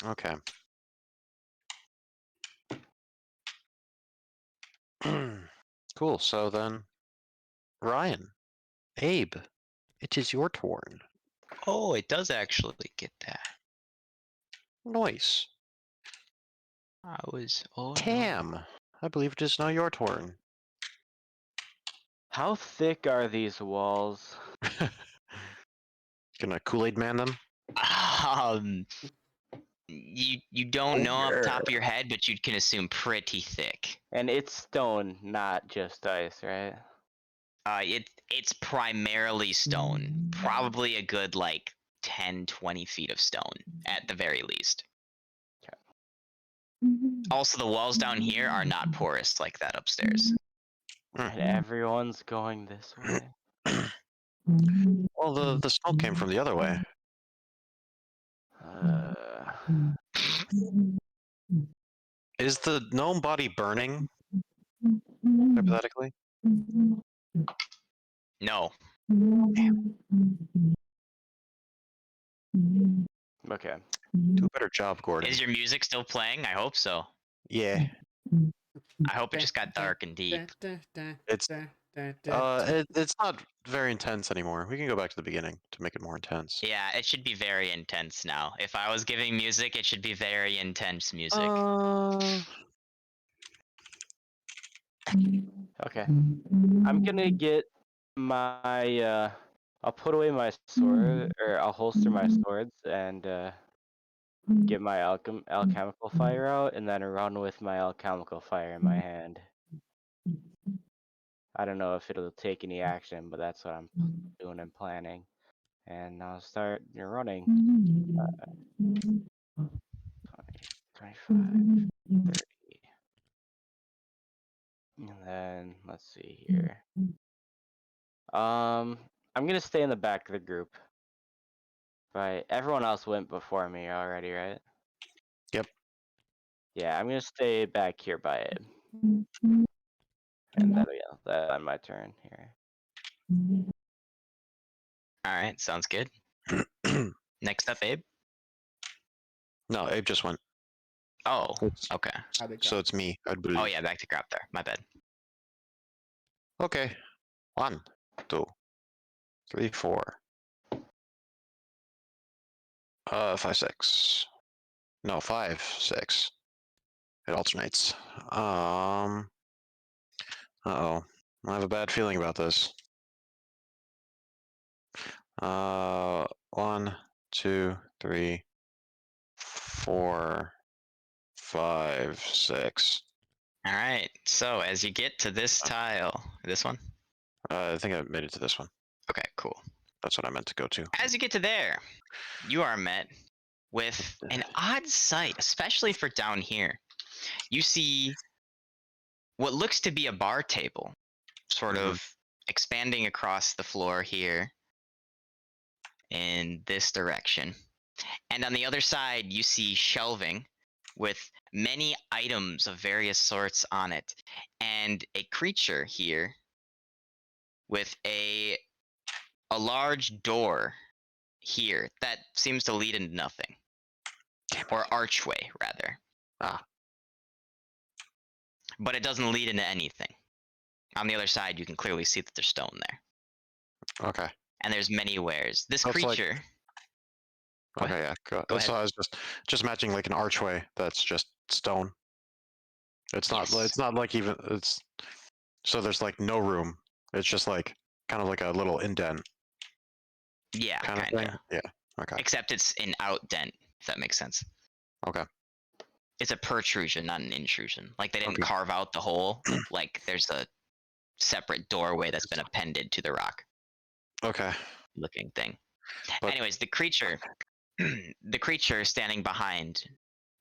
Speaker 5: Okay. Cool. So then, Ryan, Abe, it is your turn.
Speaker 2: Oh, it does actually get that.
Speaker 5: Noise.
Speaker 2: I was. Oh, no.
Speaker 5: Tam, I believe it is now your turn.
Speaker 1: How thick are these walls?
Speaker 5: Gonna Kool-Aid man them?
Speaker 2: You don't know off the top of your head, but you can assume pretty thick.
Speaker 1: And it's stone, not just ice, right?
Speaker 2: It's primarily stone. Probably a good like 10-20 feet of stone at the very least. Also, the walls down here are not porous like that upstairs.
Speaker 1: And everyone's going this way.
Speaker 5: Well, the smoke came from the other way. Is the gnome body burning? Hypothetically?
Speaker 2: No.
Speaker 1: Okay.
Speaker 5: Do a better job, Gordon.
Speaker 2: Is your music still playing? I hope so.
Speaker 5: Yeah.
Speaker 2: I hope it just got dark and deep.
Speaker 5: It's it's not very intense anymore. We can go back to the beginning to make it more intense.
Speaker 2: Yeah, it should be very intense now. If I was giving music, it should be very intense music.
Speaker 1: Okay. I'm gonna get my I'll put away my sword, or I'll holster my swords and get my alchemical fire out, and then run with my alchemical fire in my hand. I don't know if it'll take any action, but that's what I'm doing and planning. And I'll start running. 20, 25, 30. And then let's see here. I'm gonna stay in the back of the group. Right. Everyone else went before me already, right?
Speaker 5: Yep.
Speaker 1: Yeah, I'm gonna stay back here by it. And that'll my turn here.
Speaker 2: All right, sounds good. Next up, Abe.
Speaker 5: No, Abe just went.
Speaker 2: Oh,
Speaker 5: It's,
Speaker 2: okay.
Speaker 3: How'd it
Speaker 5: so
Speaker 3: go?
Speaker 5: it's me, I believe.
Speaker 2: Oh yeah, back to grab there. My bad.
Speaker 5: Okay. 1, 2, 3, 4. 5, 6. No, 5, 6. It alternates. Uh-oh. I have a bad feeling about this. 1, 2, 3, 4, 5, 6.
Speaker 2: All right. So as you get to this tile, this one.
Speaker 5: I think I made it to this one.
Speaker 2: Okay, cool.
Speaker 5: That's what I meant to go to.
Speaker 2: As you get to there, you are met with an odd sight, especially for down here. You see what looks to be a bar table, sort
Speaker 5: Mhm.
Speaker 2: of expanding across the floor here in this direction. And on the other side, you see shelving with many items of various sorts on it, and a creature here with a large door here that seems to lead into nothing, or archway rather.
Speaker 5: Ah.
Speaker 2: But it doesn't lead into anything. On the other side, you can clearly see that there's stone there,
Speaker 5: Okay.
Speaker 2: and there's many wares. This
Speaker 5: That's like-
Speaker 2: creature. Go
Speaker 5: Okay,
Speaker 2: ahead.
Speaker 5: yeah.
Speaker 2: Go
Speaker 5: So
Speaker 2: ahead.
Speaker 5: I was just matching like an archway that's just stone. It's not.
Speaker 2: Yes.
Speaker 5: It's not like even. It's so there's like no room. It's just like kind of like a little indent
Speaker 2: Yeah,
Speaker 5: kind of
Speaker 2: kinda.
Speaker 5: thing. Yeah. Okay.
Speaker 2: Except it's an out dent, if that makes sense.
Speaker 5: Okay.
Speaker 2: It's a protrusion, not an intrusion. Like they didn't
Speaker 5: Okay.
Speaker 2: carve out the hole. Like there's a separate doorway that's been appended to the rock
Speaker 5: Okay.
Speaker 2: looking thing.
Speaker 5: But-
Speaker 2: Anyways, the creature the creature standing behind,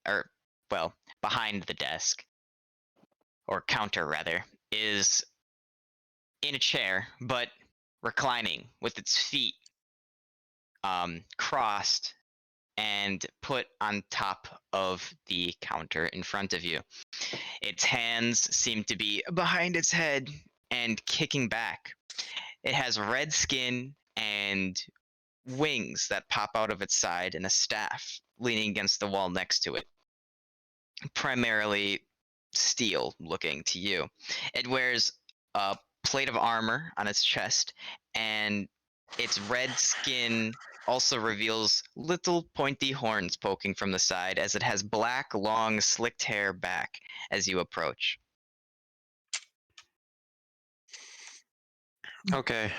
Speaker 2: or well, behind the desk, or counter rather, is in a chair, but reclining with its feet crossed and put on top of the counter in front of you. Its hands seem to be behind its head and kicking back. It has red skin and wings that pop out of its side and a staff leaning against the wall next to it. Primarily steel looking to you. It wears a plate of armor on its chest, and its red skin also reveals little pointy horns poking from the side as it has black, long, slicked hair back as you approach.
Speaker 5: Okay.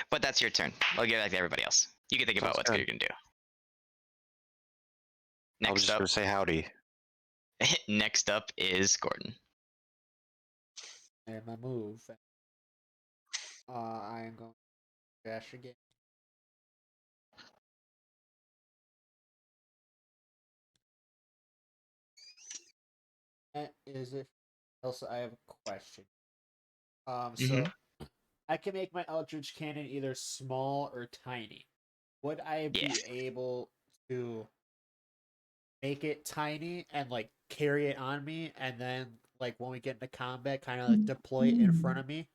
Speaker 2: But that's your turn. I'll give that to everybody else. You can think about
Speaker 5: Sounds
Speaker 2: what
Speaker 5: good.
Speaker 2: you're gonna do.
Speaker 5: I was
Speaker 2: Next
Speaker 5: just
Speaker 2: up,
Speaker 5: gonna say howdy.
Speaker 2: next up is Gordon.
Speaker 3: And my move. I am going to dash again. That is it. Also, I have a question. So I can make my Eldritch Cannon either small or tiny. Would I be
Speaker 2: Yes.
Speaker 3: able to make it tiny and like carry it on me, and then like when we get into combat, kind of like deploy it in front of me?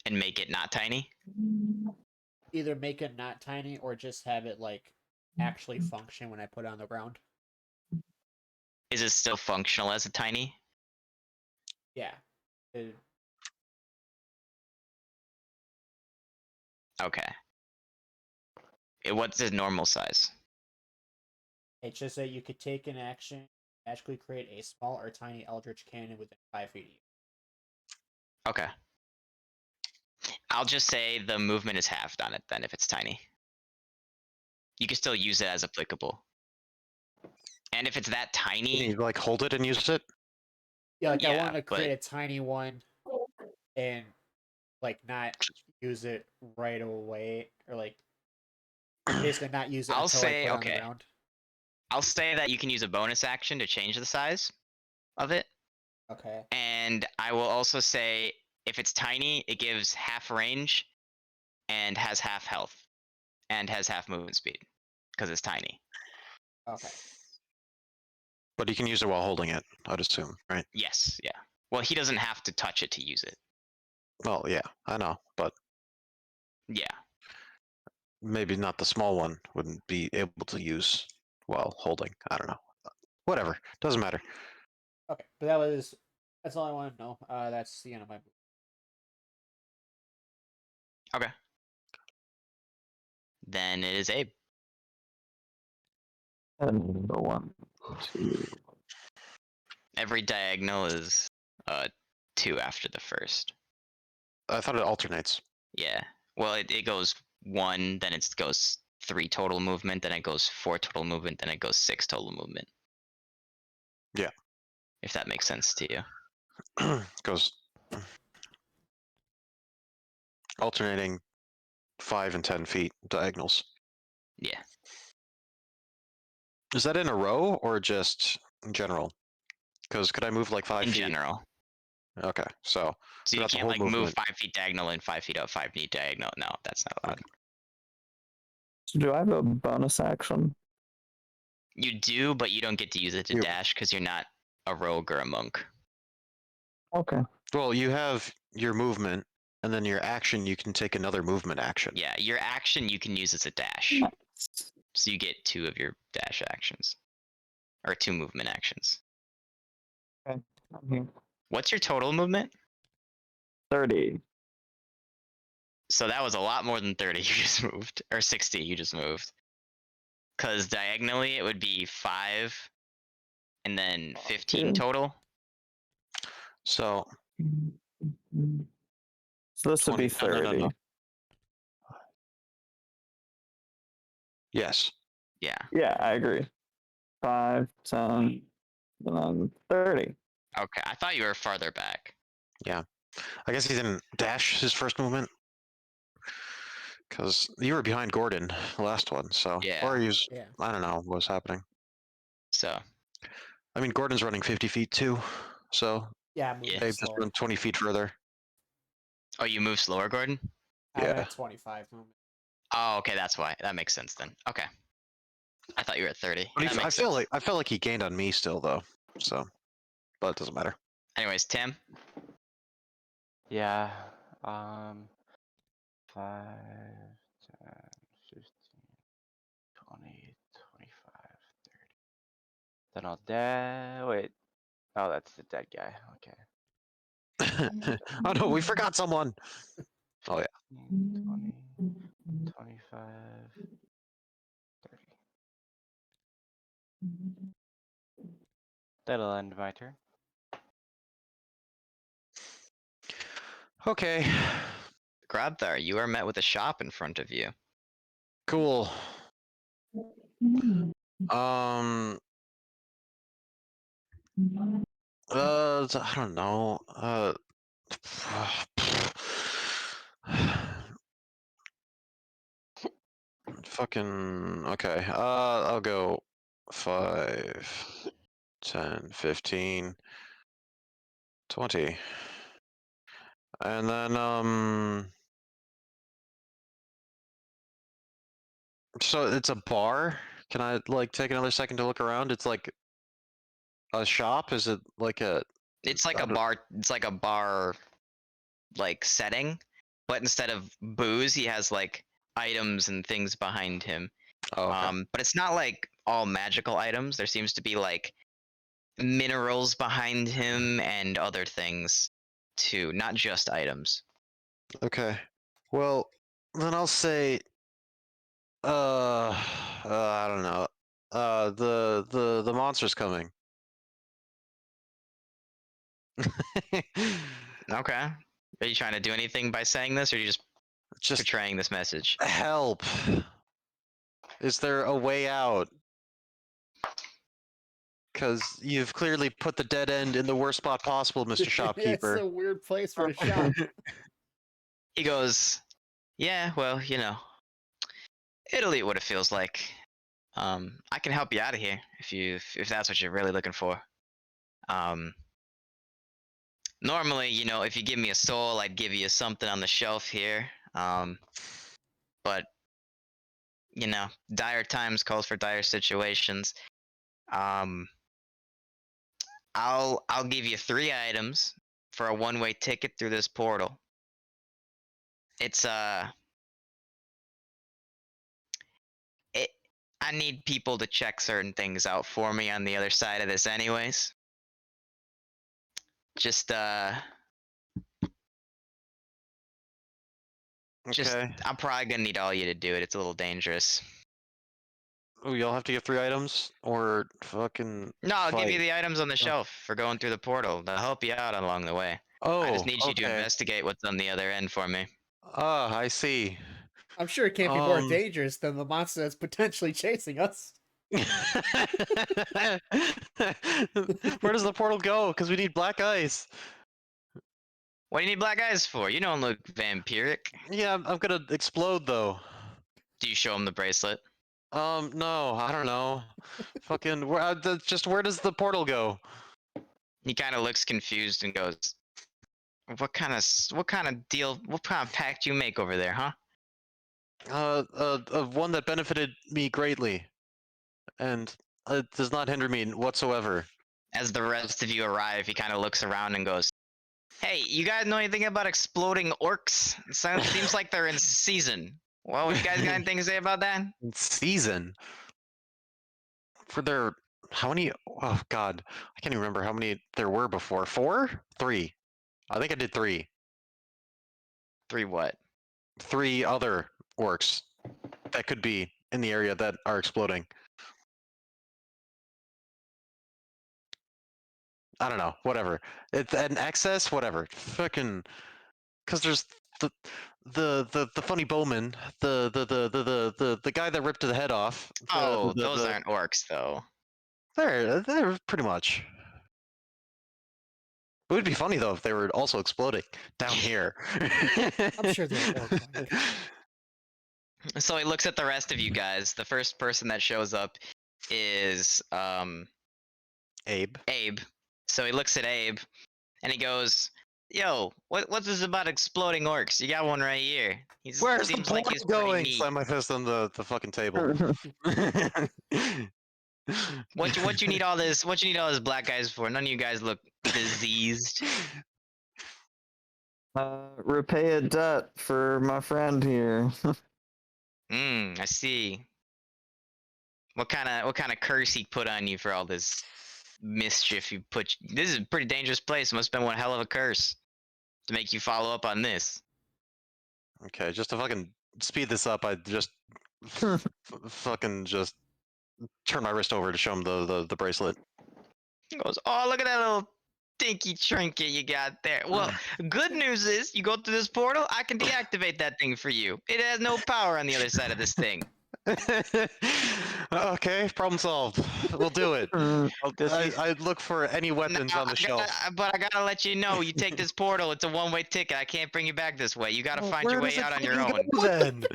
Speaker 2: And make it not tiny.
Speaker 3: Either make it not tiny or just have it like actually function when I put it on the ground.
Speaker 2: Is it still functional as a tiny?
Speaker 3: Yeah. It-
Speaker 2: Okay. What's the normal size?
Speaker 3: It's just that you could take an action, magically create a small or tiny Eldritch Cannon within 5 feet of you.
Speaker 2: Okay. I'll just say the movement is halved on it then if it's tiny. You can still use it as applicable. And if it's that
Speaker 5: Can
Speaker 2: tiny,
Speaker 5: you like hold it and use it?
Speaker 3: Yeah, like I
Speaker 2: Yeah,
Speaker 3: want to
Speaker 2: but-
Speaker 3: create a tiny one, and like not use it right away, or like basically not use it
Speaker 2: I'll
Speaker 3: until
Speaker 2: say,
Speaker 3: I put it on
Speaker 2: okay.
Speaker 3: the ground.
Speaker 2: I'll say that you can use a bonus action to change the size of it.
Speaker 3: Okay.
Speaker 2: And I will also say if it's tiny, it gives half range and has half health and has half movement speed because it's tiny.
Speaker 3: Okay.
Speaker 5: But you can use it while holding it, I'd assume, right?
Speaker 2: Yes, yeah. Well, he doesn't have to touch it to use it.
Speaker 5: Well, yeah, I know, but
Speaker 2: Yeah.
Speaker 5: maybe not the small one wouldn't be able to use while holding. I don't know. Whatever, doesn't matter.
Speaker 3: Okay. But that's all I want to know. That's the end of my.
Speaker 2: Okay. Then it is Abe.
Speaker 4: And the 1, 2.
Speaker 2: Every diagonal is 2 after the first.
Speaker 5: I thought it alternates.
Speaker 2: Yeah. Well, it goes 1, then it goes 3 total movement, then it goes 4 total movement, then it goes 6 total movement.
Speaker 5: Yeah.
Speaker 2: If that makes sense to you.
Speaker 5: Goes alternating 5 and 10 feet diagonals.
Speaker 2: Yeah.
Speaker 5: Is that in a row or just in general? Because could I move like 5
Speaker 2: In
Speaker 5: feet?
Speaker 2: general.
Speaker 5: Okay, so
Speaker 2: So you
Speaker 5: throughout the
Speaker 2: can't
Speaker 5: whole
Speaker 2: like move
Speaker 5: movement.
Speaker 2: 5 feet diagonal and 5 feet up, 5 feet diagonal. No, that's not allowed.
Speaker 5: Okay.
Speaker 4: So do I have a bonus action?
Speaker 2: You do, but you don't get to use it to
Speaker 5: You-
Speaker 2: dash because you're not a rogue or a monk.
Speaker 4: Okay.
Speaker 5: Well, you have your movement, and then your action. You can take another movement action.
Speaker 2: Yeah, your action you can use as a dash.
Speaker 4: Nice.
Speaker 2: So you get 2 of your dash actions. Or 2 movement actions.
Speaker 4: I'm here.
Speaker 2: What's your total movement?
Speaker 4: 30.
Speaker 2: So that was a lot more than 30 you just moved. Or 60 you just moved. Because diagonally it would be 5 and then 15
Speaker 4: Okay.
Speaker 2: total.
Speaker 5: So
Speaker 4: So this would be
Speaker 5: 20 no,
Speaker 4: 30.
Speaker 5: no. Yes.
Speaker 2: Yeah.
Speaker 4: Yeah, I agree. 5, 10, and then 30.
Speaker 2: Okay, I thought you were farther back.
Speaker 5: I guess he didn't dash his first movement. Because you were behind Gordon the last one, so
Speaker 2: Yeah.
Speaker 5: or he was,
Speaker 3: Yeah.
Speaker 5: I don't know what was happening.
Speaker 2: So,
Speaker 5: I mean, Gordon's running 50 feet too, so
Speaker 3: Yeah. I'm moving
Speaker 2: Yeah.
Speaker 5: Abe just
Speaker 3: slower.
Speaker 5: run 20 feet further.
Speaker 2: oh, you move slower, Gordon?
Speaker 3: I'm
Speaker 5: Yeah.
Speaker 3: at 25 movement.
Speaker 2: Oh, okay, that's why. That makes sense then. Okay. I thought you were at 30.
Speaker 5: But
Speaker 2: That
Speaker 5: I
Speaker 2: makes
Speaker 5: feel
Speaker 2: sense.
Speaker 5: like he gained on me still though, so but it doesn't matter.
Speaker 2: Anyways, Tim.
Speaker 1: Yeah. 5, 10, 15, 20, 25, 30. Then I'll wait. Oh, that's the dead guy. Okay.
Speaker 5: Oh no, we forgot someone. Oh yeah.
Speaker 1: 20, 25, 30. That'll end my turn.
Speaker 5: Okay.
Speaker 2: Grabthar, you are met with a shop in front of you.
Speaker 5: Cool. I don't know. Fucking okay. I'll go 5, 10, 15, 20. And then so it's a bar. Can I like take another second to look around? It's like a shop? Is it like a
Speaker 2: It's like
Speaker 5: I
Speaker 2: a
Speaker 5: don't-
Speaker 2: bar. It's like a bar, like setting, but instead of booze, he has like items and things behind him.
Speaker 5: Oh, okay.
Speaker 2: But it's not like all magical items. There seems to be like minerals behind him and other things too, not just items.
Speaker 5: Okay. Well, then I'll say I don't know. The monster's coming.
Speaker 2: Okay. Are you trying to do anything by saying this, or are you just
Speaker 5: Just
Speaker 2: portraying this message?
Speaker 5: because you've clearly put the dead end in the worst spot possible, Mr.
Speaker 3: Yeah, it's
Speaker 5: Shopkeeper.
Speaker 3: a weird place for a shop.
Speaker 2: He goes, "Yeah, well, you know, Italy, what it feels like. I can help you out of here if that's what you're really looking for. Um, normally, you know, if you give me a soul, I'd give you something on the shelf here. But you know, dire times calls for dire situations. I'll give you 3 items for a one-way ticket through this portal. It's I need people to check certain things out for me on the other side of this anyways. Just
Speaker 5: Okay.
Speaker 2: I'm probably gonna need all you to do it. It's a little dangerous.
Speaker 5: Oh, you'll have to give 3 items, or fucking.
Speaker 2: No, I'll give you
Speaker 5: fight.
Speaker 2: the items on the shelf for going through the portal. They'll help you out along the way.
Speaker 5: Oh,
Speaker 2: I just need you to
Speaker 5: okay.
Speaker 2: investigate what's on the other end for me.
Speaker 5: Ah, I see.
Speaker 3: I'm sure it can't be more
Speaker 5: Um,
Speaker 3: dangerous than the monster that's potentially chasing us.
Speaker 5: Where does the portal go? Because we need black ice.
Speaker 2: What do you need black eyes for? You don't look vampiric.
Speaker 5: Yeah, I'm gonna explode though.
Speaker 2: Do you show him the bracelet?
Speaker 5: No, I don't know. Fucking, just where does the portal go?
Speaker 2: He kind of looks confused and goes, what kind of deal, what kind of pact you make over there, huh?"
Speaker 5: Of one that benefited me greatly, and it does not hinder me whatsoever.
Speaker 2: As the rest of you arrive, he kind of looks around and goes, "Hey, you guys know anything about exploding orcs? Seems like they're in season. Well, you guys got anything to say about that?"
Speaker 5: Season. For their, how many? Oh God, I can't even remember how many there were before. 4? 3. I think I did 3.
Speaker 2: 3 what?
Speaker 5: 3 other orcs that could be in the area that are exploding. I don't know. Whatever. It's an excess. Whatever. Fucking. Because there's the funny bowman, the guy that ripped the head off.
Speaker 2: Oh, those aren't orcs though.
Speaker 5: They're pretty much. It would be funny though if they were also exploding down here.
Speaker 3: I'm sure they're orc-like.
Speaker 2: So he looks at the rest of you guys. The first person that shows up is
Speaker 5: Abe.
Speaker 2: Abe. So he looks at Abe and he goes, "Yo, what's this about exploding orcs? You got one right here."
Speaker 5: Where's
Speaker 2: Seems
Speaker 5: the
Speaker 2: like
Speaker 5: blood
Speaker 2: he's pretty
Speaker 5: going?
Speaker 2: neat.
Speaker 5: Slam my fist on the fucking table.
Speaker 2: What you need all this? What you need all this black guys for? None of you guys look diseased.
Speaker 4: Repay a debt for my friend here.
Speaker 2: I see. What kind of curse he put on you for all this mischief you put? This is a pretty dangerous place. Must have been one hell of a curse to make you follow up on this.
Speaker 5: Okay, just to fucking speed this up, I just fucking just turn my wrist over to show him the bracelet.
Speaker 2: He goes, "Oh, look at that little dinky trinket you got there. Well, good news is you go through this portal, I can deactivate that thing for you. It has no power on the other side of this thing."
Speaker 5: Okay, problem solved. We'll do it. I look for any weapons
Speaker 2: Now,
Speaker 5: on the shelf.
Speaker 2: but I gotta let you know, you take this portal, it's a one-way ticket. I can't bring you back this way. You gotta find your way out on your own.
Speaker 5: Then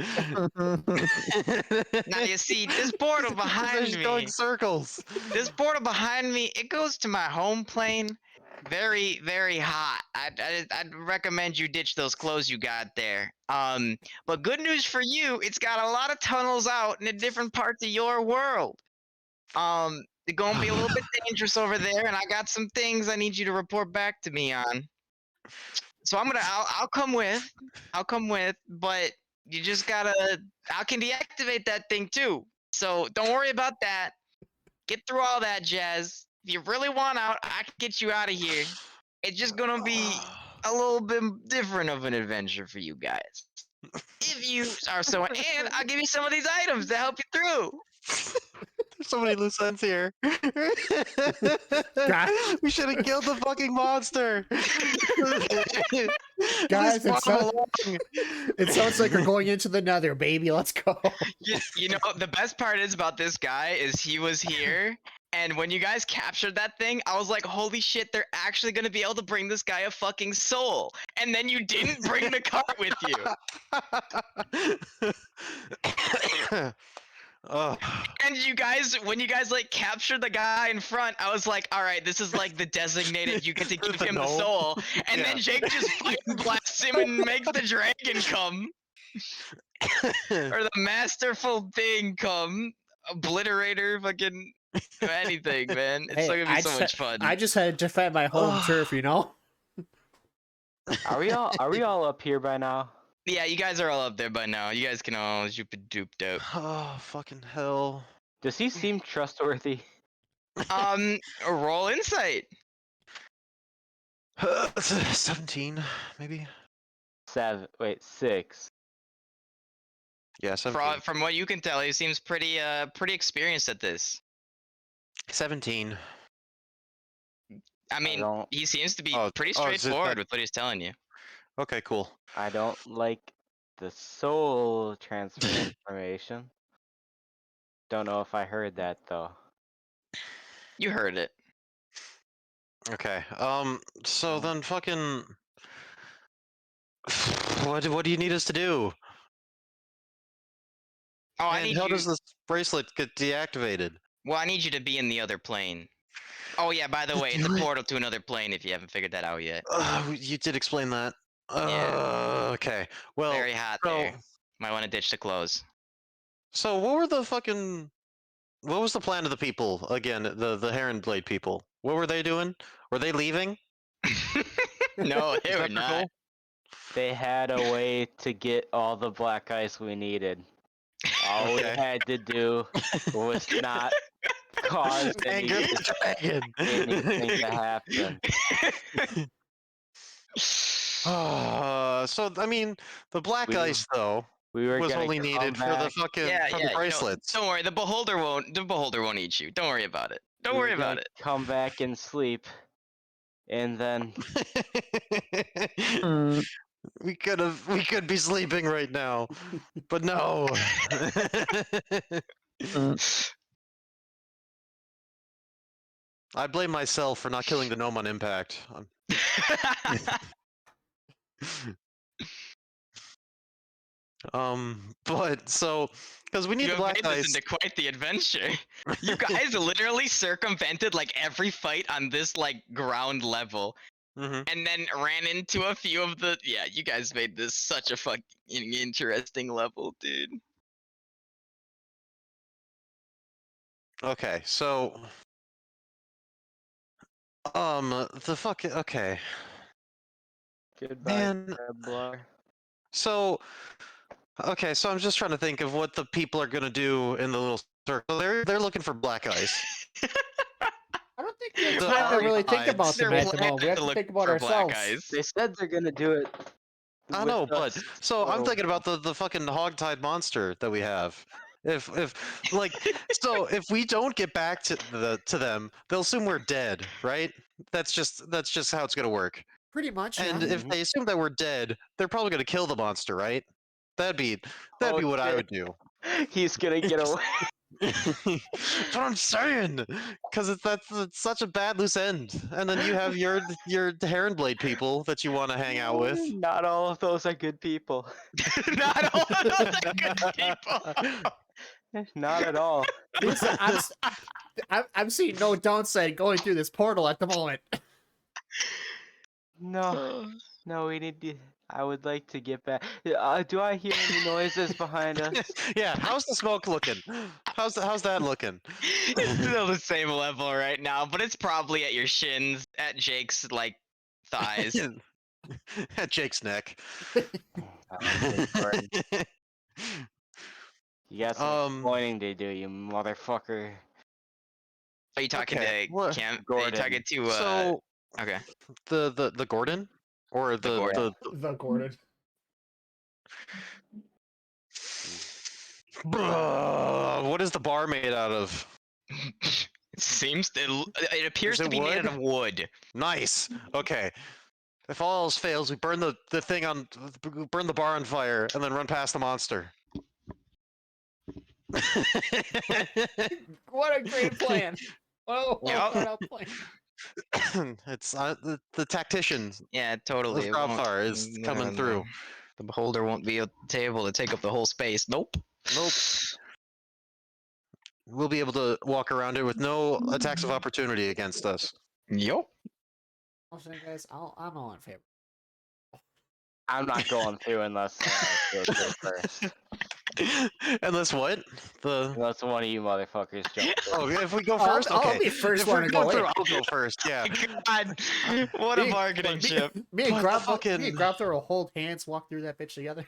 Speaker 2: Now you see, this portal behind
Speaker 5: They're
Speaker 2: me.
Speaker 5: going circles.
Speaker 2: This portal behind me, it goes to my home plane. Very, very hot. I'd recommend you ditch those clothes you got there. But good news for you, it's got a lot of tunnels out in the different parts of your world. It's gonna be a little bit dangerous over there, and I got some things I need you to report back to me on. So I'll come with. I'll come with, but you just gotta. I can deactivate that thing too. So don't worry about that. Get through all that jazz. If you really want out, I can get you out of here. It's just gonna be a little bit different of an adventure for you guys. If you are so, and I'll give you some of these items to help you through.
Speaker 5: There's so many loose ends here.
Speaker 3: God.
Speaker 5: We should have killed the fucking monster.
Speaker 3: Guys,
Speaker 5: This far along.
Speaker 3: it sounds like we're going into the nether, baby. Let's go.
Speaker 2: You know, the best part is about this guy is he was here, And when you guys captured that thing, I was like, holy shit, they're actually gonna be able to bring this guy a fucking soul. And then you didn't bring the cart with you.
Speaker 5: Oh,
Speaker 2: And you guys, when you guys like captured the guy in front, I was like, all right, this is like the designated, you get to give
Speaker 5: The
Speaker 2: him the
Speaker 5: gnome?
Speaker 2: soul. And
Speaker 5: Yeah.
Speaker 2: then Jake just fucking blasts him and makes the dragon come. Or the masterful thing come. Obliterator, fucking anything, man. It's still gonna be so much fun.
Speaker 3: I just had to defend my home turf, you know.
Speaker 1: Are we all up here by now?
Speaker 2: Yeah, you guys are all up there by now. You guys can all zoop a doop dope.
Speaker 5: oh, fucking hell.
Speaker 1: Does he seem trustworthy?
Speaker 2: Roll insight.
Speaker 5: 17, maybe?
Speaker 1: 6.
Speaker 5: Yeah, 17.
Speaker 2: From what you can tell, he seems pretty experienced at this.
Speaker 5: 17.
Speaker 2: I mean,
Speaker 1: don't-
Speaker 2: he seems to be
Speaker 5: Oh,
Speaker 2: pretty
Speaker 5: oh, is it
Speaker 2: straightforward
Speaker 5: that-
Speaker 2: with what he's telling you.
Speaker 5: Okay, cool.
Speaker 1: I don't like the soul transfer information. Don't know if I heard that though.
Speaker 2: You heard it.
Speaker 5: Okay. So then fucking what do you need us to do?
Speaker 2: Oh, I
Speaker 5: And
Speaker 2: need
Speaker 5: how
Speaker 2: you.
Speaker 5: does this bracelet get deactivated?
Speaker 2: Well, I need you to be in the other plane. Oh yeah, by the way, it's a
Speaker 5: Really?
Speaker 2: portal to another plane if you haven't figured that out yet.
Speaker 5: You did explain that.
Speaker 2: Yeah.
Speaker 5: Okay. Well,
Speaker 2: Very hot
Speaker 5: so
Speaker 2: there. Might want to ditch the clothes.
Speaker 5: so what was the plan of the people again? The Heron Blade people. What were they doing? Were they leaving?
Speaker 2: No,
Speaker 5: Is
Speaker 2: they
Speaker 5: that
Speaker 2: were
Speaker 5: the
Speaker 2: not.
Speaker 5: goal?
Speaker 1: They had a way to get all the black ice we needed. All we
Speaker 5: Okay.
Speaker 1: had to do was not cause
Speaker 5: Anger the dragon.
Speaker 1: anything to happen.
Speaker 5: So I mean, the black
Speaker 1: We-
Speaker 5: ice though
Speaker 1: We were
Speaker 5: was
Speaker 1: gonna
Speaker 5: only
Speaker 1: come
Speaker 5: needed for the
Speaker 1: back-
Speaker 5: fucking
Speaker 2: Yeah,
Speaker 5: for
Speaker 2: yeah.
Speaker 5: the bracelets.
Speaker 2: Don't worry, the beholder won't eat you. Don't worry about it. Don't
Speaker 1: we were
Speaker 2: worry about
Speaker 1: gonna
Speaker 2: it.
Speaker 1: Come back and sleep, and then
Speaker 4: Mm,
Speaker 5: we could be sleeping right now, but no.
Speaker 4: mm.
Speaker 5: I blame myself for not killing the gnome on impact. But so because we need
Speaker 2: You
Speaker 5: the
Speaker 2: have
Speaker 5: black
Speaker 2: made this
Speaker 5: ice.
Speaker 2: into quite the adventure. You guys literally circumvented like every fight on this like ground level,
Speaker 5: Mhm.
Speaker 2: and then ran into a few of the. Yeah, you guys made this such a fucking interesting level, dude.
Speaker 5: Okay, so the fuck. Okay,
Speaker 1: goodbye,
Speaker 5: man.
Speaker 1: Kreblar.
Speaker 5: So okay, so I'm just trying to think of what the people are gonna do in the little circle. They're looking for black ice.
Speaker 3: I don't think we have
Speaker 5: The
Speaker 3: time to really think
Speaker 5: Archives.
Speaker 3: about them
Speaker 2: They're
Speaker 3: at the moment. We have to
Speaker 2: look
Speaker 3: think about
Speaker 2: for black
Speaker 3: ourselves.
Speaker 2: eyes.
Speaker 1: They said they're gonna do it.
Speaker 5: I
Speaker 1: with
Speaker 5: know, but
Speaker 1: us,
Speaker 5: so I'm
Speaker 1: so-
Speaker 5: thinking about the fucking hogtied monster that we have. If like so if we don't get back to them, they'll assume we're dead, right? That's just how it's gonna work.
Speaker 3: Pretty much.
Speaker 5: And
Speaker 3: yeah.
Speaker 5: if they assume that we're dead, they're probably gonna kill the monster, right? That'd be
Speaker 1: Oh,
Speaker 5: what I
Speaker 1: shit.
Speaker 5: would do.
Speaker 1: He's gonna get away.
Speaker 5: That's what I'm saying, because it's such a bad loose end. And then you have your Heron Blade people that you want to hang out with.
Speaker 1: Not all of those are good people.
Speaker 2: Not all of those are good people.
Speaker 1: Not at all.
Speaker 3: Listen, I'm seeing no downside going through this portal at the moment.
Speaker 1: No, no, we need to. I would like to get back. Do I hear any noises behind us?
Speaker 5: Yeah, how's the smoke looking? How's that looking?
Speaker 2: It's still the same level right now, but it's probably at your shins, at Jake's like thighs.
Speaker 5: At Jake's neck.
Speaker 1: You got some pointing to do, you motherfucker.
Speaker 2: Are you talking
Speaker 5: Okay,
Speaker 2: to
Speaker 5: what-
Speaker 2: Cam? Are you
Speaker 1: Gordon.
Speaker 2: talking to
Speaker 5: So
Speaker 2: okay.
Speaker 5: the Gordon or the
Speaker 2: Gordon.
Speaker 3: The Gordon.
Speaker 5: what is the bar made out of?
Speaker 2: It appears
Speaker 5: Is
Speaker 2: to
Speaker 5: it
Speaker 2: be made out
Speaker 5: wood?
Speaker 2: of wood.
Speaker 5: Nice. Okay. If all else fails, we burn the burn the bar on fire and then run past the monster.
Speaker 3: What a great plan. Oh,
Speaker 2: Yup.
Speaker 3: start out playing.
Speaker 5: It's the tactician
Speaker 2: Yeah, totally.
Speaker 5: of
Speaker 2: it won't-
Speaker 5: Grobthar is
Speaker 2: no,
Speaker 5: coming
Speaker 2: no.
Speaker 5: through.
Speaker 2: The beholder won't be able to take up the whole space. Nope.
Speaker 5: Nope. We'll be able to walk around it with no attacks of opportunity against us.
Speaker 2: Yup.
Speaker 3: Also, guys, I'm all in favor.
Speaker 1: I'm not going through unless Phil goes first.
Speaker 5: Unless what? The
Speaker 1: Unless one of you motherfuckers jump.
Speaker 5: oh, if we go
Speaker 3: I'll-
Speaker 5: first,
Speaker 3: I'll
Speaker 5: okay.
Speaker 3: be first
Speaker 5: if
Speaker 3: one
Speaker 5: we're
Speaker 3: to
Speaker 5: going
Speaker 3: go
Speaker 5: through,
Speaker 3: in.
Speaker 5: I'll go first. Yeah.
Speaker 2: God, what a
Speaker 3: Me-
Speaker 2: bargaining chip.
Speaker 3: Me and
Speaker 5: But the
Speaker 3: Grobthar will hold hands, walk through that bitch together.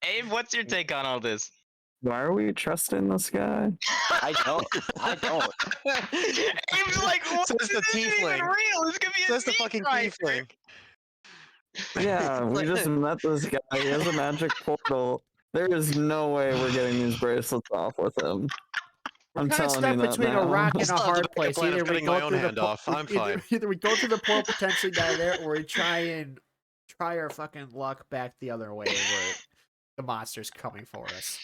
Speaker 2: Abe, what's your take on all this?
Speaker 4: Why are we trusting this guy?
Speaker 1: I don't. I don't.
Speaker 2: Abe's like, what?
Speaker 5: Says the
Speaker 2: This isn't even
Speaker 5: tiefling.
Speaker 2: real. It's gonna be a
Speaker 5: That's the
Speaker 2: meat
Speaker 5: fucking
Speaker 2: grinder.
Speaker 5: tiefling.
Speaker 4: Yeah, we just met this guy. He has a magic portal. There is no way we're getting these bracelets off with him.
Speaker 3: We're
Speaker 4: I'm
Speaker 3: kind of
Speaker 4: telling
Speaker 3: stuck
Speaker 4: you that
Speaker 3: between
Speaker 4: now.
Speaker 3: a rock and a
Speaker 5: Still have the
Speaker 3: hard
Speaker 5: backup
Speaker 3: place.
Speaker 5: plan of
Speaker 3: Either we
Speaker 5: cutting my
Speaker 3: go
Speaker 5: own
Speaker 3: through the
Speaker 5: hand off. I'm fine.
Speaker 3: either we go through the portal potentially die there, or we try our fucking luck back the other way where the monster's coming for us.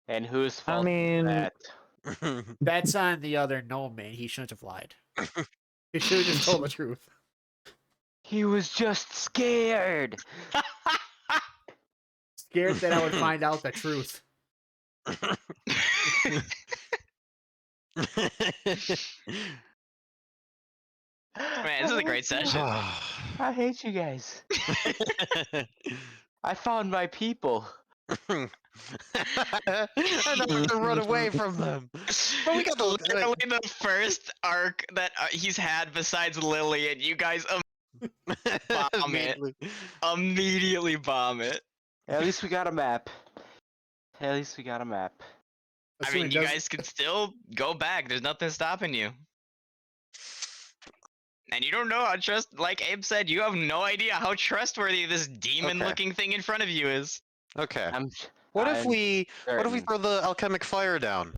Speaker 1: And whose
Speaker 4: I
Speaker 1: fault
Speaker 4: mean,
Speaker 1: is that?
Speaker 3: That's on the other gnome man. He shouldn't have lied. He should have just told the truth.
Speaker 1: He was just scared.
Speaker 3: Scared that I would find out the truth.
Speaker 2: Man, this is a great session.
Speaker 1: I hate you guys. I found my people.
Speaker 5: And I have to run away from them. But we got the
Speaker 2: Literally the first arc that he's had besides Lily, and you guys bomb it. Immediately bomb it.
Speaker 1: At least we got a map. At least we got a map.
Speaker 2: I mean, you guys can still go back. There's nothing stopping you. And you don't know how like Abe said, you have no idea how trustworthy this demon-looking thing in front of you is.
Speaker 5: Okay.
Speaker 1: What
Speaker 5: What if we
Speaker 1: certain.
Speaker 5: throw the alchemic fire down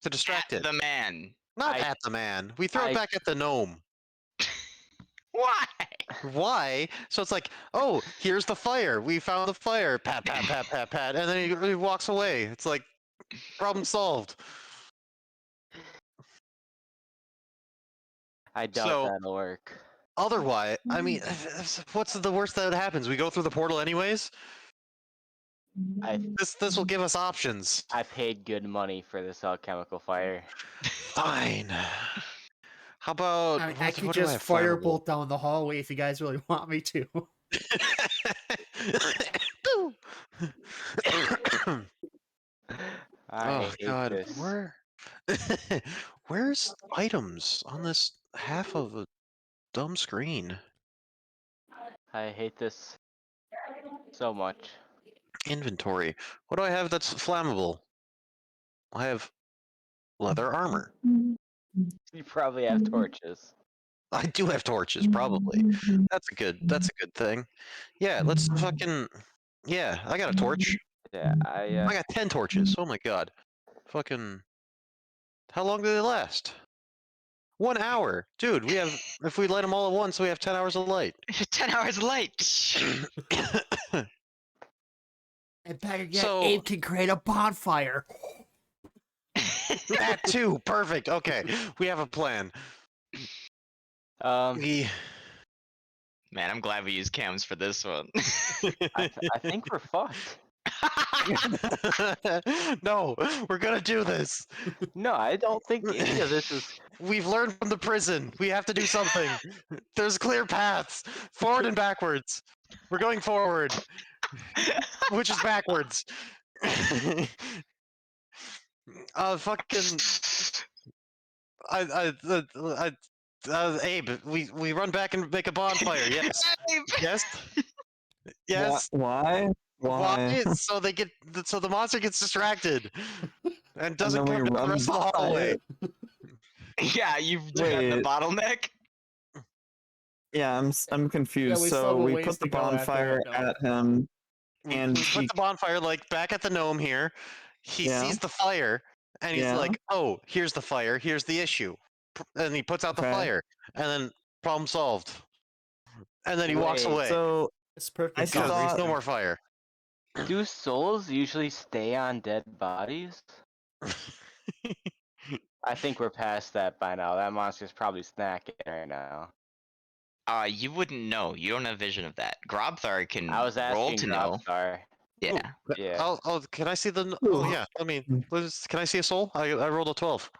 Speaker 5: to distract
Speaker 2: At
Speaker 5: it?
Speaker 2: the man.
Speaker 5: Not
Speaker 1: I-
Speaker 5: at the man. We throw
Speaker 1: I-
Speaker 5: it back at the gnome.
Speaker 2: Why?
Speaker 5: Why? So it's like, oh, here's the fire. We found the fire. Pat, pat, pat, pat, pat, and then he walks away. It's like, problem solved.
Speaker 1: I doubt
Speaker 5: So-
Speaker 1: that'll work.
Speaker 5: Otherwise, I mean, what's the worst that happens? We go through the portal anyways. This will give us options.
Speaker 1: I paid good money for this alchemical fire.
Speaker 5: Fine. How about
Speaker 3: I
Speaker 5: what
Speaker 3: could
Speaker 5: do I
Speaker 3: just
Speaker 5: have flammable?
Speaker 3: firebolt down the hallway if you guys really want me to.
Speaker 5: Boo.
Speaker 1: I
Speaker 5: Oh
Speaker 1: hate
Speaker 5: god,
Speaker 1: this.
Speaker 5: where's items on this half of a dumb screen?
Speaker 1: I hate this so much.
Speaker 5: Inventory. What do I have that's flammable? I have leather armor.
Speaker 1: You probably have torches.
Speaker 5: I do have torches, probably. That's a good thing. Yeah, let's fucking yeah, I got a torch.
Speaker 1: Yeah,
Speaker 5: I got 10 torches. Oh my god. Fucking how long do they last? 1 hour. Dude, we have if we light them all at once, we have 10 hours of light.
Speaker 2: 10 hours late.
Speaker 3: And better yet,
Speaker 5: So-
Speaker 3: Abe can create a bonfire.
Speaker 5: That too. Perfect. Okay. We have a plan. We
Speaker 2: Man, I'm glad we used cams for this one.
Speaker 1: I think we're fucked.
Speaker 5: No, we're gonna do this.
Speaker 1: No, I don't think any of this is.
Speaker 5: We've learned from the prison. We have to do something. There's clear paths, forward and backwards. We're going forward, which is backwards. Fucking. Abe, we run back and make a bonfire. Yes. Yes. Yes.
Speaker 4: Why?
Speaker 5: Why? So the monster gets distracted and doesn't
Speaker 4: then
Speaker 5: come
Speaker 4: we
Speaker 5: down the
Speaker 4: run
Speaker 5: rest of the
Speaker 4: by
Speaker 5: hallway.
Speaker 4: it.
Speaker 2: Yeah, you've got the
Speaker 4: Wait.
Speaker 2: bottleneck.
Speaker 4: Yeah, I'm confused.
Speaker 3: we still have
Speaker 4: So
Speaker 3: a
Speaker 4: we
Speaker 3: ways
Speaker 4: put the
Speaker 3: to go after
Speaker 4: bonfire
Speaker 3: that,
Speaker 4: at him.
Speaker 5: We
Speaker 4: And
Speaker 5: put
Speaker 4: he-
Speaker 5: the bonfire like back at the gnome here. He
Speaker 4: Yeah.
Speaker 5: sees the fire and he's
Speaker 4: Yeah.
Speaker 5: like, "Oh, here's the fire. Here's the issue," and he puts out the
Speaker 4: Okay.
Speaker 5: fire, and then problem solved. And then he walks
Speaker 1: Wait,
Speaker 5: away.
Speaker 4: So
Speaker 3: It's perfect.
Speaker 4: I
Speaker 5: Because
Speaker 4: saw-
Speaker 5: there's no more fire.
Speaker 1: Do souls usually stay on dead bodies? I think we're past that by now. That monster's probably snacking right now.
Speaker 2: You wouldn't know. You don't have vision of that. Grobthar can
Speaker 1: I was
Speaker 2: roll
Speaker 1: asking
Speaker 2: to know.
Speaker 1: Grobstar.
Speaker 2: Yeah.
Speaker 1: Yeah.
Speaker 5: Can I see the? Oh yeah. Let me. Can I see a soul? I rolled a 12.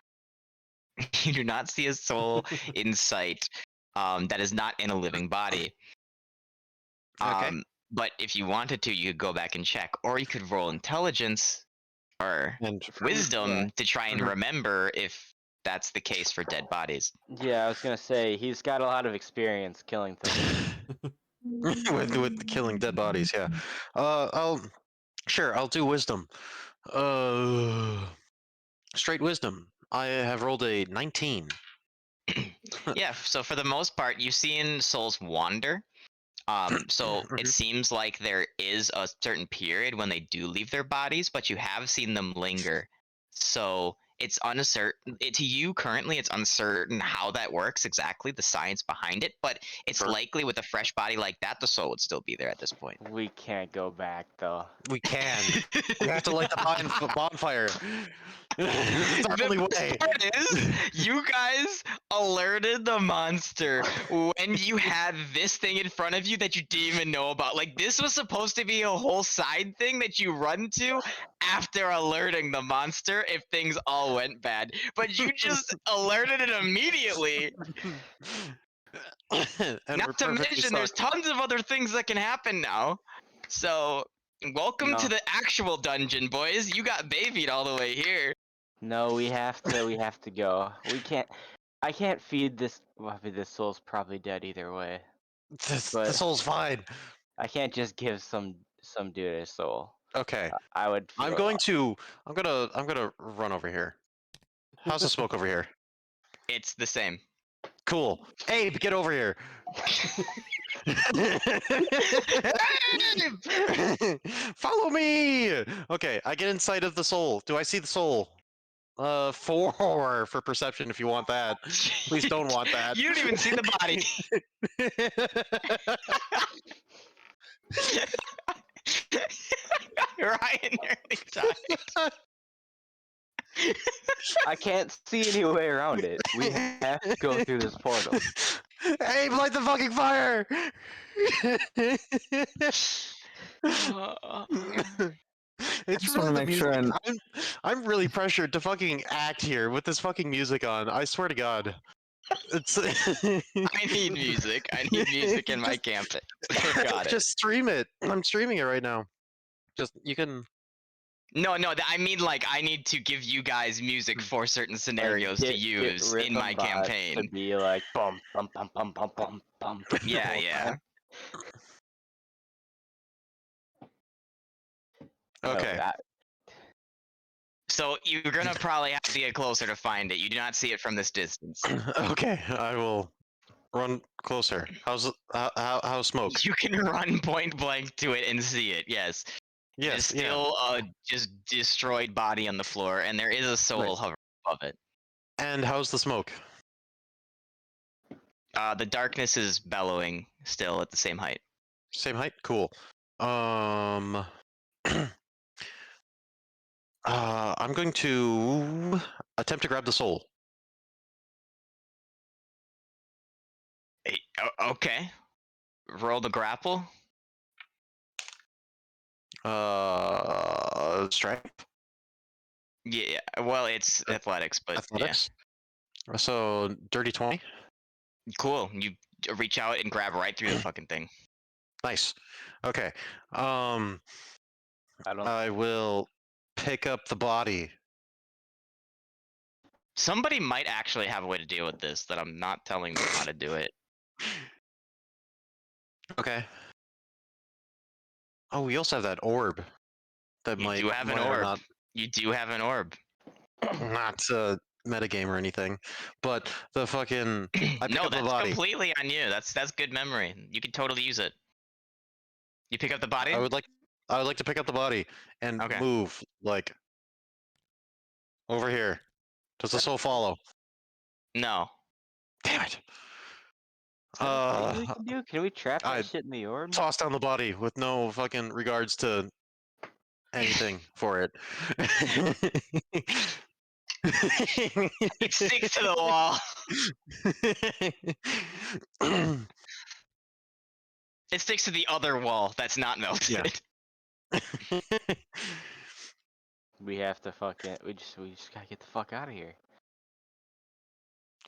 Speaker 2: You do not see a soul in sight. That is not in a living body.
Speaker 5: Okay.
Speaker 2: But if you wanted to, you could go back and check, or you could roll intelligence or
Speaker 5: And
Speaker 2: wisdom
Speaker 1: yeah.
Speaker 2: to try and
Speaker 5: Mhm.
Speaker 2: remember if that's the case for dead bodies.
Speaker 1: Yeah, I was gonna say he's got a lot of experience killing things.
Speaker 5: with killing dead bodies. Yeah. I'll do wisdom. Straight wisdom. I have rolled a 19.
Speaker 2: Yeah, so for the most part, you've seen souls wander. So it
Speaker 5: Mhm.
Speaker 2: seems like there is a certain period when they do leave their bodies, but you have seen them linger. So it's uncertain to you currently. It's uncertain how that works exactly, the science behind it. But it's
Speaker 5: Sure.
Speaker 2: likely with a fresh body like that, the soul would still be there at this point.
Speaker 1: We can't go back though.
Speaker 5: We can. We have to light the bonfire. It's our
Speaker 2: The
Speaker 5: only
Speaker 2: best
Speaker 5: way.
Speaker 2: part is, you guys alerted the monster when you had this thing in front of you that you didn't even know about. Like, this was supposed to be a whole side thing that you run to after alerting the monster if things all went bad. But you just alerted it immediately.
Speaker 5: And we're
Speaker 2: Not to
Speaker 5: perfectly
Speaker 2: mention, there's
Speaker 5: stuck.
Speaker 2: tons of other things that can happen now. So, welcome to
Speaker 1: No.
Speaker 2: the actual dungeon, boys. You got babied all the way here.
Speaker 1: No, we have to go. We can't I can't feed this this soul's probably dead either way.
Speaker 5: The
Speaker 1: But
Speaker 5: soul's fine.
Speaker 1: I can't just give some dude a soul.
Speaker 5: Okay.
Speaker 1: I would
Speaker 5: I'm
Speaker 1: feel
Speaker 5: gonna run over here. How's the smoke over here?
Speaker 2: It's the same.
Speaker 5: Cool. Abe, get over here. Follow me. Okay, I get in sight of the soul. Do I see the soul? 4 for perception if you want that. Please don't want that.
Speaker 2: You don't even see the body. Ryan nearly died.
Speaker 1: I can't see any way around it. We have to go through this portal.
Speaker 5: Abe, light the fucking fire! It's
Speaker 4: just
Speaker 5: really
Speaker 4: wanna
Speaker 5: the
Speaker 4: make
Speaker 5: music.
Speaker 4: sure
Speaker 5: I'm really pressured to fucking act here with this fucking music on. I swear to God. It's
Speaker 2: I need music. I need music in my
Speaker 5: Just-
Speaker 2: campus. Got it.
Speaker 5: Just stream it. I'm streaming it right now. Just you can.
Speaker 2: No, I mean, like, I need to give you guys music for certain scenarios to use in my
Speaker 1: To
Speaker 2: campaign.
Speaker 1: be like bum bum bum bum bum bum bum.
Speaker 2: Yeah, yeah.
Speaker 1: No,
Speaker 5: Okay.
Speaker 2: So you're gonna probably have to get closer to find it. You do not see it from this distance.
Speaker 5: Okay, I will run closer. How's smoke?
Speaker 2: You can run point blank to it and see it. Yes. There's
Speaker 5: Yes, yeah.
Speaker 2: still a just destroyed body on the floor, and there is a soul
Speaker 5: Right.
Speaker 2: hovering above it.
Speaker 5: And how's the smoke?
Speaker 2: The darkness is bellowing still at the same height.
Speaker 5: Same height? Cool. I'm going to attempt to grab the soul.
Speaker 2: Okay. Roll the grapple.
Speaker 5: Strength?
Speaker 2: Yeah. Well, it's athletics, but
Speaker 5: Athletics? So, dirty 20?
Speaker 2: yeah. Cool. You reach out and grab right through the fucking thing.
Speaker 5: Nice. Okay.
Speaker 1: I don't.
Speaker 5: I will pick up the body.
Speaker 2: Somebody might actually have a way to deal with this that I'm not telling them how to do it.
Speaker 5: Okay. Oh, we also have that orb. That
Speaker 2: You
Speaker 5: might
Speaker 2: do have an
Speaker 5: might or
Speaker 2: orb. You do have an orb.
Speaker 5: not metagame or anything, but the fucking I pick
Speaker 2: No,
Speaker 5: up the
Speaker 2: that's
Speaker 5: body.
Speaker 2: completely on you. That's good memory. You can totally use it. You pick up the body?
Speaker 5: I would like to pick up the body and
Speaker 2: Okay.
Speaker 5: move like over here. Does the soul follow?
Speaker 2: No.
Speaker 5: Damn it!
Speaker 1: Is that a thing we can do? Can we trap
Speaker 5: I-
Speaker 1: that shit in the orb?
Speaker 5: Toss down the body with no fucking regards to anything for it.
Speaker 2: It sticks to the wall. It sticks to the other wall that's not melted.
Speaker 1: We have to fucking. We just gotta get the fuck out of here.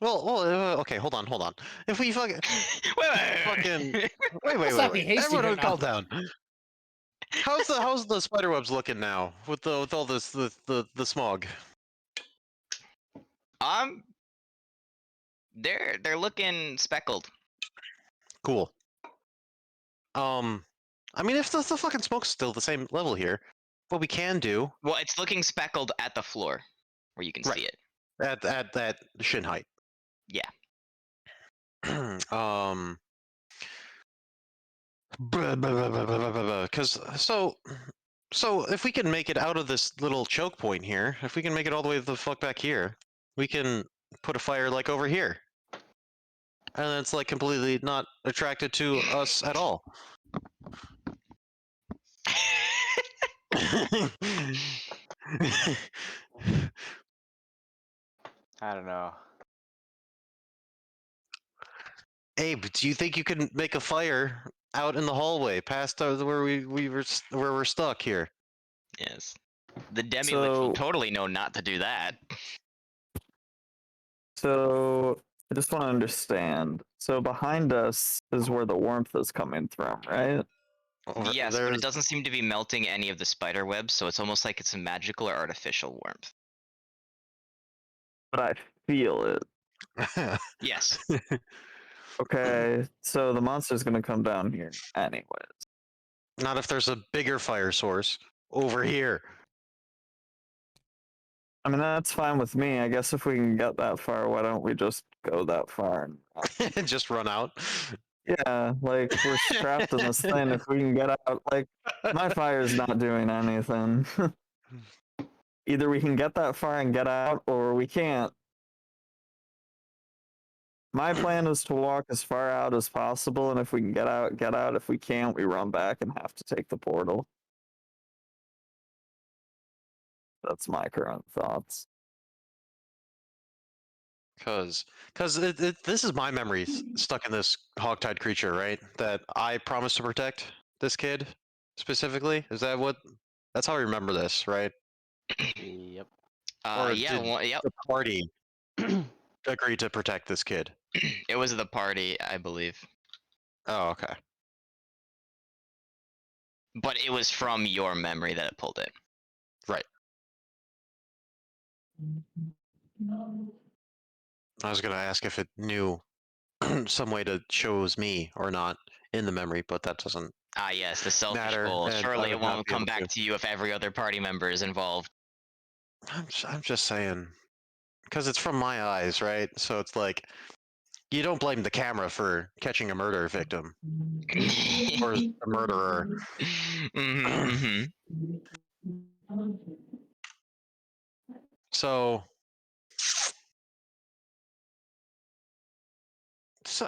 Speaker 5: Okay, hold on. If we fucking,
Speaker 2: Wait.
Speaker 5: fucking,
Speaker 3: Let's not be hasty
Speaker 5: everyone,
Speaker 3: here now.
Speaker 5: calm down. How's the spider webs looking now with all this the smog?
Speaker 2: They're looking speckled.
Speaker 5: Cool. I mean, if the fucking smoke's still the same level here, what we can do
Speaker 2: Well, it's looking speckled at the floor, where you can
Speaker 5: Right.
Speaker 2: see it.
Speaker 5: at that shin height.
Speaker 2: Yeah.
Speaker 5: Because so if we can make it out of this little choke point here, if we can make it all the way the fuck back here, we can put a fire like over here, and it's like completely not attracted to us at all.
Speaker 1: I don't know.
Speaker 5: Abe, do you think you can make a fire out in the hallway past where where we're stuck here?
Speaker 2: Yes. The Demi-Lich will
Speaker 4: So,
Speaker 2: totally know not to do that.
Speaker 4: so I just want to understand. So behind us is where the warmth is coming from, right?
Speaker 2: Yes, but
Speaker 5: There's
Speaker 2: it doesn't seem to be melting any of the spider webs, so it's almost like it's a magical or artificial warmth.
Speaker 4: But I feel it.
Speaker 2: Yes.
Speaker 4: Okay, so the monster's gonna come down here anyways.
Speaker 5: not if there's a bigger fire source over here.
Speaker 4: I mean, that's fine with me. I guess if we can get that far, why don't we just go that far? And
Speaker 5: Just run out.
Speaker 4: yeah, like we're trapped in this thing. If we can get out, like my fire's not doing anything. Either we can get that far and get out, or we can't. My plan is to walk as far out as possible, and if we can get out, get out. If we can't, we run back and have to take the portal. That's my current thoughts.
Speaker 5: Because this is my memories stuck in this hogtied creature, right? That I promised to protect this kid specifically. Is that what? That's how I remember this, right?
Speaker 1: Yep.
Speaker 5: Or
Speaker 2: Yeah,
Speaker 5: did
Speaker 2: well, yep.
Speaker 5: the party agree to protect this kid?
Speaker 2: It was the party, I believe.
Speaker 5: Oh, okay.
Speaker 2: But it was from your memory that it pulled it.
Speaker 5: Right. I was gonna ask if it knew some way to choose me or not in the memory, but that doesn't.
Speaker 2: Ah, yes, the selfish
Speaker 5: Matter,
Speaker 2: goal.
Speaker 5: and I
Speaker 2: Surely it
Speaker 5: would not
Speaker 2: won't
Speaker 5: be
Speaker 2: come
Speaker 5: able
Speaker 2: back
Speaker 5: to.
Speaker 2: to you if every other party member is involved.
Speaker 5: I'm just saying, because it's from my eyes, right? So it's like you don't blame the camera for catching a murder victim or a murderer.
Speaker 2: Mm-hmm.
Speaker 5: So,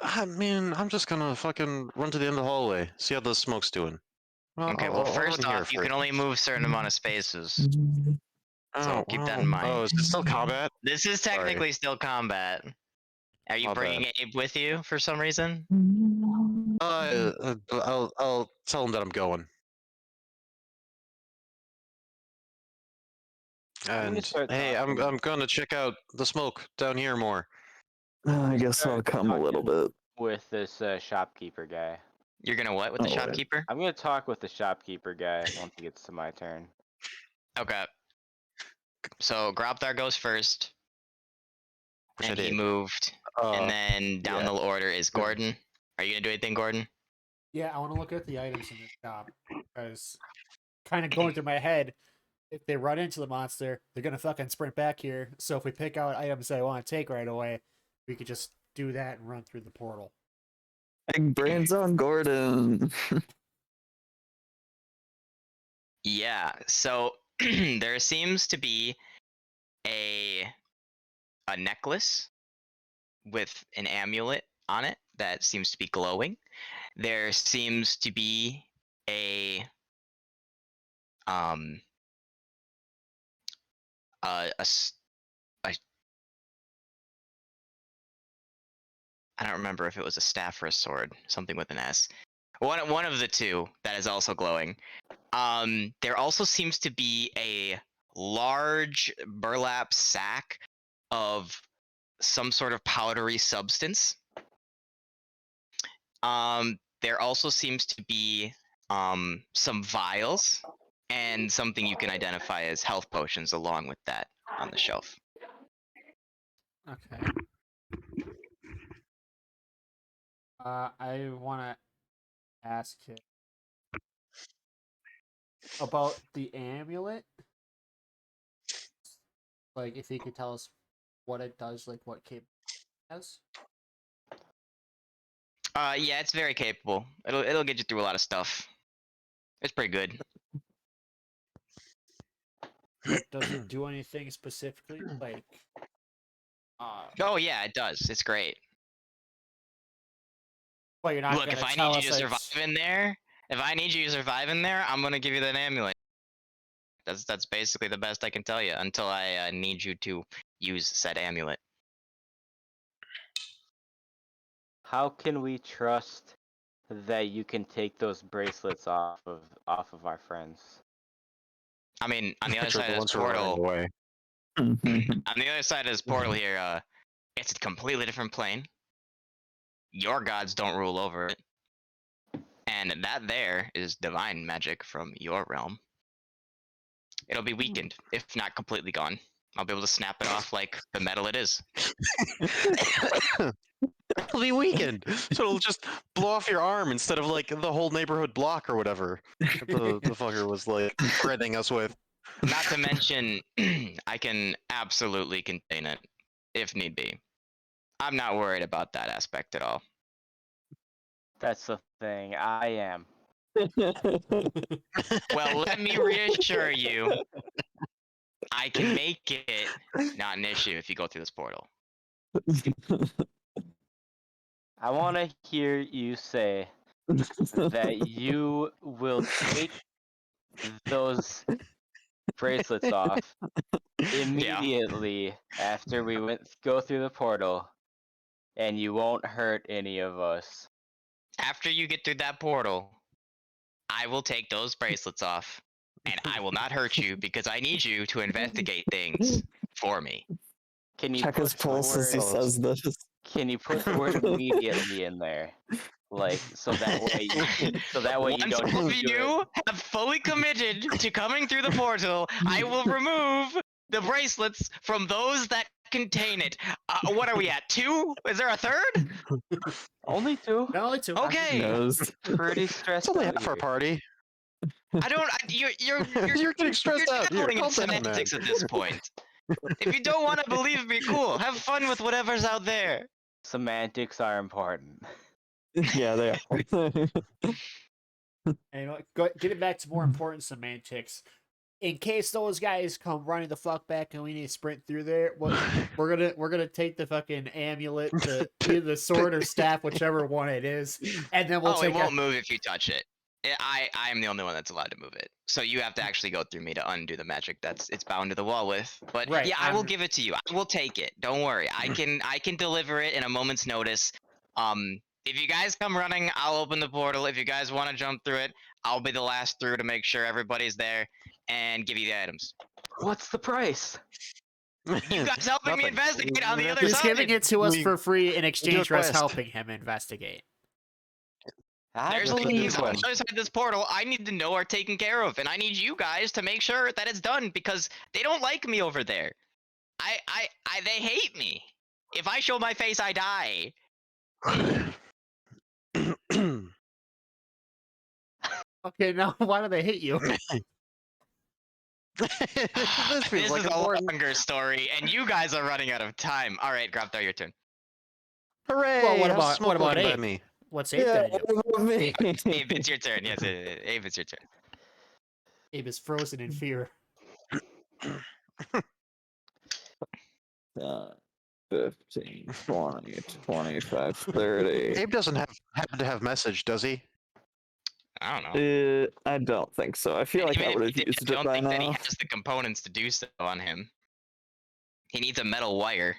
Speaker 5: I mean, I'm just gonna fucking run to the end of the hallway, see how the smoke's doing.
Speaker 2: Okay, well,
Speaker 5: I'll run
Speaker 2: first
Speaker 5: here
Speaker 2: off, you can
Speaker 5: first.
Speaker 2: only move a certain amount of spaces. So keep that in mind.
Speaker 5: Oh, is it still combat?
Speaker 2: This is
Speaker 5: Sorry.
Speaker 2: technically still combat. Are you
Speaker 5: My
Speaker 2: bringing
Speaker 5: bad.
Speaker 2: Abe with you for some reason?
Speaker 5: I'll tell him that I'm going.
Speaker 1: I'm gonna
Speaker 5: And
Speaker 1: start
Speaker 5: hey, I'm
Speaker 1: talking
Speaker 5: gonna check out the smoke down here more.
Speaker 4: I guess I'll
Speaker 1: start
Speaker 4: come a little bit.
Speaker 1: with this shopkeeper guy.
Speaker 2: You're gonna what with the
Speaker 4: Alright.
Speaker 2: shopkeeper?
Speaker 1: I'm gonna talk with the shopkeeper guy once it gets to my turn.
Speaker 2: Okay. So Grobthar goes first,
Speaker 5: Which
Speaker 2: and
Speaker 5: I
Speaker 2: he
Speaker 5: did.
Speaker 2: moved. And then down
Speaker 5: yeah.
Speaker 2: the order is Gordon. Are you gonna do anything, Gordon?
Speaker 3: Yeah, I want to look at the items in the shop because kind of going through my head, if they run into the monster, they're gonna fucking sprint back here. So if we pick out items that I want to take right away, we could just do that and run through the portal.
Speaker 4: Big brains on Gordon.
Speaker 2: Yeah. So there seems to be a necklace with an amulet on it that seems to be glowing. There seems to be a a I don't remember if it was a staff or a sword, something with an S. One of the two that is also glowing. There also seems to be a large burlap sack of some sort of powdery substance. There also seems to be some vials and something you can identify as health potions along with that on the shelf.
Speaker 3: Okay. I want to ask him about the amulet. Like, if he could tell us what it does, like what cape has.
Speaker 2: Yeah, it's very capable. It'll get you through a lot of stuff. It's pretty good.
Speaker 3: Like, does it do anything specifically? Like,
Speaker 2: Oh yeah, it does. It's great.
Speaker 3: well, you're not
Speaker 2: Look,
Speaker 3: gonna
Speaker 2: if I
Speaker 3: tell
Speaker 2: need
Speaker 3: us
Speaker 2: you to
Speaker 3: like,
Speaker 2: survive in there, I'm gonna give you that amulet. That's basically the best I can tell you until I need you to use said amulet.
Speaker 1: How can we trust that you can take those bracelets off of our friends?
Speaker 2: I mean, on the other
Speaker 5: Picture
Speaker 2: side
Speaker 5: the
Speaker 2: of
Speaker 5: ones
Speaker 2: this
Speaker 5: who are running
Speaker 2: portal,
Speaker 5: away.
Speaker 2: on the other side of this portal here, it's a completely different plane. Your gods don't rule over it, and that there is divine magic from your realm. It'll be weakened, if not completely gone. I'll be able to snap it off like the metal it is.
Speaker 5: It'll be weakened, so it'll just blow off your arm instead of like the whole neighborhood block or whatever. The fucker was like threatening us with.
Speaker 2: Not to mention, I can absolutely contain it, if need be. I'm not worried about that aspect at all.
Speaker 1: That's the thing. I am.
Speaker 2: Well, let me reassure you, I can make it not an issue if you go through this portal.
Speaker 1: I want to hear you say that you will take those bracelets off immediately after we go through the portal, and you won't hurt any of us.
Speaker 2: After you get through that portal, I will take those bracelets off, and I will not hurt you because I need you to investigate things for me.
Speaker 1: Can you
Speaker 4: Check his
Speaker 1: put the
Speaker 4: pulse as he
Speaker 1: word?
Speaker 4: says this.
Speaker 1: Can you put the word immediately in there, like so that way you
Speaker 2: Once
Speaker 1: don't
Speaker 2: all of
Speaker 1: just do it.
Speaker 2: you have fully committed to coming through the portal, I will remove the bracelets from those that contain it. What are we at? 2? Is there a third?
Speaker 1: Only 2.
Speaker 3: no, only two.
Speaker 2: Okay.
Speaker 4: Knows.
Speaker 1: Pretty
Speaker 5: It's
Speaker 1: stressed
Speaker 5: only
Speaker 1: out
Speaker 5: half our
Speaker 1: here.
Speaker 5: party.
Speaker 2: I don't. You're
Speaker 5: You're getting stressed out. Here,
Speaker 2: dabbling in
Speaker 5: calm down, man.
Speaker 2: semantics at this point. If you don't want to believe me, cool. Have fun with whatever's out there.
Speaker 1: Semantics are important.
Speaker 4: Yeah, they are.
Speaker 3: And you know, what, getting back to more important semantics. In case those guys come running the fuck back and we need to sprint through there, we're gonna take the fucking amulet, either the sword or staff, whichever one it is, and then we'll
Speaker 2: Oh,
Speaker 3: take
Speaker 2: it won't move if you touch it. I am the only one that's allowed to move it. So you have to actually go through me to undo the magic it's bound to the wall with. But
Speaker 3: Right,
Speaker 2: yeah, I will give it to you. I will take it. Don't worry. I can deliver it in a moment's notice. If you guys come running, I'll open the portal. If you guys want to jump through it, I'll be the last through to make sure everybody's there and give you the items.
Speaker 1: What's the price?
Speaker 2: You guys helping me
Speaker 5: Nothing.
Speaker 2: investigate on the other
Speaker 3: He's
Speaker 2: side.
Speaker 3: giving it to us
Speaker 5: We-
Speaker 3: for free in exchange for us
Speaker 5: quest.
Speaker 3: helping him investigate.
Speaker 1: I
Speaker 2: There's
Speaker 1: believe
Speaker 2: things on
Speaker 1: him.
Speaker 2: the other side of this portal I need to know are taken care of, and I need you guys to make sure that it's done because they don't like me over there. They hate me. If I show my face, I die.
Speaker 3: Okay, now why do they hate you?
Speaker 5: this
Speaker 2: This
Speaker 5: feels like
Speaker 2: is a
Speaker 5: important.
Speaker 2: longer story, and you guys are running out of time. All right, Grabtha, your turn.
Speaker 5: Hooray!
Speaker 3: Well, what
Speaker 5: how's
Speaker 3: about-
Speaker 5: Smoke
Speaker 3: what about
Speaker 5: looking by
Speaker 3: Abe?
Speaker 5: me?
Speaker 3: What's Abe
Speaker 4: Yeah,
Speaker 3: gonna do?
Speaker 4: what about me?
Speaker 2: Abe, it's your turn. Yes, Abe, it's your turn.
Speaker 3: Abe is frozen in fear.
Speaker 4: 15, 20, 25, 30.
Speaker 5: Abe doesn't happen to have message, does he?
Speaker 2: I don't know.
Speaker 4: I don't think so. I feel like
Speaker 2: Even
Speaker 4: I
Speaker 2: if
Speaker 4: would
Speaker 2: he
Speaker 4: have
Speaker 2: did,
Speaker 4: used
Speaker 2: I
Speaker 4: it
Speaker 2: don't
Speaker 4: by
Speaker 2: think that he
Speaker 4: now.
Speaker 2: has the components to do so on him. He needs a metal wire.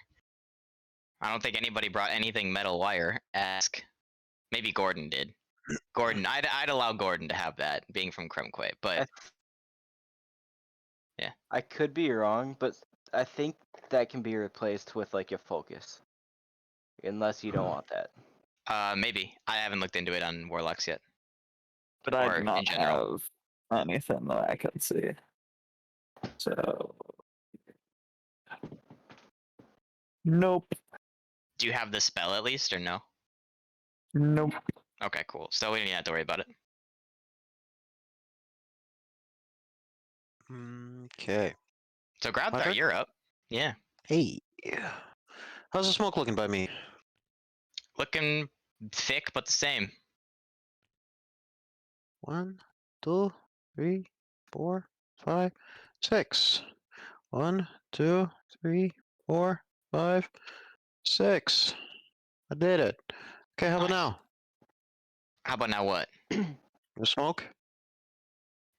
Speaker 2: I don't think anybody brought anything metal wire. Ask. Maybe Gordon did. Gordon, I'd allow Gordon to have that, being from Kremquay, but yeah.
Speaker 1: I could be wrong, but I think that can be replaced with like your focus, unless you don't want that.
Speaker 2: Maybe. I haven't looked into it on Warlocks yet.
Speaker 4: But I
Speaker 2: Or
Speaker 4: do not
Speaker 2: in general.
Speaker 4: have anything that I can see. So nope.
Speaker 2: Do you have the spell at least, or no?
Speaker 4: Nope.
Speaker 2: Okay, cool. So we don't have to worry about it.
Speaker 5: Okay.
Speaker 2: So Groudthar,
Speaker 5: My turn?
Speaker 2: you're up. Yeah.
Speaker 5: Hey. How's the smoke looking by me?
Speaker 2: Looking thick, but the same.
Speaker 5: 1, 2, 3, 4, 5, 6. 1, 2, 3, 4, 5, 6. I did it. Okay, how about
Speaker 2: Nice.
Speaker 5: now?
Speaker 2: How about now what?
Speaker 5: The smoke?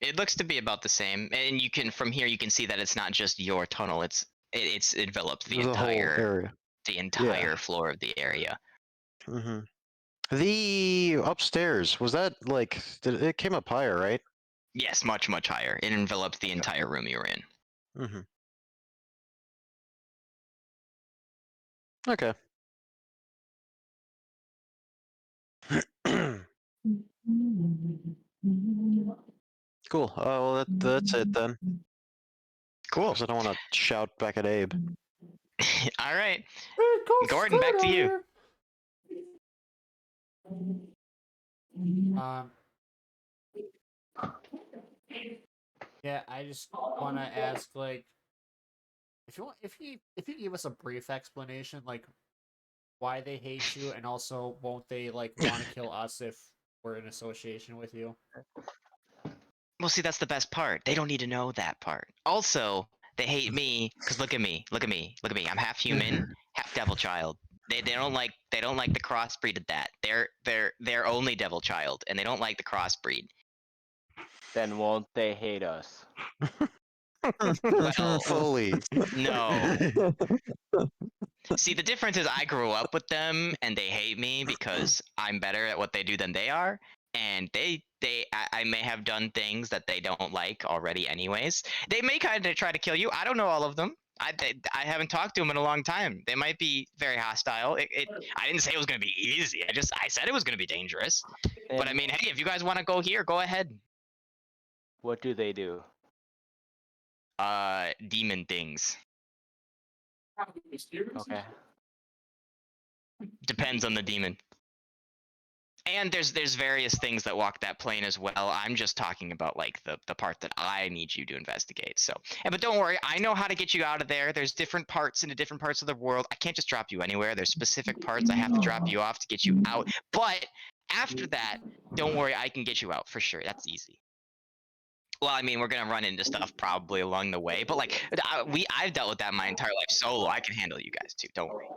Speaker 2: It looks to be about the same, and you can from here you can see that it's not just your tunnel. It's enveloped the
Speaker 5: The whole area.
Speaker 2: entire floor of the area.
Speaker 5: Mm-hmm. The upstairs, was that like, it came up higher, right?
Speaker 2: Yes, much higher. It enveloped the entire room you were in.
Speaker 5: Mm-hmm. Okay. Cool. Well, that's it then.
Speaker 2: Cool.
Speaker 5: Because I don't want to shout back at Abe.
Speaker 2: All right.
Speaker 3: It goes
Speaker 2: Gordon, back
Speaker 3: good
Speaker 2: to
Speaker 3: out
Speaker 2: you.
Speaker 3: here. Yeah, I just want to ask, like, if you give us a brief explanation, like, why they hate you, and also won't they like want to kill us if we're in association with you?
Speaker 2: Well, see, that's the best part. They don't need to know that part. Also, they hate me because look at me, look at me, look at me. I'm half human, half devil child. They don't like the crossbreed of that. They're only devil child, and they don't like the crossbreed.
Speaker 1: Then won't they hate us?
Speaker 2: Well,
Speaker 5: Fully.
Speaker 2: no. See, the difference is I grew up with them, and they hate me because I'm better at what they do than they are, and I may have done things that they don't like already. Anyways, they may kind of try to kill you. I don't know all of them. I haven't talked to them in a long time. They might be very hostile. I didn't say it was going to be easy. I said it was going to be dangerous. But I
Speaker 1: And
Speaker 2: mean, hey, if you guys want to go here, go ahead.
Speaker 1: what do they do?
Speaker 2: Demon things.
Speaker 1: Okay.
Speaker 2: Depends on the demon. And there's various things that walk that plane as well. I'm just talking about like the part that I need you to investigate. So, but don't worry, I know how to get you out of there. There's different parts into different parts of the world. I can't just drop you anywhere. There's specific parts I have to drop you off to get you out. But after that, don't worry, I can get you out for sure. That's easy. Well, I mean, we're gonna run into stuff probably along the way, but like I've dealt with that my entire life solo. I can handle you guys too. Don't worry.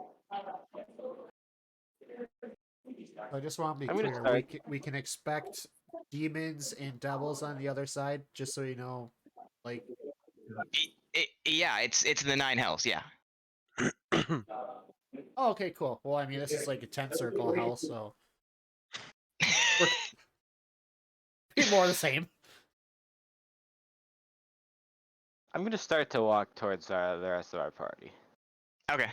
Speaker 3: I just want to be
Speaker 1: I'm gonna
Speaker 3: clear.
Speaker 1: start-
Speaker 3: We can expect demons and devils on the other side, just so you know. Like,
Speaker 2: Yeah, it's in the 9 hells. Yeah.
Speaker 3: oh, okay, cool. Well, I mean, this is like a 10 circle hell, so be more the same.
Speaker 1: I'm gonna start to walk towards the rest of our party.
Speaker 2: Okay.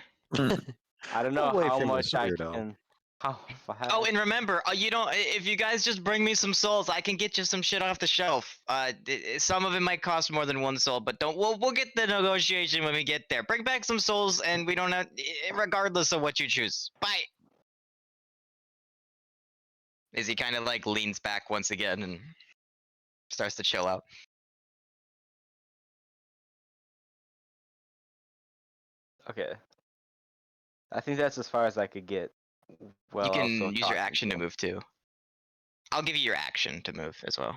Speaker 1: I don't know
Speaker 5: Away
Speaker 1: how
Speaker 5: from
Speaker 1: much
Speaker 5: this
Speaker 1: I
Speaker 5: weirdo.
Speaker 1: can. How fast.
Speaker 2: Oh, and remember, you don't. If you guys just bring me some souls, I can get you some shit off the shelf. Some of it might cost more than 1 soul, but don't. We'll get the negotiation when we get there. Bring back some souls, and we don't have, regardless of what you choose. Bye. As he kind of like leans back once again and starts to chill out.
Speaker 1: Okay. I think that's as far as I could get. Well,
Speaker 2: You can
Speaker 1: also
Speaker 2: use your
Speaker 1: talking
Speaker 2: action to
Speaker 1: him.
Speaker 2: move too. I'll give you your action to move as well.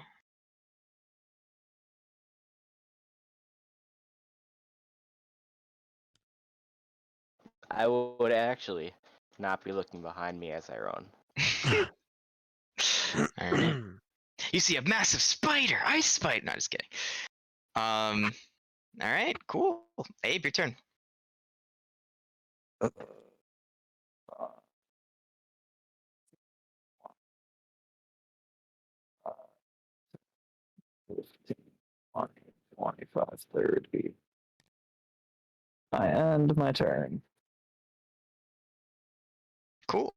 Speaker 1: I would actually not be looking behind me as I run.
Speaker 2: Alright. You see a massive spider! Ice spider! No, just kidding. Alright, cool. Abe, your turn.
Speaker 4: 15, 20, 25, 30. I end my turn.
Speaker 2: Cool.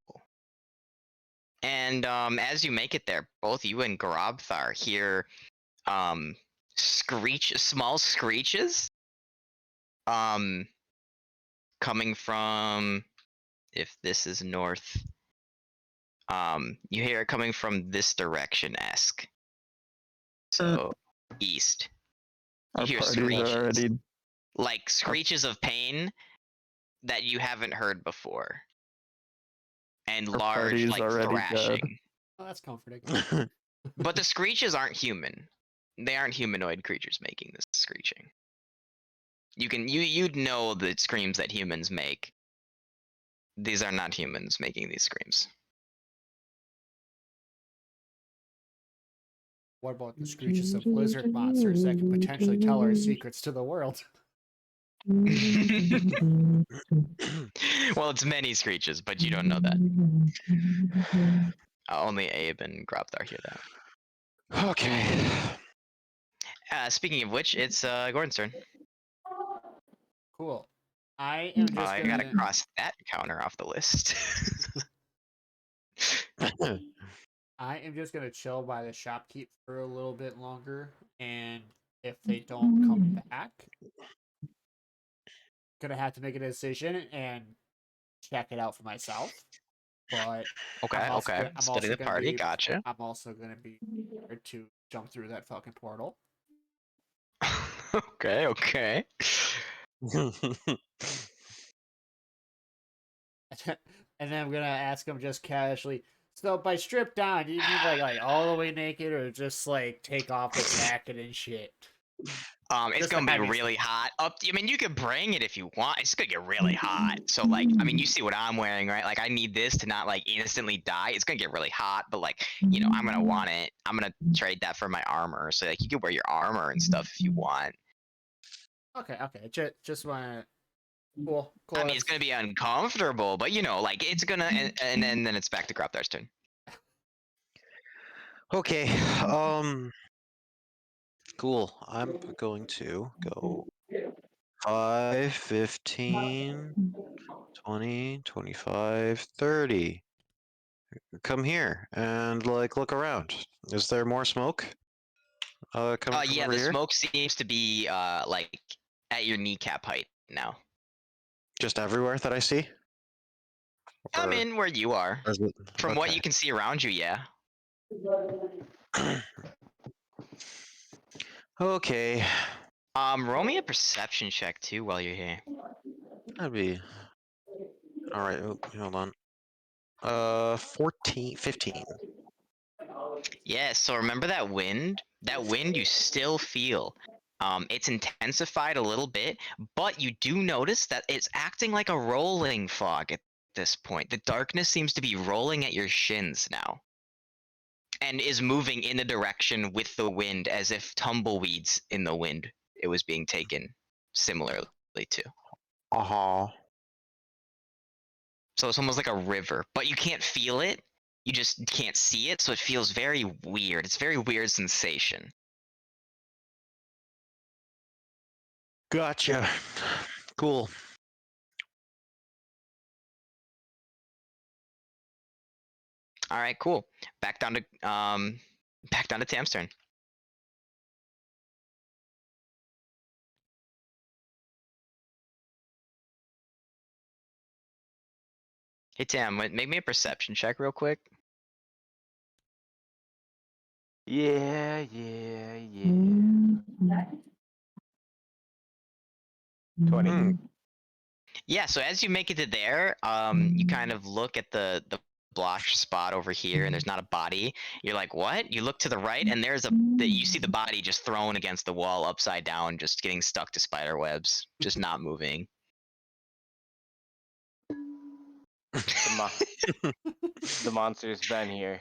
Speaker 2: And as you make it there, both you and Grobthar hear small screeches coming from, if this is north, you hear it coming from this direction-esque. So east. You
Speaker 4: Our
Speaker 2: hear
Speaker 4: party's
Speaker 2: screeches.
Speaker 4: already.
Speaker 2: Like screeches of pain that you haven't heard before. And
Speaker 4: Our
Speaker 2: large,
Speaker 4: party's
Speaker 2: like,
Speaker 4: already
Speaker 2: thrashing.
Speaker 4: dead.
Speaker 3: Oh, that's comforting.
Speaker 2: But the screeches aren't human. They aren't humanoid creatures making this screeching. You'd know the screams that humans make. These are not humans making these screams.
Speaker 3: What about the screeches of lizard monsters that can potentially tell our secrets to the world?
Speaker 2: Well, it's many screeches, but you don't know that. Only Abe and Grobthar hear that.
Speaker 5: Okay.
Speaker 2: Speaking of which, it's Gordon's turn.
Speaker 3: Cool. I am just
Speaker 2: I
Speaker 3: gonna.
Speaker 2: gotta cross that counter off the list.
Speaker 3: I am just gonna chill by the shopkeep for a little bit longer, and if they don't come back, gonna have to make a decision and check it out for myself. But
Speaker 2: Okay,
Speaker 3: I'm also
Speaker 2: okay.
Speaker 3: gonna- I'm
Speaker 2: Splitting
Speaker 3: also
Speaker 2: the
Speaker 3: gonna
Speaker 2: party,
Speaker 3: be-
Speaker 2: gotcha.
Speaker 3: I'm also gonna be prepared to jump through that fucking portal.
Speaker 2: Okay, okay.
Speaker 3: And then I'm gonna ask him just casually. So by strip down, do you mean like all the way naked, or just like take off the jacket and shit?
Speaker 2: It's
Speaker 3: Just
Speaker 2: gonna
Speaker 3: the
Speaker 2: be
Speaker 3: heavy
Speaker 2: really hot. I mean, you could bring it if you want. It's gonna get really hot. So, like, I mean, you see what I'm wearing, right? Like, I need this to not like instantly die. It's gonna get really hot, but like, you know, I'm gonna want it. I'm gonna trade that for my armor. So, like, you could wear your armor and stuff if you want.
Speaker 3: Okay. Just wanna. Cool.
Speaker 2: I mean, it's gonna be uncomfortable, but you know, like, it's gonna, and then it's back to Grobthar's turn.
Speaker 5: Okay. Cool. I'm going to go 5, 15, 20, 25, 30. Come here and like look around. Is there more smoke? Coming from
Speaker 2: Yeah,
Speaker 5: over
Speaker 2: the
Speaker 5: here?
Speaker 2: smoke seems to be like at your kneecap height now.
Speaker 5: Just everywhere that I see?
Speaker 2: I'm
Speaker 5: Or-
Speaker 2: in where you are.
Speaker 5: or is it-
Speaker 2: From what
Speaker 5: okay.
Speaker 2: you can see around you, yeah.
Speaker 5: Okay.
Speaker 2: Roll me a perception check too while you're here.
Speaker 5: That'd be all right. Oh, hold on. 15.
Speaker 2: Yeah, so remember that wind? That wind you still feel. It's intensified a little bit, but you do notice that it's acting like a rolling fog at this point. The darkness seems to be rolling at your shins now. And is moving in a direction with the wind as if tumbleweeds in the wind it was being taken similarly to.
Speaker 5: Uh-huh.
Speaker 2: So it's almost like a river, but you can't feel it. You just can't see it, so it feels very weird. It's a very weird sensation.
Speaker 5: Gotcha. Cool.
Speaker 2: All right, cool. Back down to Tam's turn. Hey Tam, make me a perception check real quick.
Speaker 1: Yeah. 20.
Speaker 5: Hmm.
Speaker 2: Yeah, so as you make it to there, you kind of look at the blotch spot over here, and there's not a body. You're like, what? You look to the right, and there's you see the body just thrown against the wall, upside down, just getting stuck to spider webs, just not moving.
Speaker 1: The monster's been here.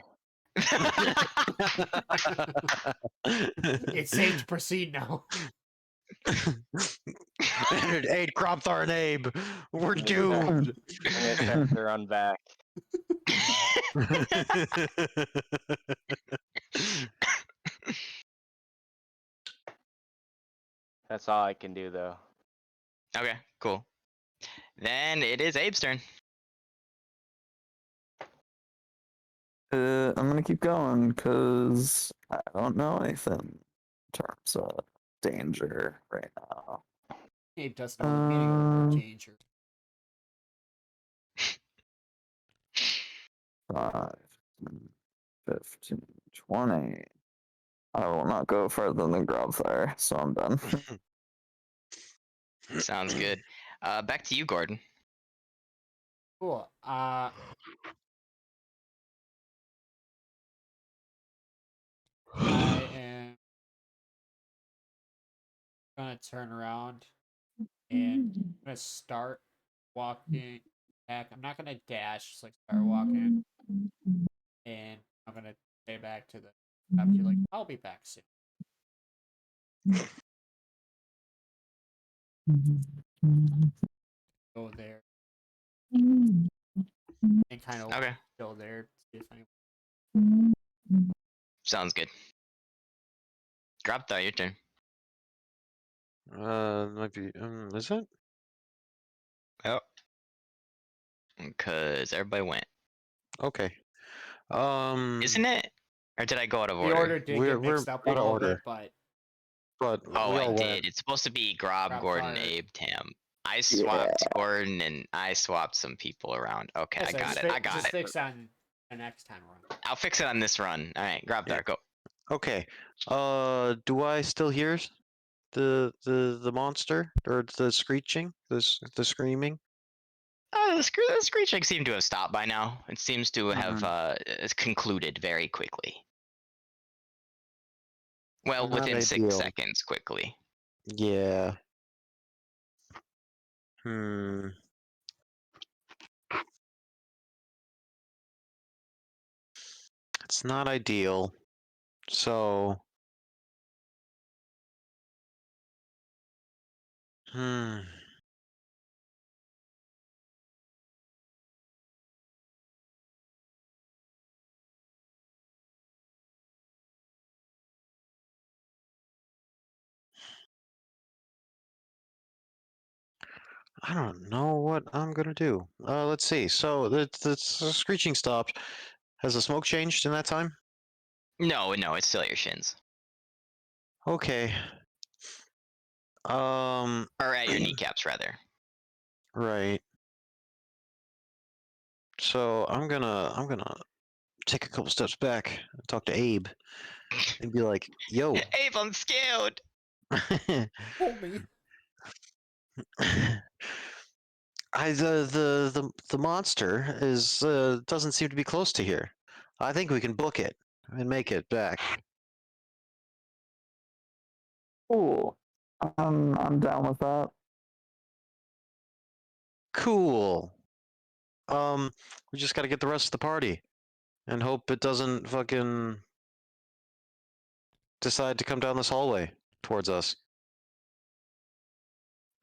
Speaker 3: It's safe to proceed now.
Speaker 5: Hey, Grobthar and Abe, we're doomed.
Speaker 1: I'm gonna attempt to run back. That's all I can do though.
Speaker 2: Okay, cool. Then it is Abe's turn.
Speaker 4: I'm gonna keep going because I don't know anything in terms of danger right now.
Speaker 3: Abe doesn't know the meaning of the word
Speaker 4: Um,
Speaker 3: danger.
Speaker 4: 5, 15, 20. I will not go further than grub there, so I'm done.
Speaker 2: Sounds good. Back to you, Gordon.
Speaker 3: Cool. I am gonna turn around and I'm gonna start walking back. I'm not gonna dash, just like start walking, and I'm gonna stay back to the statue. Like I'll be back soon. Go there and kind of
Speaker 2: Okay,
Speaker 3: go there. See if anyone.
Speaker 2: sounds good. Grabthar, your turn.
Speaker 5: Might be. Is it?
Speaker 2: Yep. Because everybody went.
Speaker 5: Okay.
Speaker 2: Isn't it? Or did I go out of
Speaker 3: The
Speaker 2: order?
Speaker 3: order did
Speaker 5: We're
Speaker 3: get mixed up a
Speaker 5: out of
Speaker 3: little
Speaker 5: order,
Speaker 3: bit, but
Speaker 5: but
Speaker 2: Oh,
Speaker 5: we
Speaker 2: I
Speaker 5: all
Speaker 2: did.
Speaker 5: went.
Speaker 2: It's supposed to be Grob,
Speaker 3: Grab
Speaker 2: Gordon,
Speaker 3: Fire.
Speaker 2: Abe, Tam. I swapped Gordon and I swapped some people around. Okay, I got it. I got
Speaker 3: just
Speaker 2: it.
Speaker 3: fix on the next time around.
Speaker 2: I'll fix it on this run. All right, Grabthar,
Speaker 5: Yeah.
Speaker 2: go.
Speaker 5: Okay. Do I still hear the monster or the screeching, the screaming?
Speaker 2: The screeching seemed to have stopped by now. It seems to have concluded very quickly. Well,
Speaker 5: Not
Speaker 2: within 6
Speaker 5: ideal.
Speaker 2: seconds, quickly.
Speaker 5: Yeah. Hmm. It's not ideal. So. Hmm. I don't know what I'm gonna do. Let's see. So the screeching stopped. Has the smoke changed in that time?
Speaker 2: No, it's still your shins.
Speaker 5: Okay.
Speaker 2: Or at your kneecaps, rather.
Speaker 5: Right. So I'm gonna take a couple steps back and talk to Abe and be like, "Yo,
Speaker 2: Abe, I'm scared.
Speaker 3: Hold me.
Speaker 5: the monster is doesn't seem to be close to here. I think we can book it and make it back."
Speaker 4: Cool. I'm down with that.
Speaker 5: Cool. We just got to get the rest of the party and hope it doesn't fucking decide to come down this hallway towards us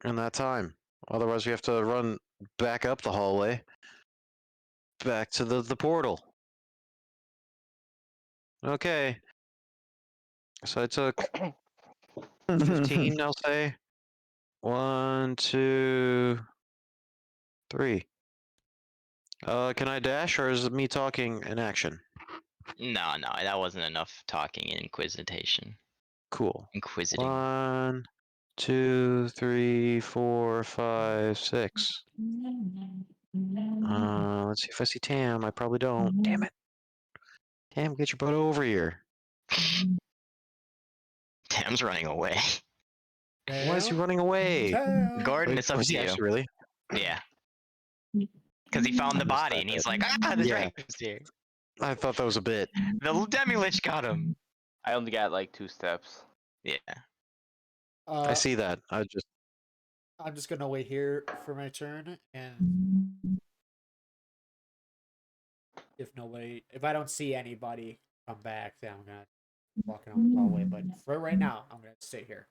Speaker 5: in that time. Otherwise, we have to run back up the hallway back to the portal. Okay. So I took 15, I'll say. 1, 2, 3. Can I dash, or is it me talking in action?
Speaker 2: No, that wasn't enough talking and inquisitation.
Speaker 5: Cool.
Speaker 2: Inquisiting.
Speaker 5: 1, 2, 3, 4, 5, 6. Let's see if I see Tam. I probably don't. Damn it. Tam, get your butt over here.
Speaker 2: Tam's running away.
Speaker 5: Why is he running away?
Speaker 2: Gordon,
Speaker 5: Wait,
Speaker 2: it's up
Speaker 5: was
Speaker 2: to
Speaker 5: he
Speaker 2: you.
Speaker 5: actually really?
Speaker 2: Yeah. Because he found
Speaker 5: I
Speaker 2: the
Speaker 5: missed
Speaker 2: body
Speaker 5: that
Speaker 2: and he's
Speaker 5: bit.
Speaker 2: like, the
Speaker 5: Yeah.
Speaker 2: dragon's here.
Speaker 5: I thought that was a bit.
Speaker 2: The demi-lich got him.
Speaker 1: I only got like 2 steps.
Speaker 2: Yeah.
Speaker 5: I see that.
Speaker 3: I'm just gonna wait here for my turn, and if I don't see anybody come back, then I'm gonna walk on the hallway. But for right now, I'm gonna stay here.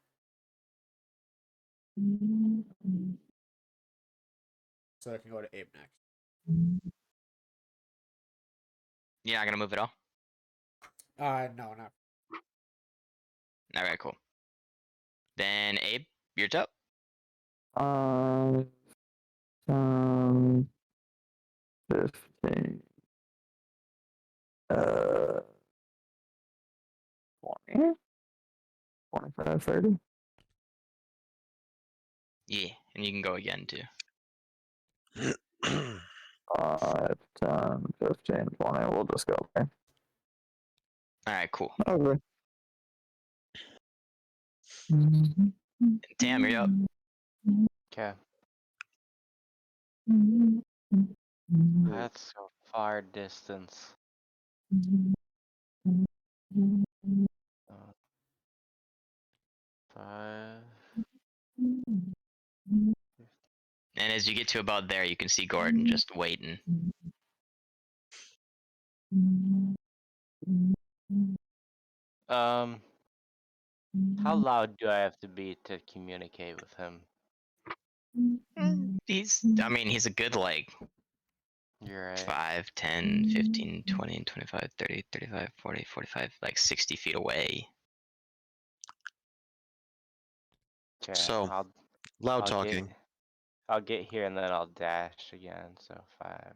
Speaker 3: So I can go to Abe next.
Speaker 2: You're not gonna move at all?
Speaker 3: No, not.
Speaker 2: Alright, cool. Then Abe, you're up.
Speaker 4: 15. 20? 25, 30?
Speaker 2: Yeah, and you can go again too.
Speaker 4: 5, 10, 15, 20. We'll just go there.
Speaker 2: All right, cool.
Speaker 4: Okay.
Speaker 2: Tam, you're up.
Speaker 1: Okay. That's a far distance. Uh, 5.
Speaker 2: And as you get to about there, you can see Gordon just waiting.
Speaker 1: How loud do I have to be to communicate with him?
Speaker 2: I mean, he's a good like
Speaker 1: You're right.
Speaker 2: 5, 10, 15, 20, 25, 30, 35, 40, 45, like 60 feet away.
Speaker 1: Okay.
Speaker 5: So,
Speaker 1: I'll
Speaker 5: Loud
Speaker 1: I'll
Speaker 5: talking.
Speaker 1: I'll get here and then I'll dash again. So 5,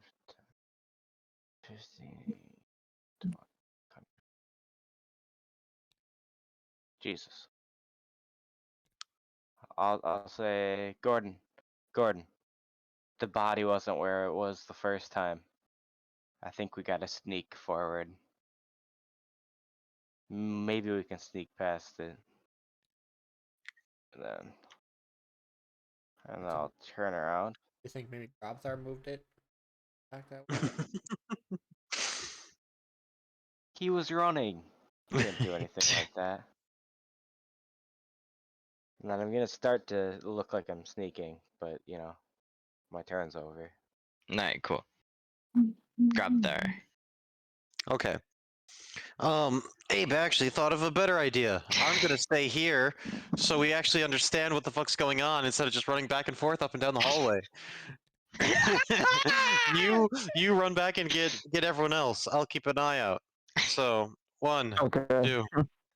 Speaker 1: 10, 15, 20. Jesus. I'll say Gordon. Gordon. The body wasn't where it was the first time. I think we gotta sneak forward. Maybe we can sneak past it. And then I'll turn around.
Speaker 3: You think maybe Grobthar moved it back that way?
Speaker 1: He was running. He didn't do anything like that. And then I'm gonna start to look like I'm sneaking, but you know, my turn's over.
Speaker 2: Alright, cool. Drop there.
Speaker 5: Okay. Abe actually thought of a better idea. I'm gonna stay here, so we actually understand what the fuck's going on instead of just running back and forth up and down the hallway. you run back and get everyone else. I'll keep an eye out. So 1,
Speaker 4: Okay.
Speaker 5: 2,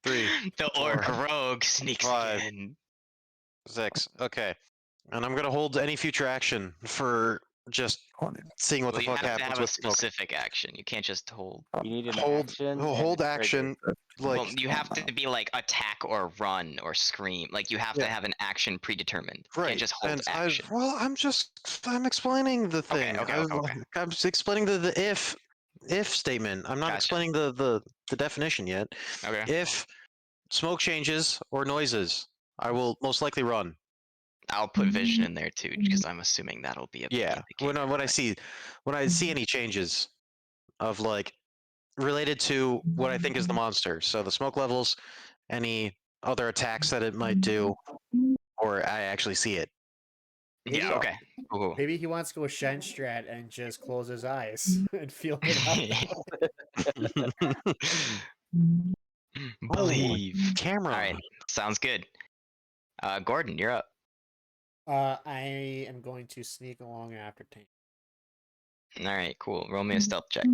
Speaker 5: 3,
Speaker 2: The orc rogue sneaks
Speaker 5: 5.
Speaker 2: again.
Speaker 5: 6. Okay. And I'm gonna hold any future action for just
Speaker 4: 20.
Speaker 5: seeing what
Speaker 2: Well,
Speaker 5: the
Speaker 2: you
Speaker 5: fuck
Speaker 2: have to
Speaker 5: happens
Speaker 2: have a
Speaker 5: with smoke.
Speaker 2: specific action. You can't just hold.
Speaker 1: You need an
Speaker 5: Hold
Speaker 1: action.
Speaker 5: hold
Speaker 1: and a
Speaker 5: action
Speaker 1: trigger.
Speaker 5: like
Speaker 2: Well, you have to be like attack or run or scream. Like you have to
Speaker 5: Yeah.
Speaker 2: have an action predetermined. You
Speaker 5: right.
Speaker 2: can't just hold
Speaker 5: and
Speaker 2: action.
Speaker 5: I'm explaining the thing.
Speaker 2: okay, okay.
Speaker 5: I'm just explaining the if statement. I'm not
Speaker 2: Gotcha.
Speaker 5: explaining the definition yet.
Speaker 2: Okay.
Speaker 5: If smoke changes or noises, I will most likely run.
Speaker 2: I'll put vision in there too, because I'm assuming that'll be a big
Speaker 5: Yeah. When
Speaker 2: indicator.
Speaker 5: I see any changes of like related to what I think is the monster. So the smoke levels, any other attacks that it might do, or I actually see it.
Speaker 2: Yeah. Okay. Cool.
Speaker 3: Maybe he wants to go Shen Strat and just close his eyes and feel it out.
Speaker 2: Believe.
Speaker 5: Camera.
Speaker 2: All right. Sounds good. Gordon, you're up.
Speaker 3: I am going to sneak along after Tank.
Speaker 2: All right. Cool. Roll me a stealth check.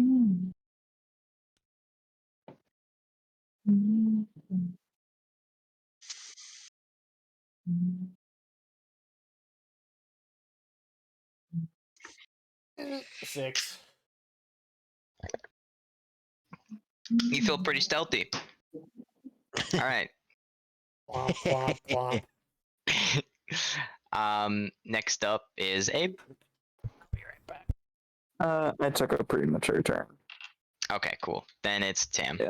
Speaker 3: Six.
Speaker 2: You feel pretty stealthy. All right.
Speaker 3: Womp, womp, womp.
Speaker 2: Next up is Abe.
Speaker 3: I'll be right back.
Speaker 4: I took a premature turn.
Speaker 2: Okay, cool. Then it's Tam.
Speaker 4: Yeah.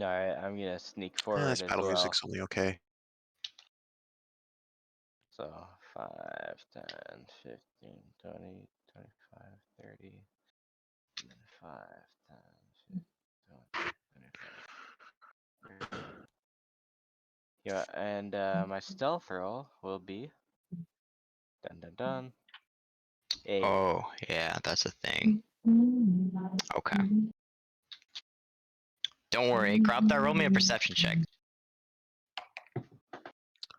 Speaker 1: Alright, I'm gonna sneak
Speaker 5: Yeah,
Speaker 1: forward
Speaker 5: this
Speaker 1: as
Speaker 5: battle
Speaker 1: well.
Speaker 5: music's only okay.
Speaker 1: So 5, 10, 15, 20, 25, 30, 5, 10, 15, 20, 25, 30. Yeah, and my stealth roll will be dun dun dun. 8.
Speaker 2: Oh, yeah, that's a thing. Okay. Don't worry. Crop that. Roll me a perception check.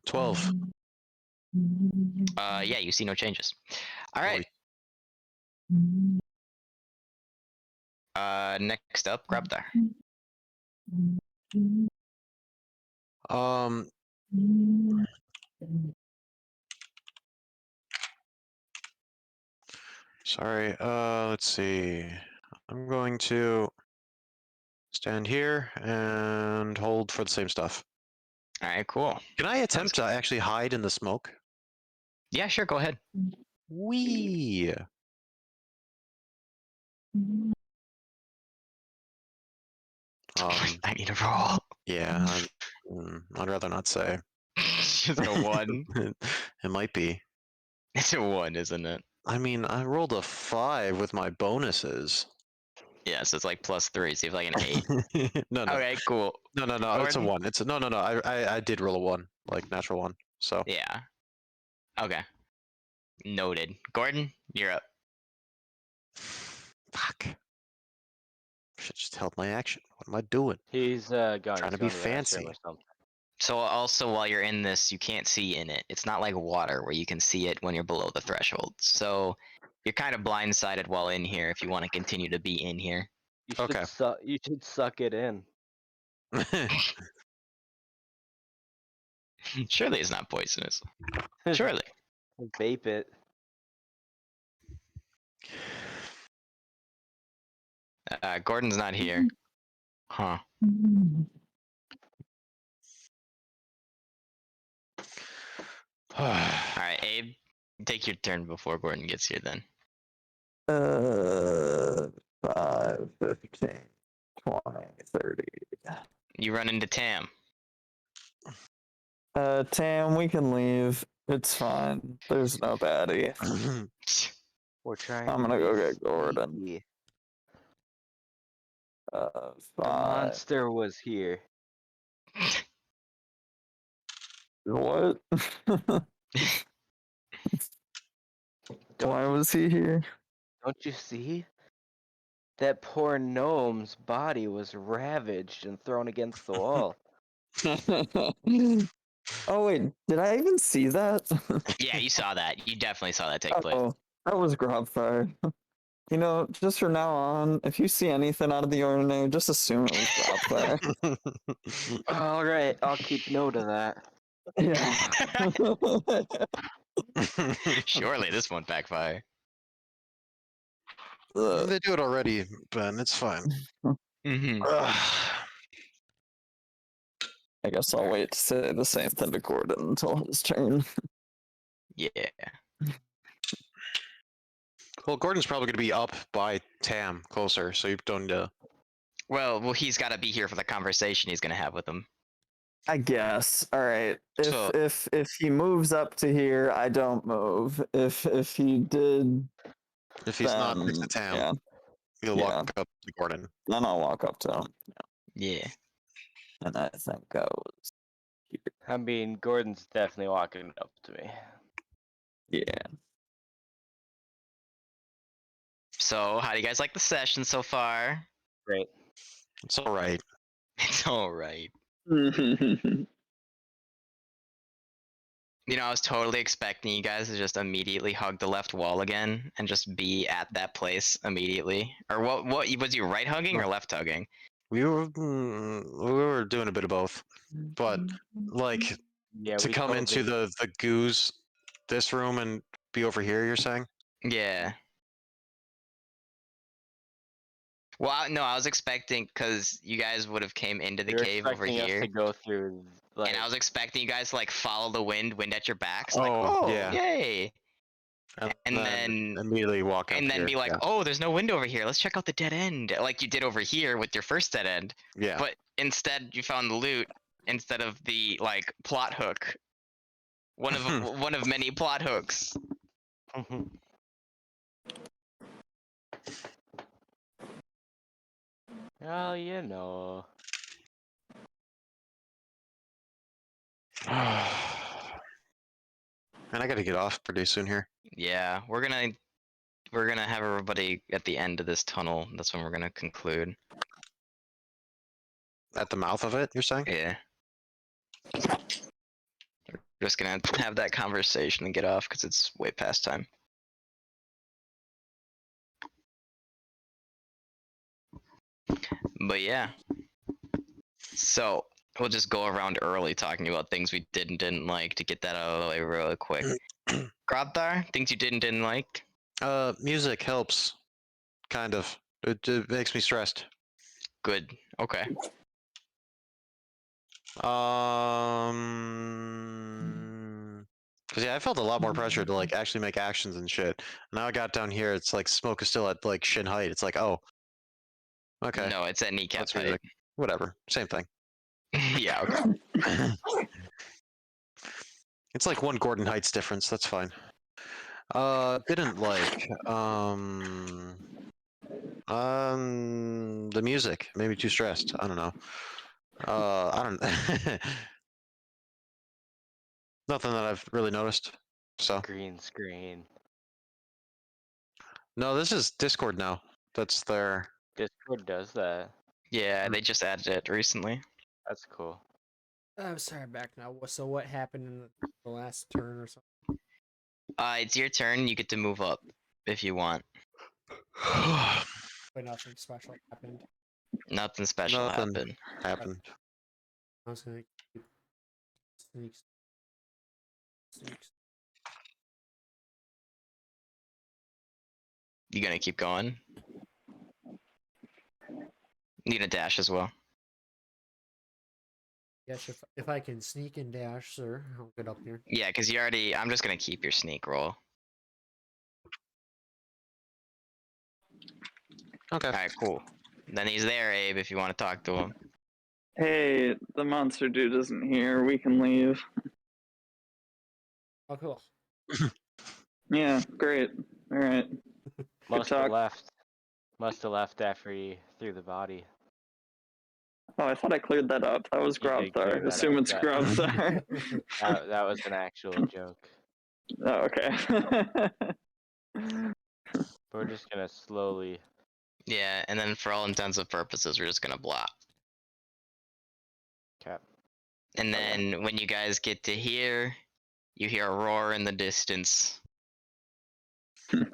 Speaker 5: 12.
Speaker 2: Yeah, you see no changes. All right. Next up, Grabthar.
Speaker 5: Um, sorry. Let's see. I'm going to stand here and hold for the same stuff.
Speaker 2: All right, cool.
Speaker 5: Can I attempt to actually hide in the smoke?
Speaker 2: Yeah, sure. Go ahead.
Speaker 5: Wee.
Speaker 2: I need a roll.
Speaker 5: Yeah. I'd rather not say.
Speaker 2: Just a one.
Speaker 5: It might be.
Speaker 2: It's a one, isn't it?
Speaker 5: I mean, I rolled a 5 with my bonuses.
Speaker 2: Yeah, so it's like +3. See if like an 8.
Speaker 5: No.
Speaker 2: Okay, cool.
Speaker 5: No. It's a
Speaker 2: Gordon?
Speaker 5: 1. It's a, no. I did roll a 1, like natural 1. So.
Speaker 2: Yeah. Okay. Noted. Gordon, you're up.
Speaker 5: Fuck. Should just held my action. What am I doing?
Speaker 1: He's gone.
Speaker 5: Trying
Speaker 1: He's
Speaker 5: to be
Speaker 1: going the restroom
Speaker 5: fancy.
Speaker 1: or something.
Speaker 2: So also while you're in this, you can't see in it. It's not like water where you can see it when you're below the threshold. So you're kind of blindsided while in here if you want to continue to be in here.
Speaker 1: You should
Speaker 5: Okay.
Speaker 1: You should suck it in.
Speaker 2: Surely it's not poisonous. Surely.
Speaker 1: Vape it.
Speaker 2: Gordon's not here. Huh. Alright, Abe, take your turn before Gordon gets here then.
Speaker 4: 5, 15, 20, 30.
Speaker 2: You run into Tam.
Speaker 4: Tam, we can leave. It's fine. There's no baddie.
Speaker 1: We're trying.
Speaker 4: I'm gonna go get Gordon.
Speaker 1: sneaky.
Speaker 4: 5.
Speaker 1: The monster was here.
Speaker 4: What? Why was he here?
Speaker 1: Don't you see? That poor gnome's body was ravaged and thrown against the wall.
Speaker 4: Oh wait, did I even see that?
Speaker 2: Yeah, you saw that. You definitely saw that take place.
Speaker 4: Oh, that was Grobfire. You know, just from now on, if you see anything out of the ordinary, just assume it was Grobfire.
Speaker 1: All right, I'll keep note of that.
Speaker 4: Yeah.
Speaker 2: Surely this won't backfire.
Speaker 5: They do it already, Ben. It's fine.
Speaker 2: Mm-hmm.
Speaker 4: I guess I'll wait to say the same thing to Gordon until his turn.
Speaker 2: Yeah.
Speaker 5: Well, Gordon's probably going to be up by Tam closer, so you don't need to.
Speaker 2: Well, he's got to be here for the conversation he's gonna have with him.
Speaker 4: I guess. All right.
Speaker 2: So-
Speaker 4: If he moves up to here, I don't move. If he did,
Speaker 5: If he's not next to
Speaker 4: then
Speaker 5: Tam,
Speaker 4: yeah,
Speaker 5: you'll
Speaker 4: yeah.
Speaker 5: walk up to Gordon.
Speaker 4: then I'll walk up to him.
Speaker 2: Yeah.
Speaker 4: And I think I was here.
Speaker 1: I mean, Gordon's definitely walking up to me.
Speaker 4: Yeah.
Speaker 2: So, how do you guys like the session so far?
Speaker 1: Great.
Speaker 5: It's all right.
Speaker 2: It's all right. You know, I was totally expecting you guys to just immediately hug the left wall again and just be at that place immediately. Or what was you right hugging or left hugging?
Speaker 5: We were doing a bit of both, but like
Speaker 1: Yeah,
Speaker 5: to
Speaker 1: we
Speaker 5: come into
Speaker 1: totally-
Speaker 5: the goose, this room and be over here. You're saying?
Speaker 2: Yeah. Well, no, I was expecting because you guys would have came into the
Speaker 1: we were
Speaker 2: cave over
Speaker 1: expecting us
Speaker 2: here,
Speaker 1: to go through. Like,
Speaker 2: and I was expecting you guys to like follow the wind at your backs, like,
Speaker 5: Oh,
Speaker 2: oh,
Speaker 5: yeah.
Speaker 2: yay,
Speaker 5: And
Speaker 2: and then
Speaker 5: immediately walk up
Speaker 2: and then
Speaker 5: here.
Speaker 2: be like,
Speaker 5: yeah.
Speaker 2: oh, there's no wind over here. Let's check out the dead end, like you did over here with your first dead end.
Speaker 5: Yeah.
Speaker 2: But instead, you found the loot instead of the like plot hook. One of one of many plot hooks.
Speaker 1: Oh, you know.
Speaker 5: And I gotta get off pretty soon here.
Speaker 2: Yeah, we're gonna have everybody at the end of this tunnel. That's when we're gonna conclude.
Speaker 5: At the mouth of it, you're saying?
Speaker 2: Yeah. We're just gonna have that conversation and get off because it's way past time. But yeah. So, We'll just go around early talking about things we did and didn't like to get that out of the way really quick. Grobthar, things you did and didn't like?
Speaker 5: Music helps, kind of. It makes me stressed.
Speaker 2: Good. Okay.
Speaker 5: Cause yeah, I felt a lot more pressure to like actually make actions and shit. Now I got down here, it's like smoke is still at like shin height. It's like, oh, okay,
Speaker 2: No, it's at kneecap
Speaker 5: that's
Speaker 2: height.
Speaker 5: music. Whatever, same thing.
Speaker 2: Yeah, okay.
Speaker 5: It's like one Gordon Heights difference. That's fine. Didn't like the music. Maybe too stressed. I don't know. I don't. Nothing that I've really noticed. So
Speaker 1: Green screen.
Speaker 5: no, this is Discord now. That's their.
Speaker 1: Discord does that.
Speaker 2: Yeah, they just added it recently.
Speaker 1: That's cool.
Speaker 3: I'm sorry, I'm back now. So what happened in the last turn or something?
Speaker 2: It's your turn. You get to move up if you want.
Speaker 3: But nothing special happened.
Speaker 2: Nothing special
Speaker 5: Nothing.
Speaker 2: happened.
Speaker 5: Happened.
Speaker 3: I was gonna keep sneaks.
Speaker 2: You gonna keep going? Need a dash as well.
Speaker 3: Yes, if I can sneak and dash, sir, I'll get up here.
Speaker 2: Yeah, because you already. I'm just gonna keep your sneak roll.
Speaker 5: Okay.
Speaker 2: All right, cool. Then he's there, Abe. If you want to talk to him.
Speaker 4: Hey, the monster dude isn't here. We can leave.
Speaker 3: Oh, cool.
Speaker 4: Yeah, great. All right.
Speaker 1: Must have
Speaker 4: talk.
Speaker 1: left. Must have left after he threw the body.
Speaker 4: Oh, I thought I cleared that up. That was
Speaker 1: You did clear
Speaker 4: Grobthar.
Speaker 1: that
Speaker 4: Assume
Speaker 1: up,
Speaker 4: it's
Speaker 1: that-
Speaker 4: Grobthar.
Speaker 1: That was an actual joke.
Speaker 4: Oh, okay.
Speaker 1: We're just gonna slowly.
Speaker 2: Yeah, and then for all intents and purposes, we're just gonna block.
Speaker 1: Cap.
Speaker 2: And then when you guys get to here, you hear a roar in the distance.
Speaker 3: It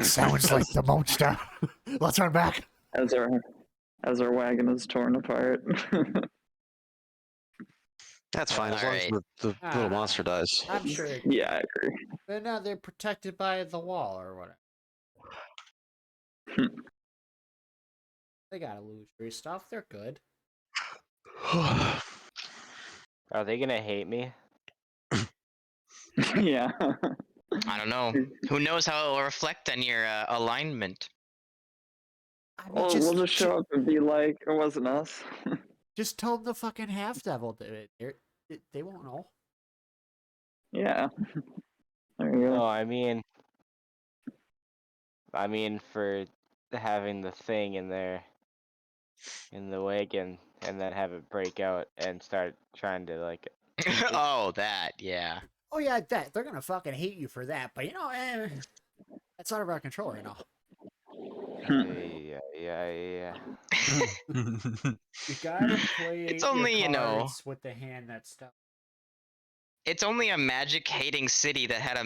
Speaker 3: sounds like the monster. Let's run back.
Speaker 4: as our wagon is torn apart.
Speaker 5: That's fine as long as
Speaker 2: Alright.
Speaker 5: the little monster dies.
Speaker 3: I'm sure.
Speaker 4: Yeah, I agree.
Speaker 3: But now they're protected by the wall or whatever. They got illusory stuff. They're good.
Speaker 1: Are they gonna hate me?
Speaker 4: Yeah.
Speaker 2: I don't know. Who knows how it will reflect on your alignment?
Speaker 3: I mean,
Speaker 4: Well, we'll just show up and be like, it wasn't us.
Speaker 3: Just tell them the fucking half devil did it. They won't know.
Speaker 4: Yeah. There you go.
Speaker 1: No, I mean for having the thing in there, in the wagon, and then have it break out and start trying to like.
Speaker 2: Oh, that, yeah.
Speaker 3: Oh yeah, that they're gonna fucking hate you for that. But you know, that's out of our control right now.
Speaker 1: Yeah.
Speaker 3: You gotta play.
Speaker 2: It's only,
Speaker 3: your
Speaker 2: you know.
Speaker 3: cards with the hand that's stuck.
Speaker 2: It's only a magic-hating city that had a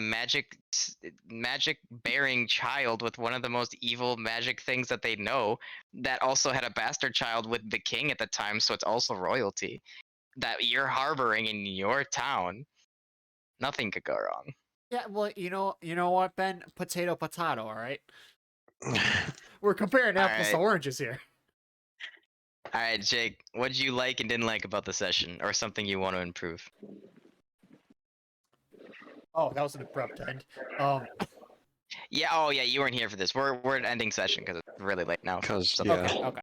Speaker 2: magic-bearing child with one of the most evil magic things that they know, that also had a bastard child with the king at the time, so it's also royalty, that you're harboring in your town. Nothing could go wrong.
Speaker 3: Yeah, well, you know what, Ben? Potato, all right. We're comparing apples to
Speaker 2: Alright.
Speaker 3: oranges here.
Speaker 2: Alright, Jake, what did you like and didn't like about the session, or something you want to improve?
Speaker 3: Oh, that was an abrupt end.
Speaker 2: Yeah, oh yeah, you weren't here for this. We're ending session because it's really late now.
Speaker 5: Because
Speaker 2: So-
Speaker 5: yeah.
Speaker 3: Okay, okay.